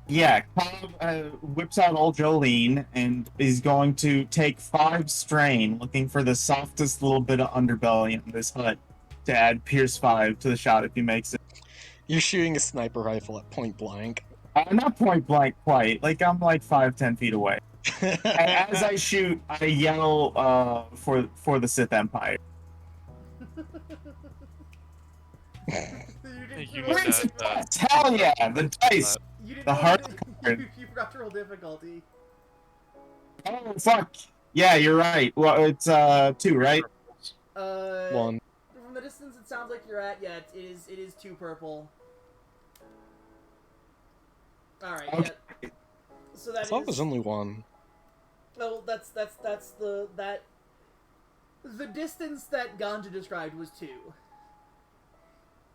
Yeah, Cobb whips out old Jolene and is going to take 5 strain, looking for the softest little bit of underbelly in this hut to add Pierce 5 to the shot if he makes it. You're shooting a sniper rifle at point blank. Not point blank quite, like I'm like 5-10 feet away. And as I shoot, I yell for the Sith Empire. didn't You roll mean Where's difficulty. the dice? Hell yeah, the dice. You didn't The roll hard you forgot to roll difficulty. Oh fuck. Yeah, you're right. Well, it's 2, right? One. From the distance it sounds like you're at, yeah, it is 2 purple. Alright, Okay. yeah. So I that thought it is was only 1. well that's the distance that Ganja described was 2.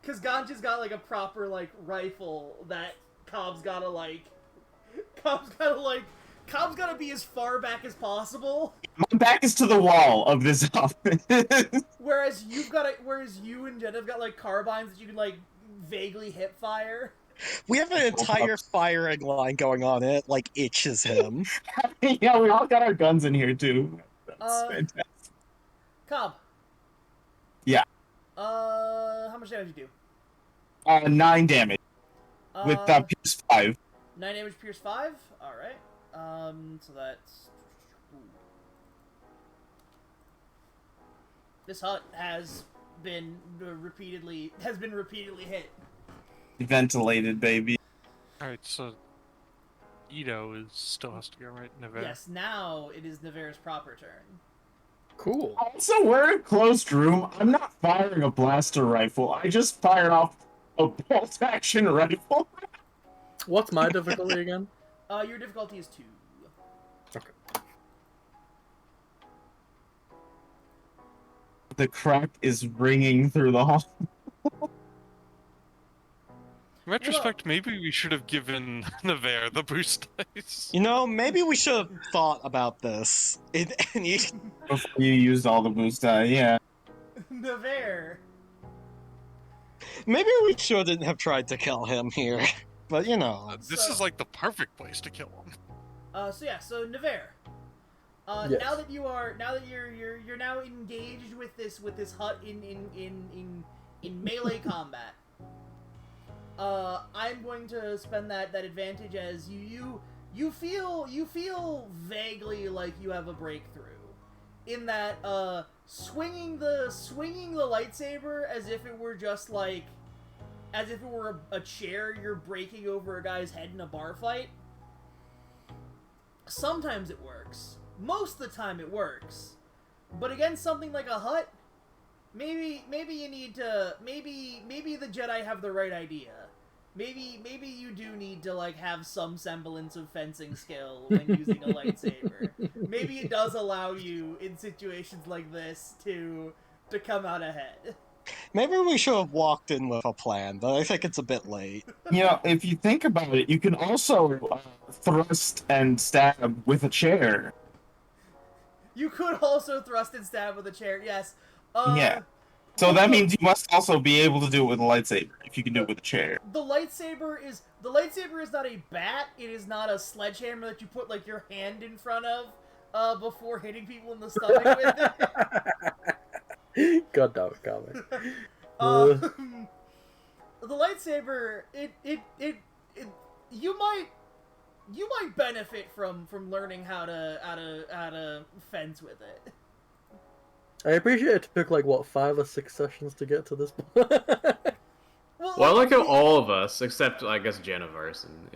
Cause Ganja's got like a proper like rifle that Cobb's gotta be as far back as possible. My back is to the wall of this office. Whereas you and Jen have got like carbines that you can like vaguely hip fire. We have an entire firing line going on, and it, like, itches him. Yeah, we all got our guns in here, too. That's fantastic. Cobb. Yeah. How much damage you do? 9 damage. With Pierce 5. 9 damage, Pierce 5. All right. So that's. This hut has been repeatedly hit. Ventilated, baby. Alright, so Ito still has to go, right? Nevada. Yes. Now it is Navarre's proper turn. Cool. Also, we're in a closed room. I'm not firing a blaster rifle. I just fired off a bolt-action rifle. What's my difficulty again? Your difficulty is 2. Okay. The crack is ringing through the hall. In retrospect, maybe we should have given Nevada the boost dice. You know, maybe we should have thought about this. Before you used all the boost die, yeah. Navarre. Maybe we shouldn't have tried to kill him here. But, you know. This is like the perfect place to kill him. So Navarre. Yes. Now that you're now engaged with this hut in melee combat. I'm going to spend that advantage as you feel vaguely like you have a breakthrough, in that swinging the lightsaber as if it were just like a chair you're breaking over a guy's head in a bar fight. Sometimes it works. Most of the time it works. But against something like a hut, maybe you need to maybe the Jedi have the right idea. Maybe you do need to like have some semblance of fencing skill when using a lightsaber. Maybe it does allow you in situations like this to come out ahead. Maybe we should have walked in with a plan, but I think it's a bit late. You know, if you think about it, you can also thrust and stab with a chair. You could also thrust and stab with a chair, yes. Yeah. So that means you must also be able to do it with a lightsaber, if you can do it with a chair. The lightsaber is not a bat, it is not a sledgehammer that you put like your hand in front of before hitting people in the stomach with it. God damn it, Carmen. The lightsaber, you might benefit from learning how to fence with it. I appreciate it took like what 5 or 6 sessions to get to this point. Well, I like how all of us, except I guess Jenna Varson,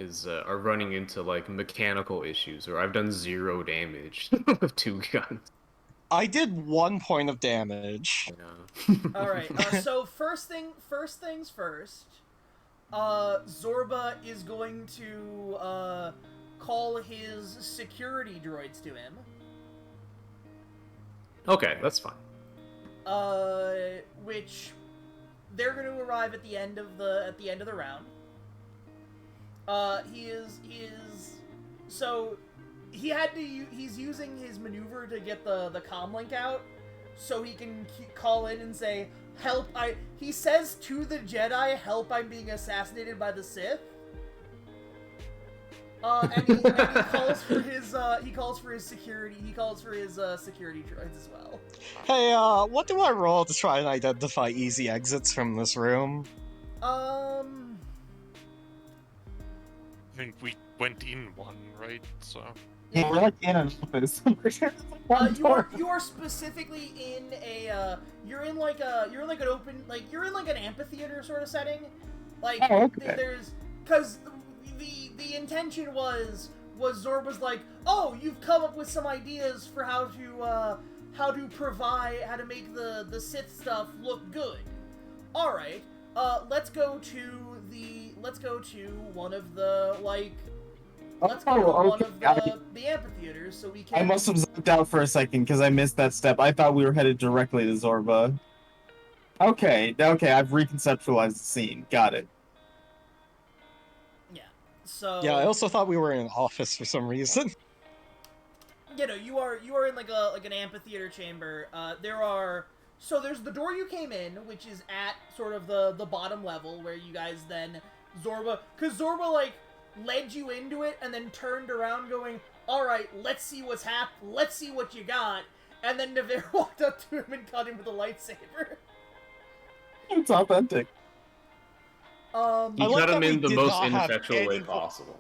are running into like mechanical issues, or I've done 0 damage with 2 guns. I did 1 point of damage. Yeah. All right. So first things first. Zorba is going to call his security droids to him. Okay, that's fine. Which they're going to arrive at the end of the round. He's using his maneuver to get the comm link out, so he can call in and say, "Help!" He says to the Jedi, "Help! I'm being assassinated by the Sith." And he calls for his security droids as well. Hey, what do I roll to try and identify easy exits from this room? I think we went in one, right? So Yeah, we're like in an office. We're sharing, like, one door. You are specifically in a you're in like an open, like you're in like an amphitheater sort of setting, like Oh, okay. there's, because the intention was Zorba's like, oh, you've come up with some ideas for how to make the Sith stuff look good. All right, let's go to one of the like. Let's go to one of the amphitheaters so we can. I must have zonked out for a second because I missed that step. I thought we were headed directly to Zorba. Okay, I've reconceptualized the scene. Got it. Yeah. So. Yeah, I also thought we were in an office for some reason. You know, you are in like an amphitheater chamber. There's the door you came in, which is at sort of the bottom level where you guys then because Zorba like led you into it and then turned around going, all right, let's see what's let's see what you got, and then Navarre walked up to him and cut him with a lightsaber. It's authentic. You cut him in the most ineffectual way possible.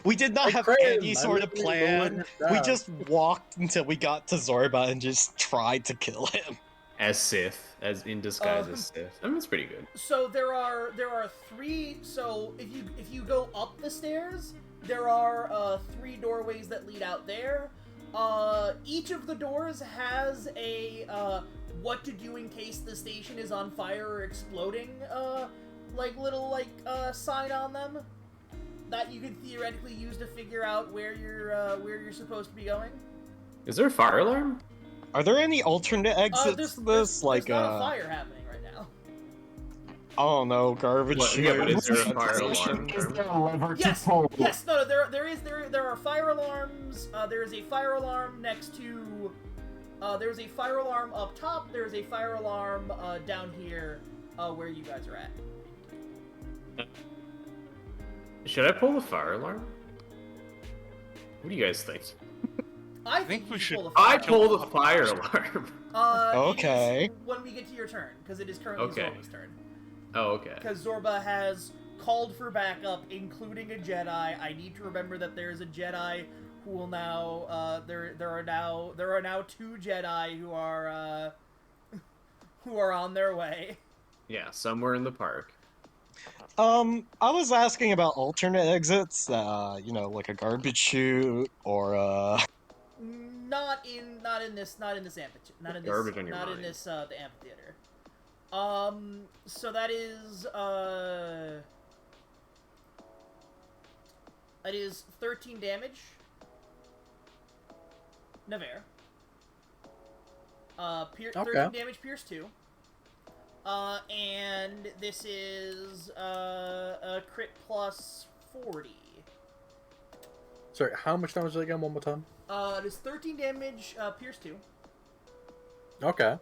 We did not have any sort of plan. We just walked until we got to Zorba and just tried to kill him. As Sith, as in disguise as Sith. I mean, it's pretty good. So there are 3. So if you go up the stairs, there are 3 doorways that lead out there. Each of the doors has a what to do in case the station is on fire or exploding little sign on them that you could theoretically use to figure out where you're supposed to be going. Is there a fire alarm? Are there any alternate exits to this? There's not a fire happening right now. Oh no, garbage. Yeah, but is there a fire alarm? Is there a lever to Yes, pull? yes, no, there are fire alarms. There is a fire alarm next to. There's a fire alarm up top. There's a fire alarm down here, where you guys are at. Should I pull the fire alarm? What do you guys think? I think we should. I pull the fire alarm. Okay. When we get to your turn, because it is currently Zorba's turn. Oh, okay. Because Zorba has called for backup, including a Jedi. I need to remember that there is a Jedi who will now. There are now 2 Jedi who are on their way. Yeah, somewhere in the park. I was asking about alternate exits, like a garbage chute or Not in this amphitheater. Not in this. Garbage on your not mind. in this the amphitheater. So that is 13 damage. Navarre. 13 damage, Pierce 2. And this is a crit plus 40. Sorry, how much damage did I get one more time? It is 13 damage, Pierce 2. Okay.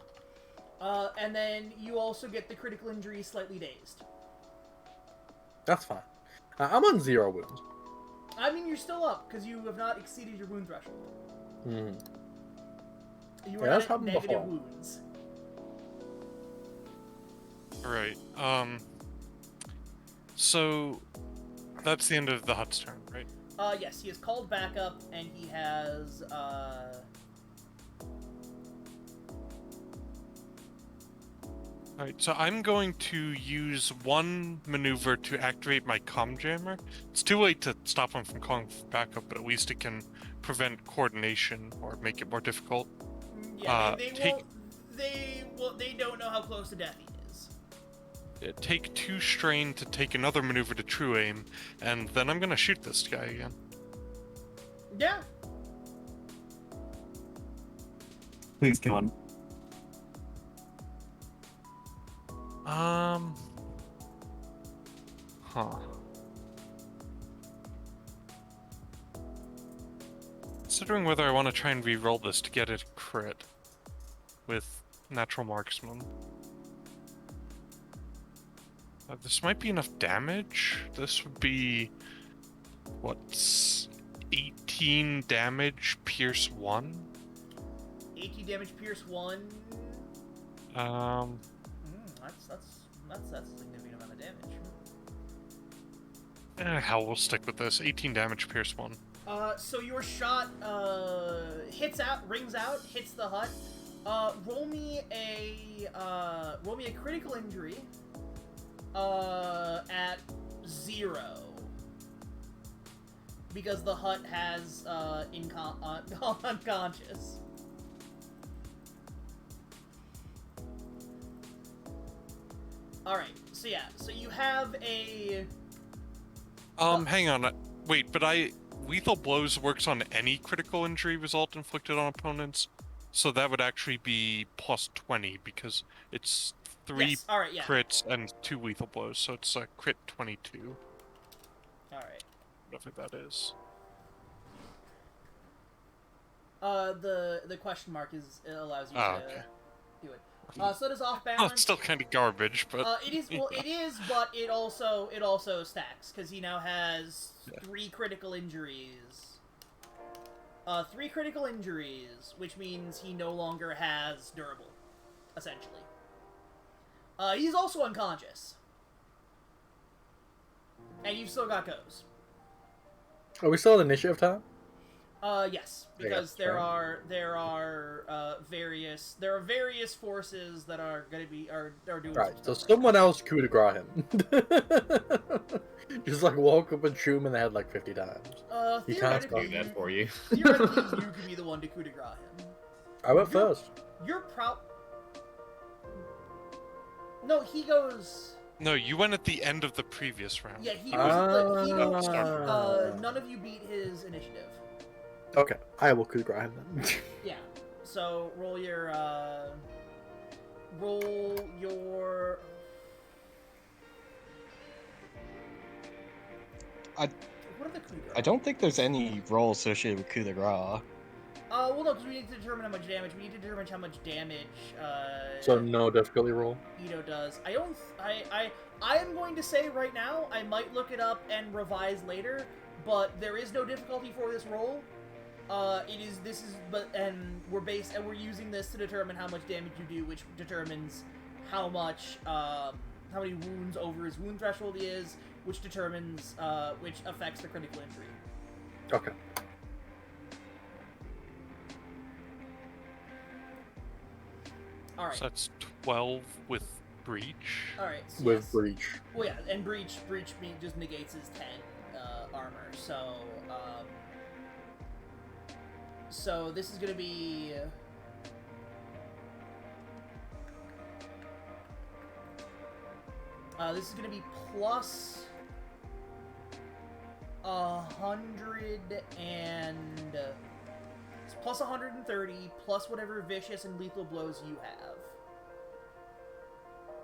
And then you also get the critical injury, slightly dazed. That's fine. I'm on 0 wounds. I mean, you're still up, because you have not exceeded your wound threshold. You are not at negative wounds. Alright, so that's the end of the Hut's turn, right? Yes, he has called backup, and he has, Alright, so I'm going to use one maneuver to activate my comm jammer. It's too late to stop him from calling for backup, but at least it can prevent coordination or make it more difficult. Yeah, they don't know how close to death he is. Take 2 strain to take another maneuver to true aim, and then I'm gonna shoot this guy again. Yeah. Please kill him. Considering whether I want to try and re-roll this to get it crit with natural marksman. This might be enough damage. This would be what's 18 damage, pierce 1. 18 damage, pierce 1. That's a significant amount of damage. Hell, we'll stick with this. 18 damage, pierce 1. So your shot rings out, hits the hut. Roll me a critical injury. At 0. Because the hut has unconscious. Alright, so yeah, so you have a... Hang on. Wait, but lethal blows works on any critical injury result inflicted on opponents, so that would actually be plus 20 because it's 3 Yes, alright, yeah. crits and 2 lethal blows, so it's a crit 22. Alright. Whatever that is. The question mark allows you to Okay. do it. So does off Oh, balance. it's still kind of garbage, but It is but it also stacks because he now has 3 critical injuries. 3 critical injuries, which means he no longer has durable, essentially. He's also unconscious, and you've still got goes. Are we still in initiative time? Yes, because there are various forces that are doing Right, some so stuff someone else coup de grace him. Just like walk up and shoot him in the head like 50 times. Right now. You can't Theoretically, Do that for you. theoretically, you could be the one to coup de grace him. I went first. You're proud. No, he goes. no, you went at the end of the previous round. Yeah, he goes. Ah. None of you beat his initiative. Okay, I will coup de grace him then. Yeah. So roll your. What are the coup de grace? I don't think there's any role associated with coup de grace. Well, no, because we need to determine how much damage. We need to determine how much damage. So no difficulty roll. Ito does. I am going to say right now. I might look it up and revise later, but there is no difficulty for this roll. We're using this to determine how much damage you do, which determines how many wounds over his wound threshold he is, which determines, which affects the critical injury. Okay. Alright. So that's 12 with breach. Alright. So With yes. breach. Well, yeah, and breach just negates his 10 armor. So this is gonna be. This is gonna be plus 100 and it's plus 130 plus whatever vicious and lethal blows you have.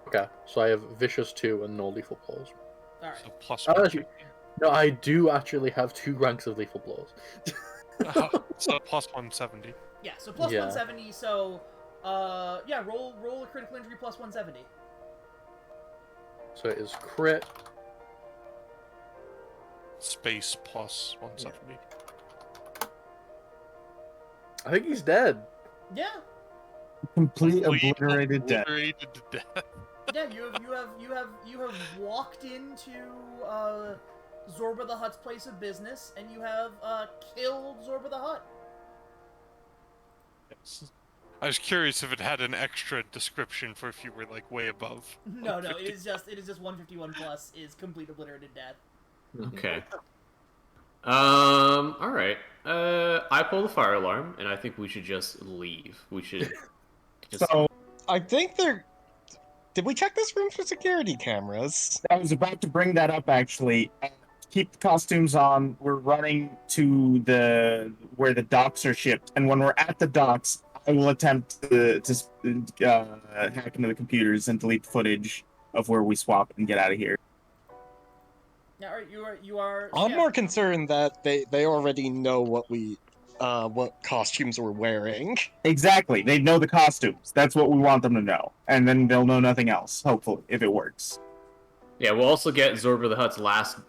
Okay, so I have vicious 2 and no lethal blows. All right. So plus Oh, 150. No, I do actually have 2 ranks of lethal blows. So plus 170. Yeah. So plus Yeah. 170. So yeah. Roll a critical injury plus 170. So it is crit. Space plus 170. I think he's dead. Yeah. Complete obliterated death. Obliterated to death. Yeah, you have walked into Zorba the Hutt's place of business, and you have killed Zorba the Hutt. Yes. I was curious if it had an extra description for if you were like way above. No, it is just 151 plus is complete obliterated death. Okay. All right. I pull the fire alarm, and I think we should just leave. We should. Just... So I think they're. Did we check this room for security cameras? I was about to bring that up actually. Keep the costumes on. We're running to where the docks are shipped, and when we're at the docks, I will attempt to hack into the computers and delete footage of where we swap and get out of here. Yeah, you are. I'm yeah. more concerned that they already know what costumes we're wearing. Exactly. They know the costumes. That's what we want them to know, and then they'll know nothing else. Hopefully, if it works. Yeah, we'll also get Zorba the Hutt's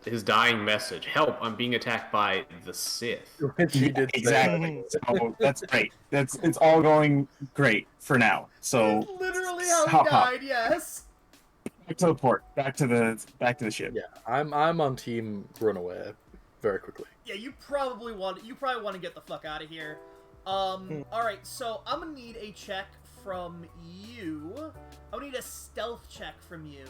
his dying message. Help! I'm being attacked by the Sith. Which he did say. Exactly. So that's great. It's all going great for now. So That's literally how hop, he hop. died. Yes. Back to the port. Back to the ship. Yeah, I'm on team run away very quickly. Yeah, you probably want to get the fuck out of here. All right, so I'm gonna need a check from you. I'm gonna need a stealth check from you,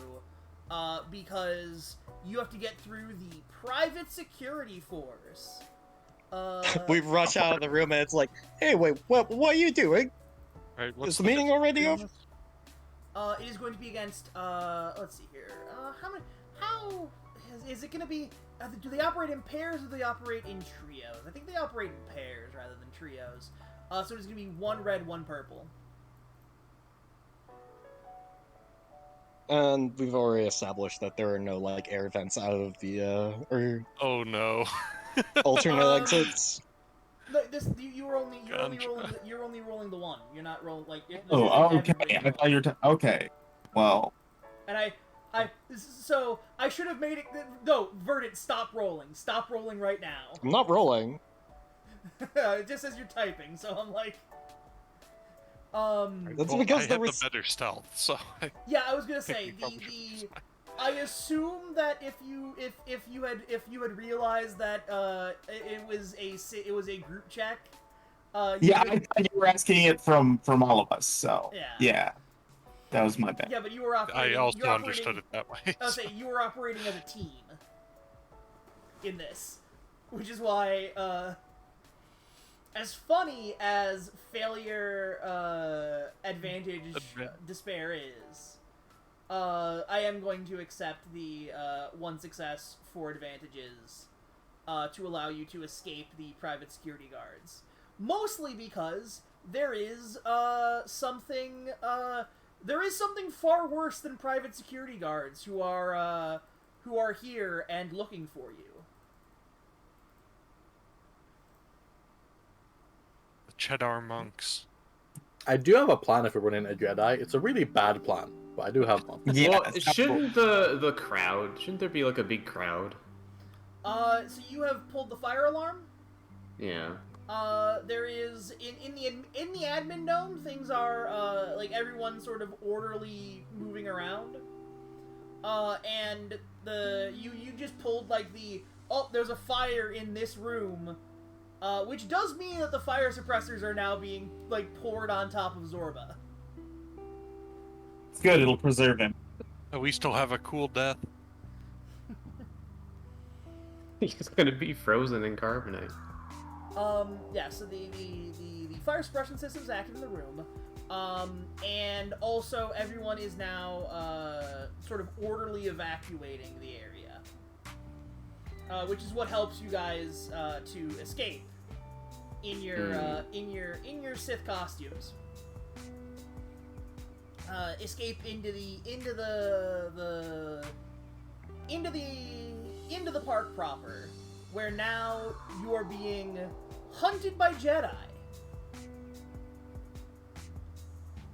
because you have to get through the private security force. We rush out of the room and it's like, hey, wait, what are you doing? Right, Is the meeting already over? It is going to be against, let's see here. How is it going to be? Do they operate in pairs or do they operate in trios? I think they operate in pairs rather than trios. So it's going to be 1 red, 1 purple. And we've already established that there are no, like, air vents out of the, or Oh no. alternate exits. Look, you're only rolling the 1. You're not rolling like. Oh, okay. I thought you were. Okay. Well. And so I should have made it. No, Verdant, stop rolling. Stop rolling right now. I'm not rolling. It just says you're typing, so I'm like. That's because I had the better stealth, so. Yeah, I was gonna say Probably should've just- I assume that if you had realized that it was a group check. Yeah, I thought you were asking it from all of us. So Yeah. that was my bad. Yeah, but you were operating. I also understood it that way. I was saying you were operating as a team in this, which is why, as funny as failure, advantage, despair is, I am going to accept the 1 success, 4 advantages, to allow you to escape the private security guards. Mostly because there is something far worse than private security guards who are here and looking for you. The Cheddar monks. I do have a plan if we're running a Jedi. It's a really bad plan, but I do have one. Yeah. Well, shouldn't the crowd? Shouldn't there be like a big crowd? So you have pulled the fire alarm? Yeah. There is in the admin dome, things are like everyone's sort of orderly moving around. And you just pulled like there's a fire in this room, which does mean that the fire suppressors are now being like poured on top of Zorba. It's good. It'll preserve him. At least he'll have a cool death. He's gonna be frozen in carbonite. Yeah, so the fire suppression system's active in the room. And also everyone is now, sort of orderly evacuating the area. Which is what helps you guys, to escape in your Sith costumes. Escape into the park proper, where now you are being hunted by Jedi.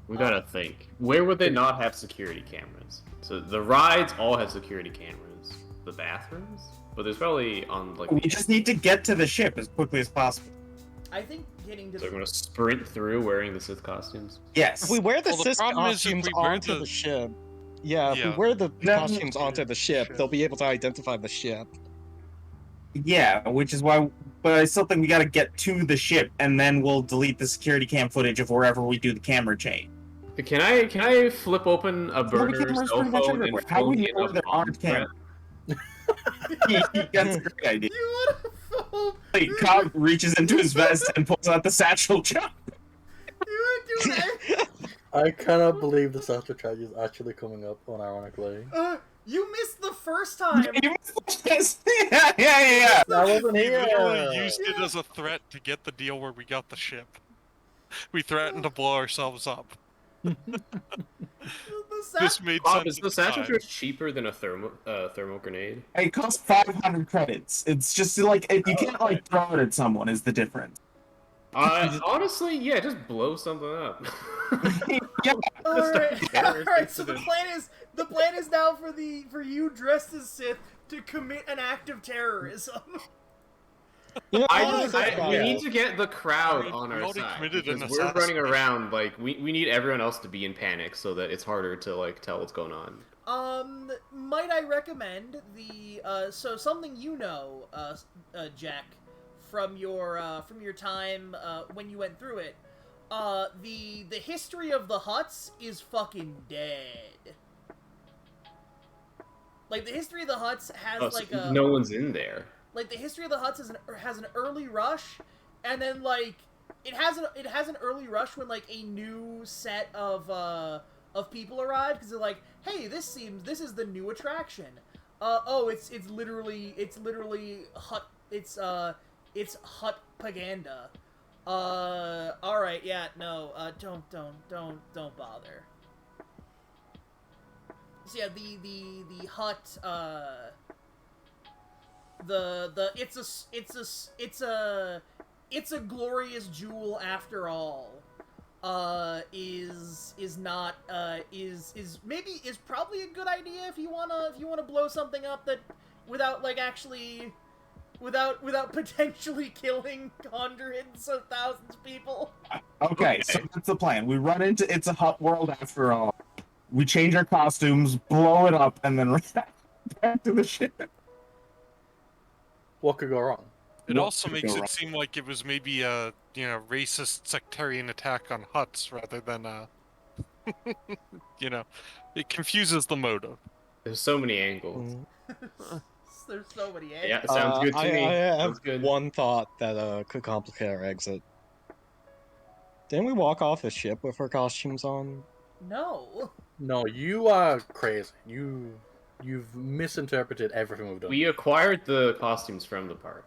We gotta think. Where would they not have security cameras? So the rides all have security cameras. The bathrooms? But there's probably on like. We just need to get to the ship as quickly as possible. I think getting to They're gonna sprint through wearing the Sith costumes. Yes. If we wear the Well, the Sith problem is if costumes we wear onto the- the ship, if we Yeah. wear the No. costumes onto the ship, they'll be able to identify the ship. Yeah, which is why. But I still think we got to get to the ship, and then we'll delete the security cam footage of wherever we do the camera chain. Can I flip open a burner cameras cell pretty much phone and everywhere. How do we phone know in a there bomb aren't threat? That's a great idea. You wanna phone? Like, Cobb reaches into his vest and pulls out the satchel jump. You wanna do that? I cannot believe the Satchel Charge is actually coming up, unironically. You missed the first time. You missed this. Yeah. I wasn't We here! literally used it as a threat to get the deal where we got the ship. We threatened to blow ourselves up. This made Bob, sense. is the at satchel time. charge cheaper than a thermal grenade? It costs 500 credits. It's just like you can't like throw it at someone. Is the difference? Honestly, yeah, just blow something up. Yeah. Alright, so the plan is now for you dressed as Sith to commit an act of terrorism. You know, We need to get the crowd We on our already side committed an because we're running assassination. around like we need everyone else to be in panic so that it's harder to like tell what's going on. Might I recommend the so something Jack, from your time when you went through it, the history of the huts is fucking dead. Like the history of the huts has Oh, so no one's in there. Like the history of the huts has an early rush, and then like it has an early rush when like a new set of people arrive because they're like, hey, this is the new attraction. It's literally hut hut paganda. All right, yeah, no, don't bother. So yeah, the hut, it's a glorious jewel after all. Is probably a good idea if you wanna blow something up that without potentially killing hundreds of thousands of people. Okay, so that's the plan. We run into It's a Hut World after all. We change our costumes, blow it up, and then back to the ship. What could go wrong? It What also could makes go it wrong? seem like it was maybe a racist sectarian attack on huts rather than it confuses the motive. There's so many angles. There's so many angles. Yeah, sounds good to me. I have Sounds good. one thought that could complicate our exit. Didn't we walk off the ship with our costumes on? No. No, you are crazy. You've misinterpreted everything we've done. We acquired the costumes from the park.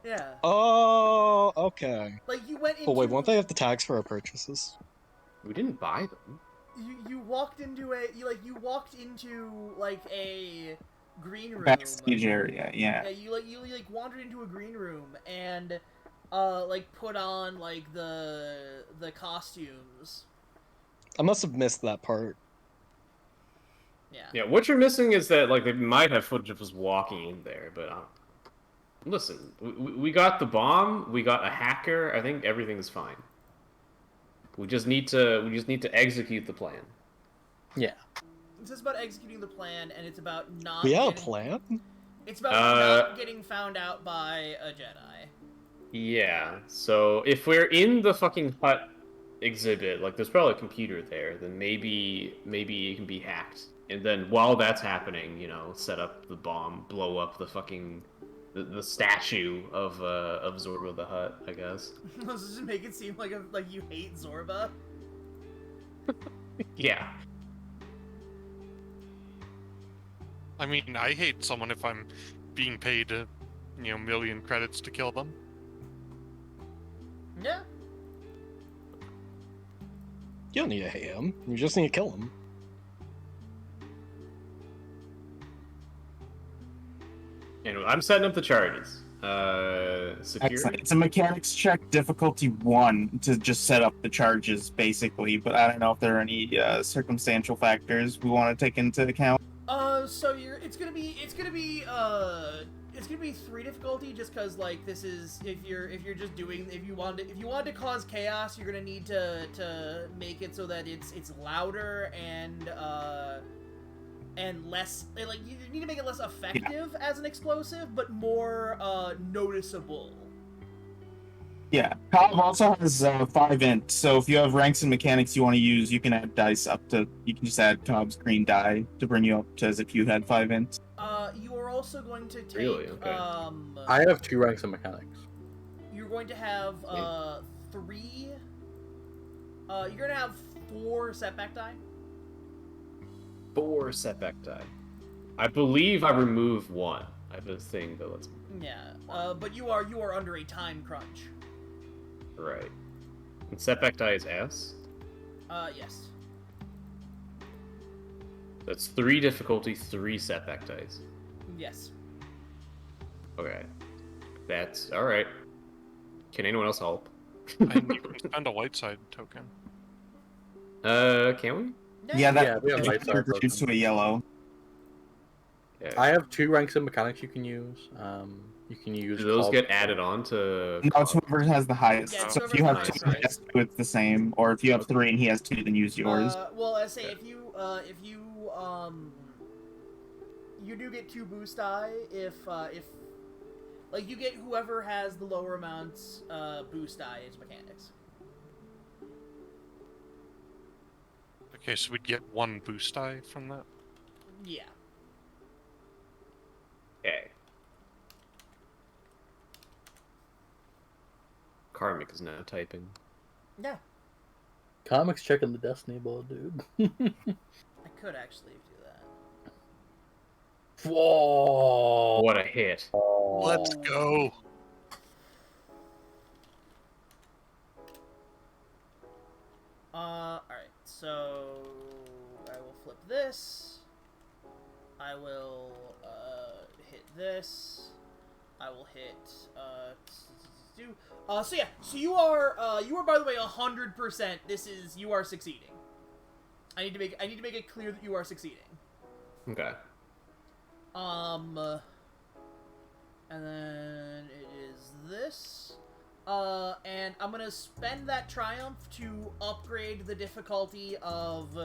Yeah. Oh, okay. Like you went into. But wait, won't they have the tags for our purchases? We didn't buy them. You walked into a green room. Backstage area, yeah. Yeah, you wandered into a green room and put on like the costumes. I must have missed that part. Yeah. Yeah, what you're missing is that like they might have footage of us walking in there, but listen, we got the bomb, we got a hacker. I think everything's fine. We just need to execute the plan. Yeah. It's just about executing the plan, and it's about not. We have a getting, plan? It's about not getting found out by a Jedi. Yeah. So if we're in the fucking hut exhibit, like there's probably a computer there, then maybe it can be hacked. And then while that's happening, set up the bomb, blow up the fucking the statue of Zorba the Hutt, I guess. Let's just make it seem like you hate Zorba. Yeah. I mean, I hate someone if I'm being paid million credits to kill them. Yeah. You don't need to hate him. You just need to kill him. Anyway, I'm setting up the charges. Security. Excellent. It's a mechanics check, difficulty 1, to just set up the charges, basically. But I don't know if there are any circumstantial factors we want to take into account. So it's gonna be 3 difficulty just because like this is if you want to cause chaos, you're gonna need to make it so that it's louder and less, like, you need to make it less effective as an explosive, but more noticeable. Yeah, Cobb also has 5 int, so if you have ranks and mechanics you want to use, you can add dice up to. You can just add Cobb's green die to bring you up to as if you had 5 int. You are also going to take. Really? Okay. I have 2 ranks in mechanics. You're going to have 3. You're going to have 4 setback die. 4 setback die. I believe I removed 1. I have a thing that lets me. Yeah, but you are under a time crunch. Right. And setback die is S? Yes. That's 3 difficulty, 3 setback dice. Yes. Okay. That's alright. Can anyone else help? And you can spend a white side token. Can we? Yeah, that Yeah, we have light side reduced to a yellow. Yeah. I have 2 ranks in mechanics you can use. You can use. Do those Cobb. get added on to? No, it's whoever has the highest. Yeah, it's so if whoever you have has 2, the he highest. has 2, it's the same. Or if you have 3 and he has 2, then use yours. Well, I say if you you do get 2 boost die if like you get whoever has the lower amounts boost die as mechanics. Okay, so we'd get 1 boost die from that. Yeah. Okay. Karmic is now typing. Yeah. Comics checking the Destiny board, dude. I could actually do that. Whoa! What a hit. Let's go. Alright, so I will flip this. I will hit this. I will hit so yeah, so you are by the way 100%. You are succeeding. I need to make it clear that you are succeeding. Okay. And then it is this. And I'm gonna spend that triumph to upgrade the difficulty of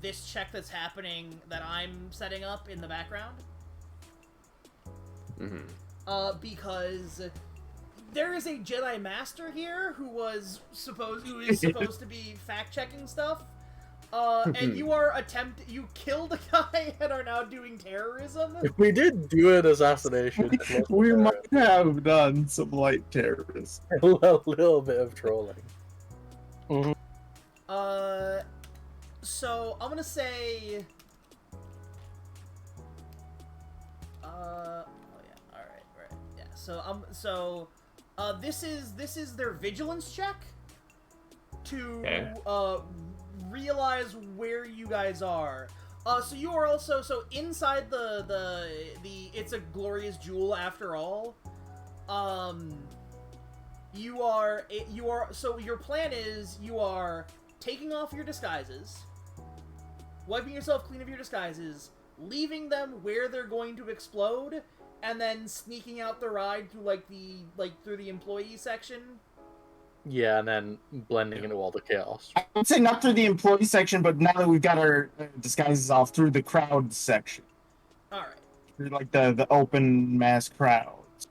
this check that's happening that I'm setting up in the background. Mm-hmm. Because there is a Jedi Master here who is supposed to be fact-checking stuff. And you killed a guy and are now doing terrorism. We did do an assassination. We might have done some light terrorism. A little bit of trolling. So I'm gonna say, oh yeah, all right, yeah. So this is their vigilance check to realize where you guys are. So you are also inside the it's a glorious jewel after all. So your plan is you are taking off your disguises, wiping yourself clean of your disguises, leaving them where they're going to explode, and then sneaking out the ride through through the employee section. Yeah, and then blending into all the chaos. I would say not through the employee section, but now that we've got our disguises off, through the crowd section. Alright. Through like the open mass crowds.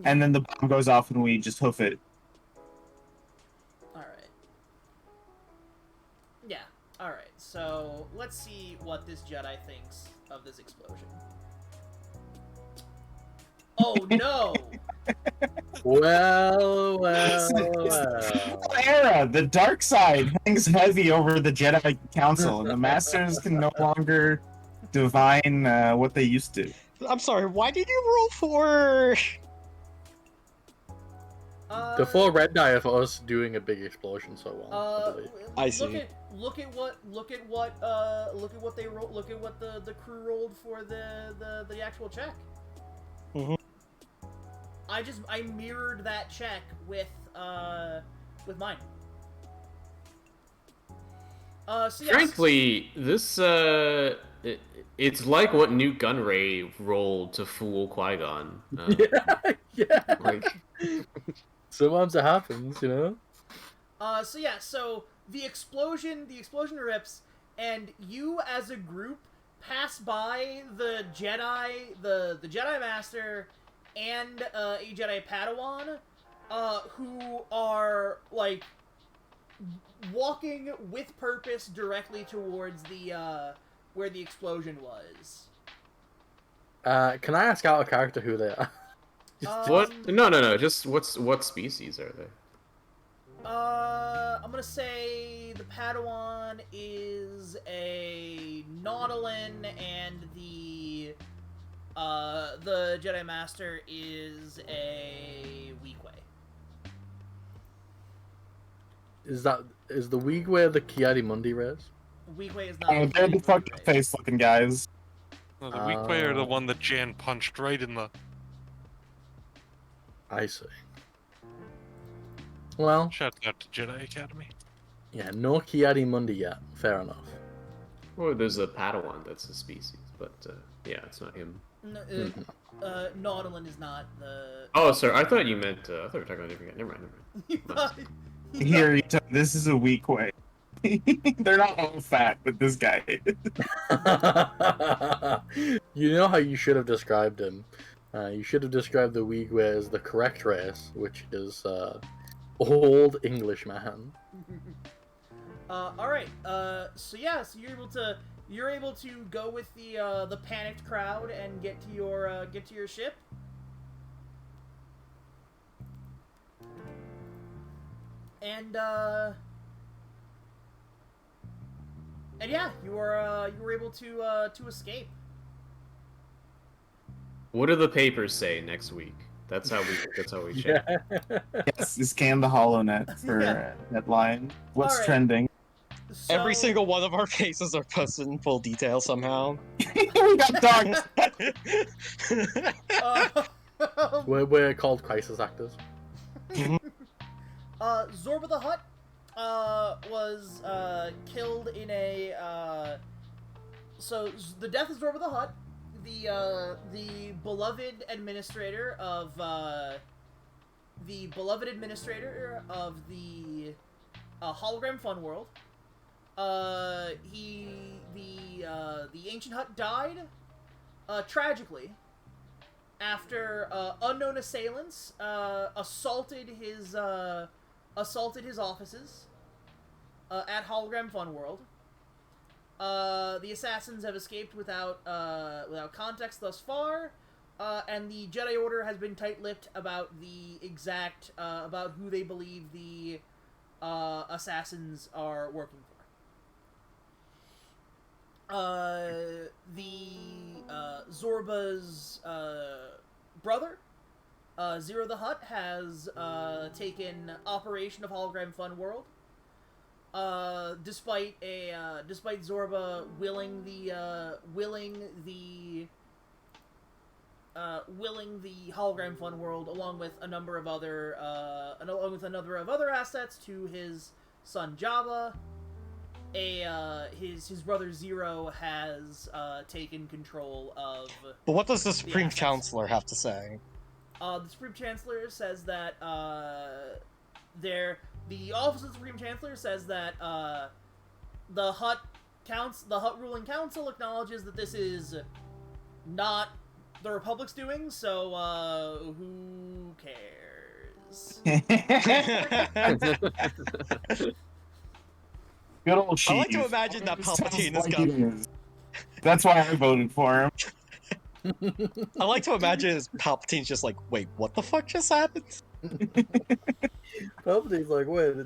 And then the bomb goes off and we just hoof it. Alright. Yeah, alright. So let's see what this Jedi thinks of this explosion. Oh no! Well. Era, the dark side hangs heavy over the Jedi Council, and the Masters can no longer divine what they used to. I'm sorry, why did you roll for... The 4 red die for us doing a big explosion so well. I believe. I see. Look at what they rolled. Look at what the crew rolled for the actual check. Mhm. I mirrored that check with mine. So yes. Frankly, this it's like what Newt Gunray rolled to fool Qui-Gon. Yeah. Like Sometimes it happens, you know? So the explosion rips, and you as a group pass by the Jedi, the Jedi Master, and a Jedi Padawan, who are like walking with purpose directly towards the where the explosion was. Can I ask out a character who they are? what? No. Just what species are they? I'm gonna say the Padawan is a Nautilin, and the Jedi Master is a Weequay. Is the Weegway the Kiadi Mundi race? Weequay is not. Oh, they're the fucking face looking guys. No, the Weequay are the one that Jan punched right in the... I see. Well, Shout out to Jedi Academy. yeah, no Kiadi Mundi yet. Fair enough. Or there's a Padawan that's a species, but yeah, it's not him. No, Nautilin is not the. Oh, sorry, I thought you meant. I thought we were talking about a different guy. Never mind. You thought- Here, this is a weak way. They're not all fat, but this guy. You know how you should have described him. You should have described the Uyghur as the correct race, which is old English man. All right. So yeah, so you're able to go with the panicked crowd and get to your ship. And yeah, you were able to escape. What do the papers say next week? That's how we check. Yes, is Can the HoloNet for headline. What's Alright. trending? So, Every single one of our cases are posted in full detail somehow. We got dogs. We're called crisis actors. Zorba the Hutt was killed in a so the death of Zorba the Hutt, the beloved administrator of the hologram fun world. The ancient Hutt died tragically after unknown assailants assaulted his offices at Hologram Fun World. The assassins have escaped without context thus far, and the Jedi Order has been tight-lipped about the exact about who they believe the assassins are working for. Zorba's brother, Zero the Hutt, has taken operation of Hologram Fun World. Despite Zorba willing the Hologram Fun World along with a number of other assets to his son Jabba. His brother Zero has taken control of. But what does the Supreme assets. Chancellor have to say? The Supreme Chancellor says that the Office of the Supreme Chancellor says that the Hutt ruling council acknowledges that this is not the Republic's doing, so who cares? Good old I Sheev. like to imagine that Palpatine is gone. That's why I voted for him. I like to imagine as Palpatine's just like, wait, what the fuck just happened? Palpatine's like, wait, Yeah.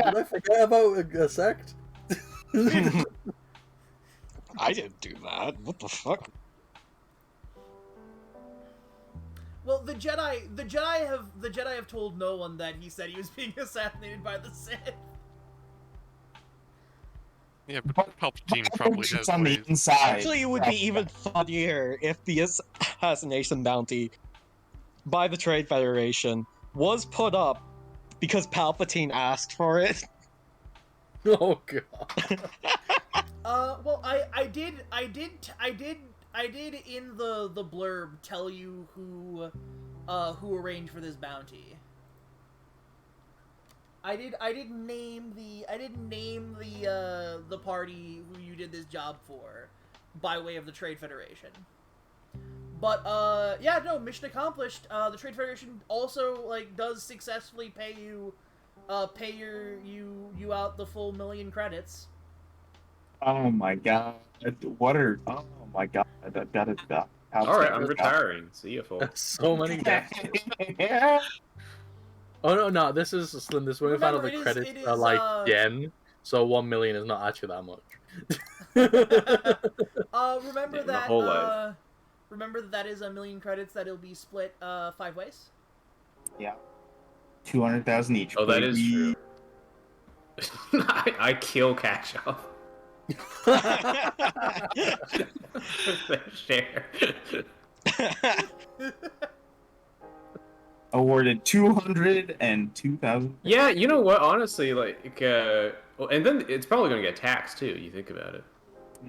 did I forget about a sect? I didn't do that. What the fuck? Well, the Jedi have told no one that he said he was being assassinated by the Sith. Yeah, but Palpatine probably has on the ways. inside. Actually, it would be even funnier if the assassination bounty by the Trade Federation was put up because Palpatine asked for it. Oh god. Well, I did in the blurb tell you who arranged for this bounty. I didn't name the party who you did this job for by way of the Trade Federation. But yeah, no, mission accomplished. The Trade Federation also does successfully pay you out the full 1,000,000 credits. Oh my god. Oh my god. I've got it. Alright, I'm retiring. See you, folks. So many deaths. Oh no, this is Slim. This when we found out the credits are like yen, so 1 million is not actually that much. Remember Yeah, that. whole life. Remember that is 1,000,000 credits that'll be split 5 ways. Yeah. 200,000 each. Oh, that is baby. true. I kill catch up. Share. Awarded 202,000. Yeah, you know what? Honestly, and then it's probably gonna get taxed too. You think about it.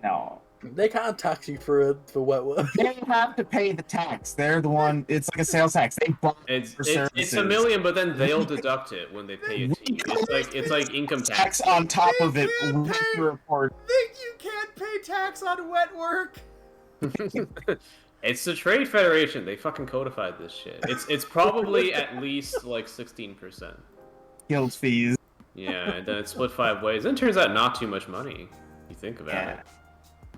No. They can't tax you for Wetwork. They have to pay the tax. They're the one. It's like a sales tax. They bought It's for it's services. $1 million, but then they'll deduct it when they pay it to you. It's like income tax. Tax on top They of it. can't With pay- the report. Think you can't pay tax on Wetwork? It's the Trade Federation. They fucking codified this shit. It's probably at least like 16%. Guild fees. Yeah, and then it's split 5 ways. Then it turns out not too much money. You think about Yeah. it.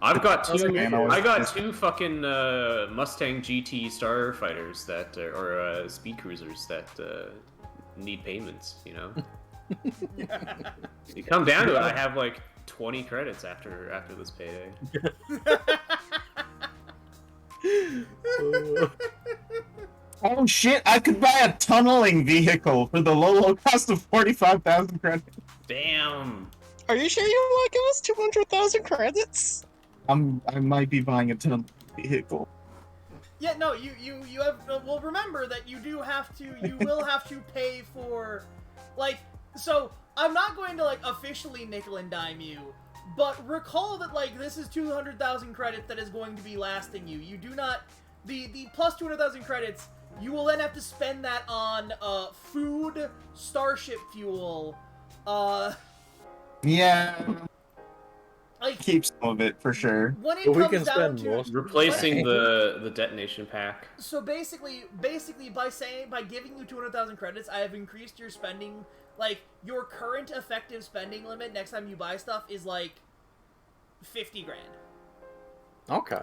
I've got Doesn't two. man always I got just- 2 fucking Mustang GT starfighters that, or speed cruisers that need payments. You know. You come down to it, I have like 20 credits after this payday. Oh shit! I could buy a tunneling vehicle for the low cost of 45,000 credits. Damn. Are you sure you want to give us 200,000 credits? I might be buying a tunneling vehicle. Yeah, no, you have. Well, remember that you will have to pay for, like. So I'm not going to like officially nickel and dime you, but recall that like this is 200,000 credits that is going to be lasting you. You do not the plus 200,000 credits. You will then have to spend that on food, starship fuel, Yeah, like keep some of it for sure. when it But we comes can down spend to more. Replacing the detonation pack. So basically, by giving you 200,000 credits, I have increased your spending. Like your current effective spending limit next time you buy stuff is like 50 grand. Okay.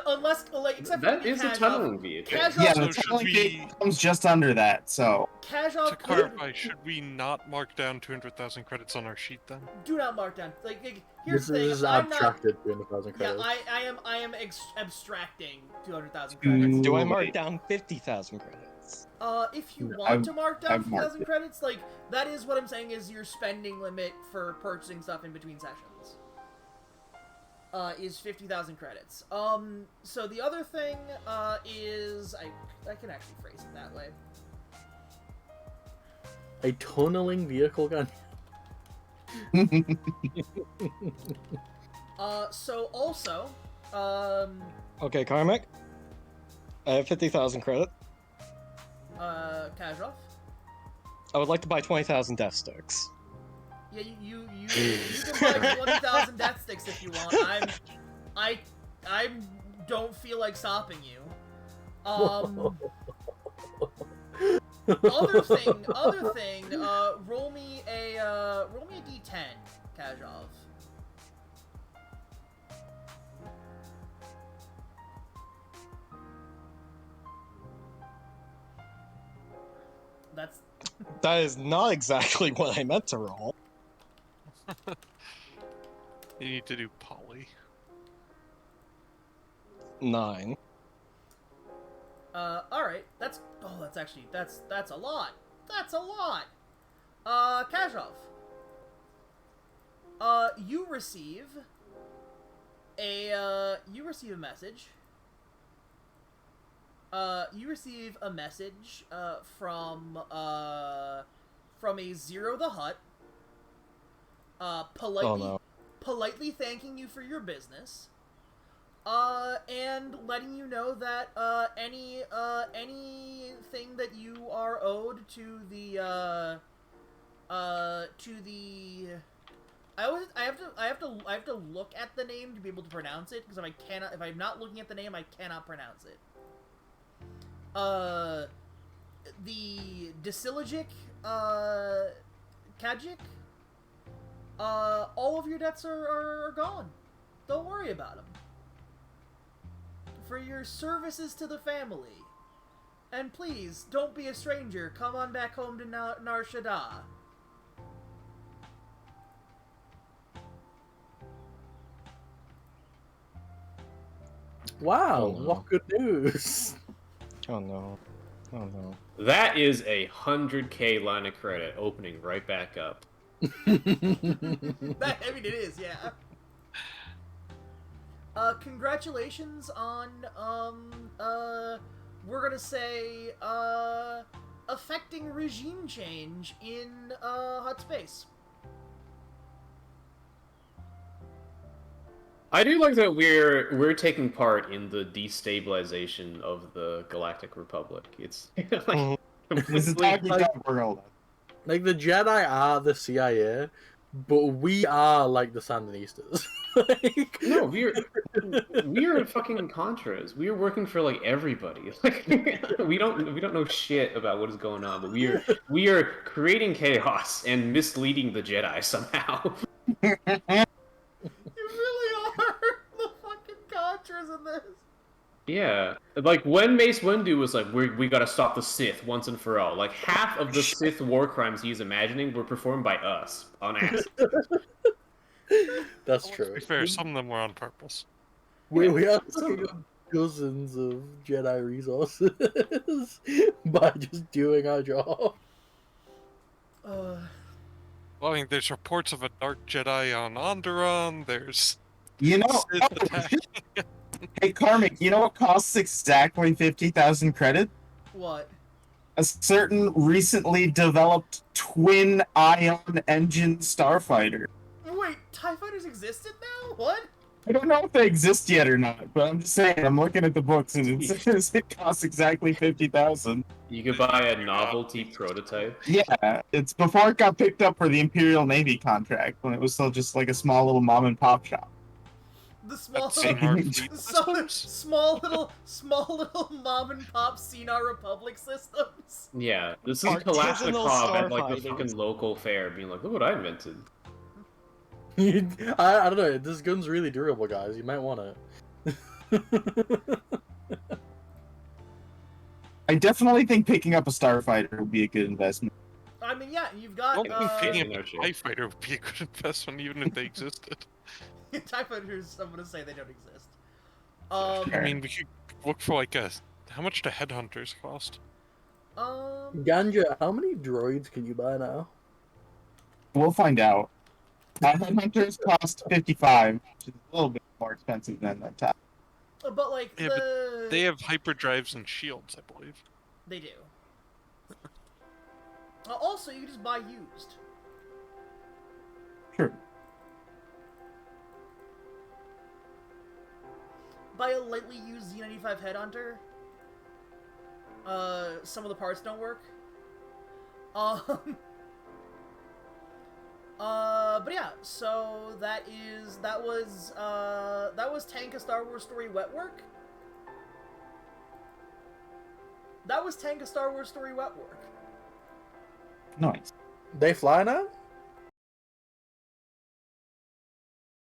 Unless, like, except for That is a tunneling vehicle. Casual, Yeah, So the should tunneling we- vehicle comes just under that. So casual To clarify, should we not mark down 200,000 credits on our sheet then? do not mark down. Like here's This the thing. is I'm not. abstracted 200,000 Yeah, credits. I am abstracting 200,000 credits. Do I Ooh, mark wait. down 50,000 credits? If you No, want to mark down I've marked 50,000 it. credits, like that is what I'm saying is your spending limit for purchasing stuff in between sessions. Is 50,000 credits. So the other thing, is I can actually phrase it that way. A tunneling vehicle gun. So also, Okay, Carmack. I have 50,000 credit. Kazrov. I would like to buy 20,000 death sticks. Yeah, you can buy 20,000 death sticks if you want. I don't feel like stopping you. Other thing, roll me a d10, Kazrov. That's That is not exactly what I meant to roll. You need to do poly. 9. alright, that's a lot. That's a lot. Kazrov. You receive a message. You receive a message, from a Zero the Hutt, politely thanking you for your business, and letting you know that, anything that you are owed to the, I have to look at the name to be able to pronounce it, because if I'm not looking at the name, I cannot pronounce it. The Disilogic, Kajik, all of your debts are gone. Don't worry about them. For your services to the family. And please, don't be a stranger. Come on back home to Nar Shaddaa. Wow, Oh, no. what good news! Oh no. Oh no. That is a 100K line of credit opening right back up. That, I mean, it is, yeah. Congratulations on, we're gonna say, affecting regime change in, Hut Space. I do like that we're taking part in the destabilization of the Galactic Republic. It's like This is completely. talking about world. Like the Jedi are the CIA, but we are like the Sandinistas. Like... No, we are fucking Contras. We are working for like everybody. Like we don't know shit about what is going on, but we are creating chaos and misleading the Jedi somehow. You really are the fucking Contras in this. Yeah, like when Mace Windu was like, we gotta stop the Sith once and for all. Like half of the Sith war crimes he's imagining were performed by us on acid. That's To true. be fair, some of them were on purpose. We are some fucking of up dozens of Jedi resources by just doing our job. Well, I mean, there's reports of a dark Jedi on Onderon. There's You know, Sith oh, attack. shit. Hey Karmic, you know what costs exactly 50,000 credit? What? A certain recently developed twin ion engine starfighter. Wait, TIE fighters existed now? What? I don't know if they exist yet or not, but I'm just saying, I'm looking at the books and it says it costs exactly 50,000. You could buy a novelty prototype. Yeah, it's before it got picked up for the Imperial Navy contract, when it was still just like a small little mom and pop shop. The small That's little, smart fleet so, systems. small little mom and pop Cinar Republic systems. Yeah, this is Artisanal Kalashnikov at like the starfighters. fucking local fair, being like, look what I invented. I don't know. This gun's really durable, guys. You might want it. I definitely think picking up a starfighter would be a good investment. I mean, yeah, you've I got don't think picking Yeah, up no a TIE fighter would be a good investment, even if they existed. TIE fighters. I'm gonna say they don't exist. I mean, we could look for like a. How much do headhunters cost? Ganja, how many droids can you buy now? We'll find out. Headhunters cost 55, which is a little bit more expensive than the top. But like Yeah, but they have hyperdrives and shields, I believe. They do. Also, you just buy used. True. Buy a lightly used Z95 Headhunter. Some of the parts don't work. But yeah, so that was Tank a Star Wars Story Wetwork. That was Tank a Star Wars Story Wetwork. Nice. They fly now?